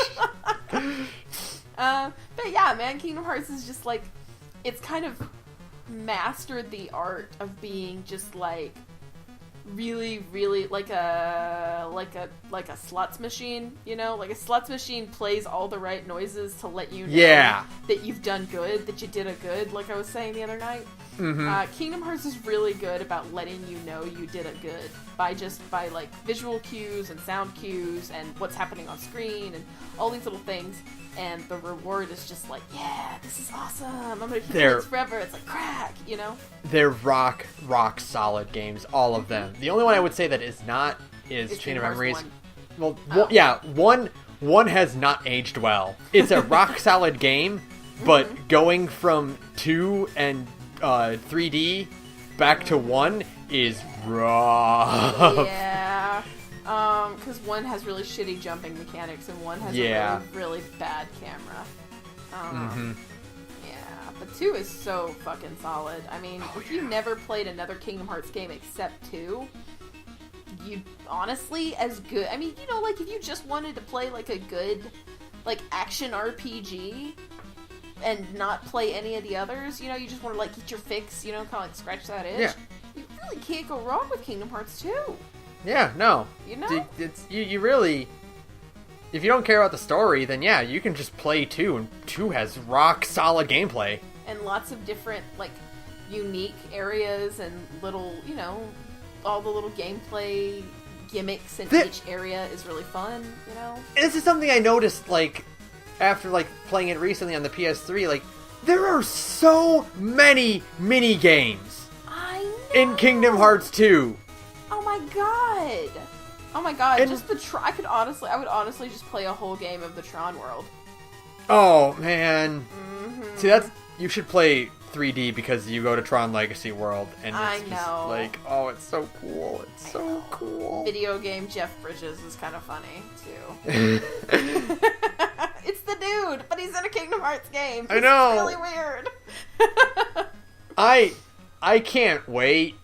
But yeah, man, Kingdom Hearts is just like, it's kind of mastered the art of being just like really, really like a sluts machine, you know? Like a sluts machine plays all the right noises to let you know that you've done good, that you did a good, like I was saying the other night. Kingdom Hearts is really good about letting you know you did a good by like visual cues and sound cues and what's happening on screen and all these little things, and the reward is just like, yeah, this is awesome, I'm gonna keep doing this forever. It's like crack, you know? They're rock solid games, all of them. The only one I would say that is not is Chain of Memories. 1. Well, one has not aged well. It's a rock solid game, but going from 2 and 3D back to 1 is rough. Yeah. Because 1 has really shitty jumping mechanics and 1 has a really, really bad camera. Yeah, but 2 is so fucking solid. I mean, if you never played another Kingdom Hearts game except 2, you honestly as good. I mean, you know, like if you just wanted to play like a good, like action RPG and not play any of the others, you know, you just want to like get your fix, you know, kind of like scratch that itch. Yeah. You really can't go wrong with Kingdom Hearts 2. Yeah, no. You know? You really... If you don't care about the story, then yeah, you can just play 2, and 2 has rock-solid gameplay. And lots of different, like, unique areas and little, you know, all the little gameplay gimmicks in each area is really fun, you know? This is something I noticed, like, after, like, playing it recently on the PS3, like, there are so many mini-games in Kingdom Hearts 2. Oh my god! Oh my god, And just the I would honestly just play a whole game of the Tron world. Oh, man. Mm-hmm. See, you should play 3D because you go to Tron Legacy World, and it's just like, oh, it's so cool. It's so cool. Video game Jeff Bridges is kind of funny, too. It's the dude, but he's in a Kingdom Hearts game. I know. It's really weird. I can't wait.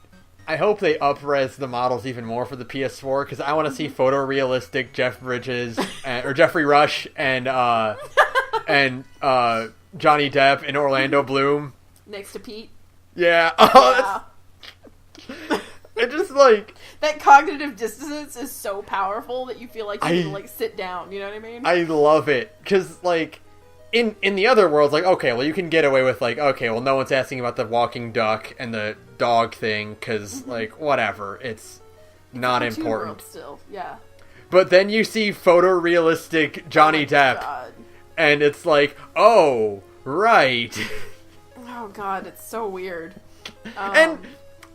I hope they up-res the models even more for the PS4, because I want to see photorealistic Jeff Bridges, or Jeffrey Rush, and Johnny Depp and Orlando Bloom. Next to Pete. Yeah. Oh, yeah. It's just like... That cognitive dissonance is so powerful that you feel like you need to, like, sit down, you know what I mean? I love it, because, like... In the other worlds, like, okay, well, you can get away with, like, okay, well, no one's asking about the walking duck and the dog thing, because, like, whatever, it's not important. Still, yeah. But then you see photorealistic Johnny Depp, God. and it's like, oh, right. Oh, God, it's so weird. And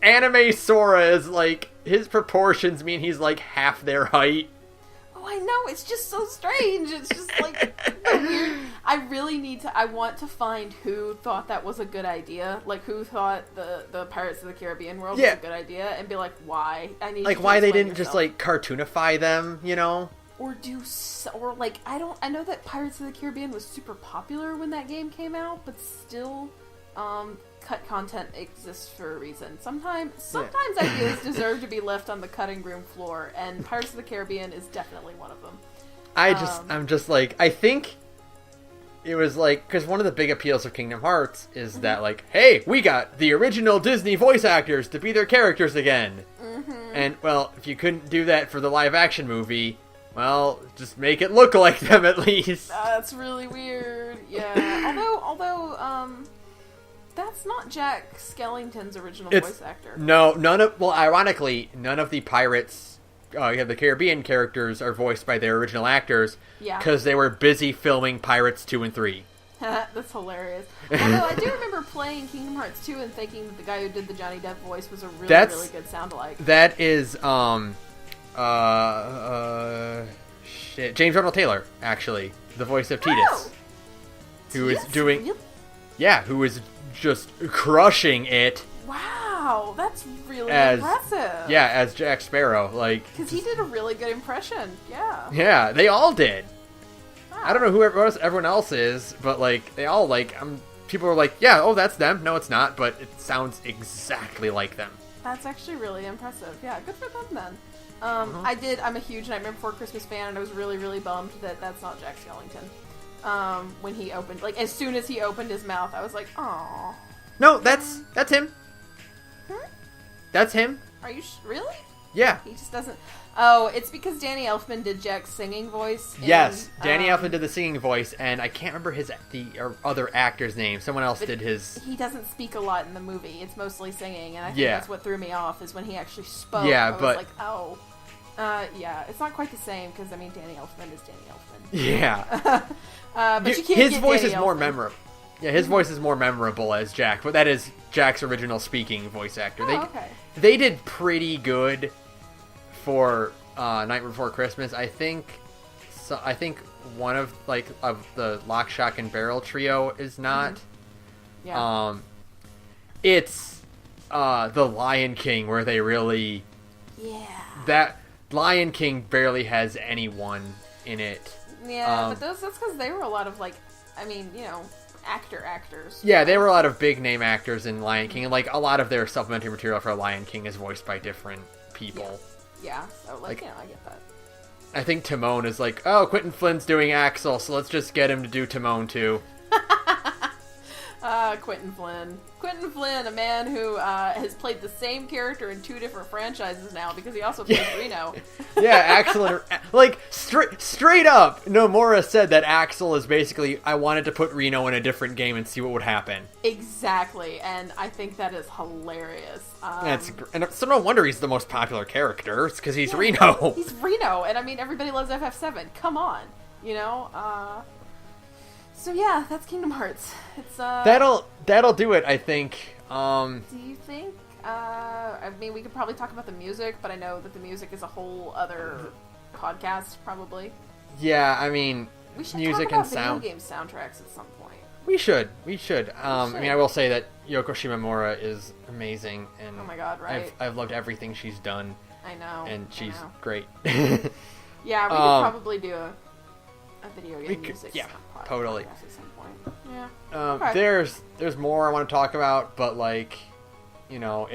anime Sora is, like, his proportions mean he's, like, half their height. Oh, I know, it's just so strange. It's just, like, weird. I want to find who thought that was a good idea. Like, who thought the Pirates of the Caribbean world was a good idea, and be like, why? I need like, why they didn't just, like, cartoonify them, you know? Or like, I know that Pirates of the Caribbean was super popular when that game came out, but still, cut content exists for a reason. Sometimes ideas deserve to be left on the cutting room floor, and Pirates of the Caribbean is definitely one of them. I'm just like, I think it was like, because one of the big appeals of Kingdom Hearts is that, like, hey, we got the original Disney voice actors to be their characters again. Mm-hmm. And, well, if you couldn't do that for the live action movie, well, just make it look like them at least. That's really weird. Yeah. Although, that's not Jack Skellington's original voice actor. No, ironically, none of the Pirates, the Caribbean characters are voiced by their original actors. Yeah. Because they were busy filming Pirates 2 and 3. That's hilarious. Although I do remember playing Kingdom Hearts 2 and thinking that the guy who did the Johnny Depp voice was a really good sound-alike. That is, James Arnold Taylor, actually. The voice of Tidus. Who is doing... Really? Yeah, who is just crushing it. Wow, that's really impressive. Yeah, as Jack Sparrow, like... Because he did a really good impression, yeah. Yeah, they all did. Wow. I don't know who everyone else is, but, like, they all, like... people are like, yeah, oh, that's them. No, it's not, but it sounds exactly like them. That's actually really impressive. Yeah, good for them, then. I'm a huge Nightmare Before Christmas fan, and I was really, really bummed that that's not Jack Skellington. When he opened, like, as soon as he opened his mouth, I was like, "Aw." No, that's him. Hmm? That's him. Are you really? Yeah. He just doesn't. Oh, it's because Danny Elfman did Jack's singing voice. Yes, Danny Elfman did the singing voice, and I can't remember the other actor's name. Someone else did his. He doesn't speak a lot in the movie. It's mostly singing, and I think that's what threw me off is when he actually spoke. Yeah, I was like, oh. Yeah, it's not quite the same because, I mean, Danny Elfman is Danny Elfman. Yeah. But you can't his get voice Danny is more Elfman. memorable. Yeah, his voice is more memorable as Jack, but that is Jack's original speaking voice actor. Okay. They did pretty good for Night Before Christmas. I think one of the Lock, Shock, and Barrel trio is not. Mm-hmm. Yeah. It's the Lion King where they really. Yeah. That Lion King barely has anyone in it. Yeah, but that's because they were a lot of, like, I mean, you know, actors. Yeah, they were a lot of big name actors in Lion King, and, like, a lot of their supplementary material for Lion King is voiced by different people. Yeah, so, like, you know, I get that. I think Timon is like, oh, Quentin Flynn's doing Axel, so let's just get him to do Timon too. Quentin Flynn. Quentin Flynn, a man who has played the same character in 2 different franchises now because he also plays Reno. Yeah, Axel, like, straight up, Nomura said that Axel is basically, I wanted to put Reno in a different game and see what would happen. Exactly, and I think that is hilarious. And so no wonder he's the most popular character, it's because he's Reno. He's Reno, and I mean, everybody loves FF7. Come on, you know? So yeah, that's Kingdom Hearts. It's That'll do it, I think. Do you think? I mean, we could probably talk about the music, but I know that the music is a whole other podcast, probably. Yeah, I mean, we should music talk about and sound. video game soundtracks at some point. We should. I mean, I will say that Yoko Shimomura is amazing, and oh my god, right? I've loved everything she's done. I know. And she's great. Yeah, we could probably do a video game music. Yeah, podcast totally. at some point. Yeah. Okay. There's more I want to talk about, but like, you know,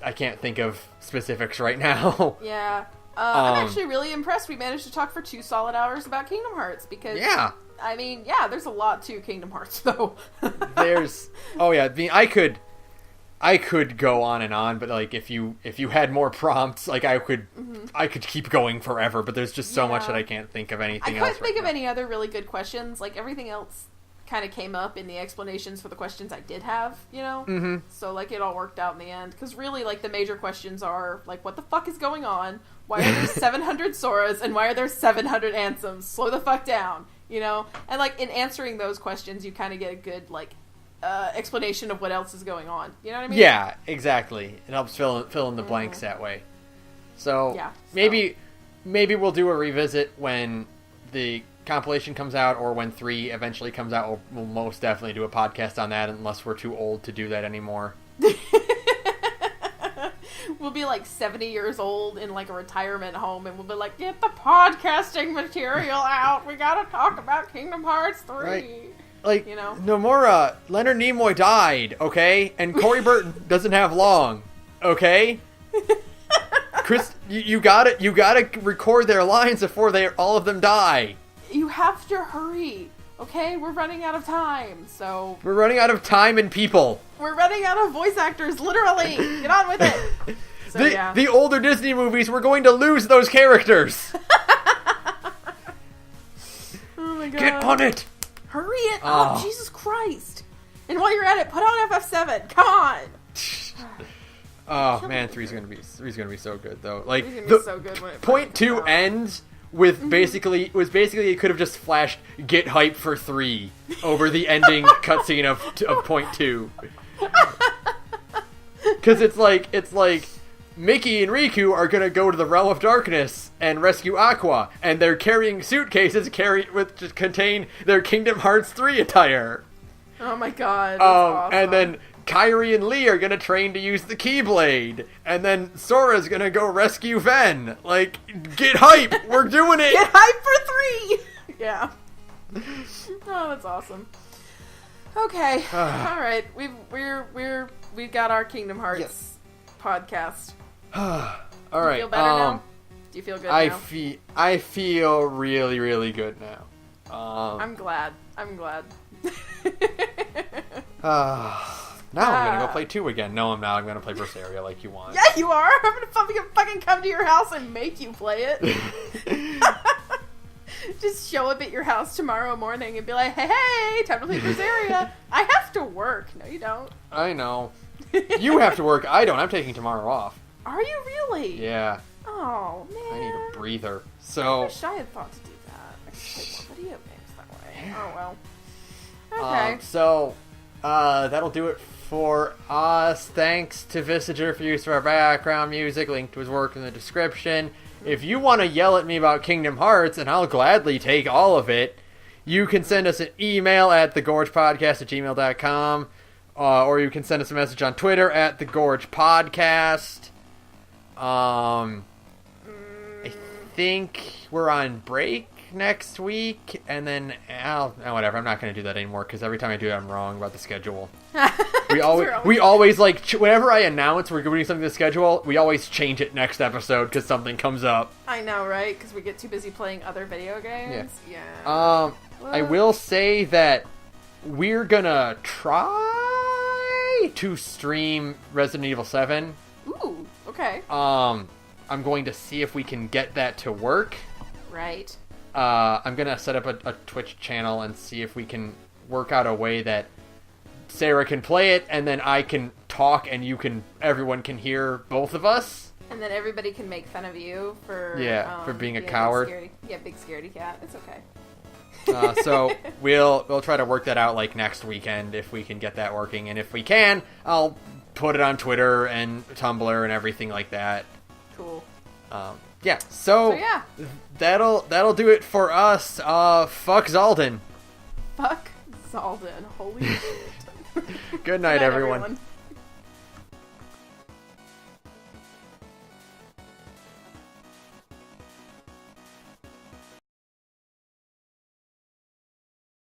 I can't think of specifics right now. Yeah. I'm actually really impressed we managed to talk for 2 solid hours about Kingdom Hearts because I mean, yeah, there's a lot to Kingdom Hearts though. I mean, I could go on, but like if you had more prompts, like I could keep going forever, but there's just so much that I can't think of anything else. I couldn't think of any other really good questions. Like everything else kind of came up in the explanations for the questions I did have, you know? Mm-hmm. So like it all worked out in the end. Because really, like the major questions are like, what the fuck is going on? Why are there 700 Soras and why are there 700 Ansems? Slow the fuck down, you know? And like in answering those questions, you kind of get a good like explanation of what else is going on. You know what I mean? Yeah, exactly. It helps fill in the blanks that way. So maybe we'll do a revisit when the compilation comes out, or when 3 eventually comes out. We'll most definitely do a podcast on that, unless we're too old to do that anymore. We'll be like 70 years old in like a retirement home, and we'll be like, get the podcasting material out. We gotta talk about Kingdom Hearts 3. Right. Like, you know? Nomura, Leonard Nimoy died, okay? And Corey Burton doesn't have long, okay? Chris, you gotta record their lines before all of them die. You have to hurry, okay? We're running out of time, so... We're running out of time and people. We're running out of voice actors, literally! Get on with it! So, the older Disney movies, we're going to lose those characters! Oh my god. Get on it! Hurry it up, Jesus Christ! And while you're at it, put on FF7, come on! Oh man, 3's gonna be so good though. Like so good when it point 2 ends with basically it could have just flashed "Get hype for 3" over the ending cutscene of point 2. Because it's like Mickey and Riku are gonna go to the Realm of Darkness and rescue Aqua, and they're carrying suitcases which contain their Kingdom Hearts 3 attire. Oh my god, that's awesome. And then Kairi and Lee are gonna train to use the Keyblade, and then Sora's gonna go rescue Ven. Like, get hype! We're doing it! Get hype for 3! Yeah. Oh, that's awesome. Okay, all right. We've got our Kingdom Hearts podcast. All right. Do you feel better now? Do you feel good now? I feel really, really good now. I'm glad. Now I'm gonna go play 2 again. No, I'm not. I'm gonna play Berseria like you want. Yeah, you are. I'm gonna fucking come to your house and make you play it. Just show up at your house tomorrow morning and be like, hey, time to play Berseria. I have to work. No, you don't. I know. You have to work. I don't. I'm taking tomorrow off. Are you really? Yeah. Oh, man. I need a breather. So. I wish I had thought to do that. I could play more video games that way. Oh, well. Okay. That'll do it for us. Thanks to Visager for use of our background music. Link to his work in the description. If you want to yell at me about Kingdom Hearts, and I'll gladly take all of it, you can send us an email at thegorgepodcast@gmail.com, or you can send us a message on Twitter at thegorgepodcast. I think we're on break next week, and then whatever. I'm not going to do that anymore because every time I do it, I'm wrong about the schedule. We always like whenever I announce we're doing something to schedule, we always change it next episode because something comes up. I know, right? Because we get too busy playing other video games. Yeah. I will say that we're gonna try to stream Resident Evil 7. Ooh, okay. I'm going to see if we can get that to work. Right. I'm gonna set up a Twitch channel and see if we can work out a way that Sarah can play it, and then I can talk, and everyone can hear both of us. And then everybody can make fun of you for for being a coward. Big scaredy cat. It's okay. So we'll try to work that out like next weekend if we can get that working, and if we can, I'll put it on Twitter and Tumblr and everything like that. Cool. So that'll do it for us. Fuck Zalden. Fuck Zalden. Holy shit. Good night, everyone.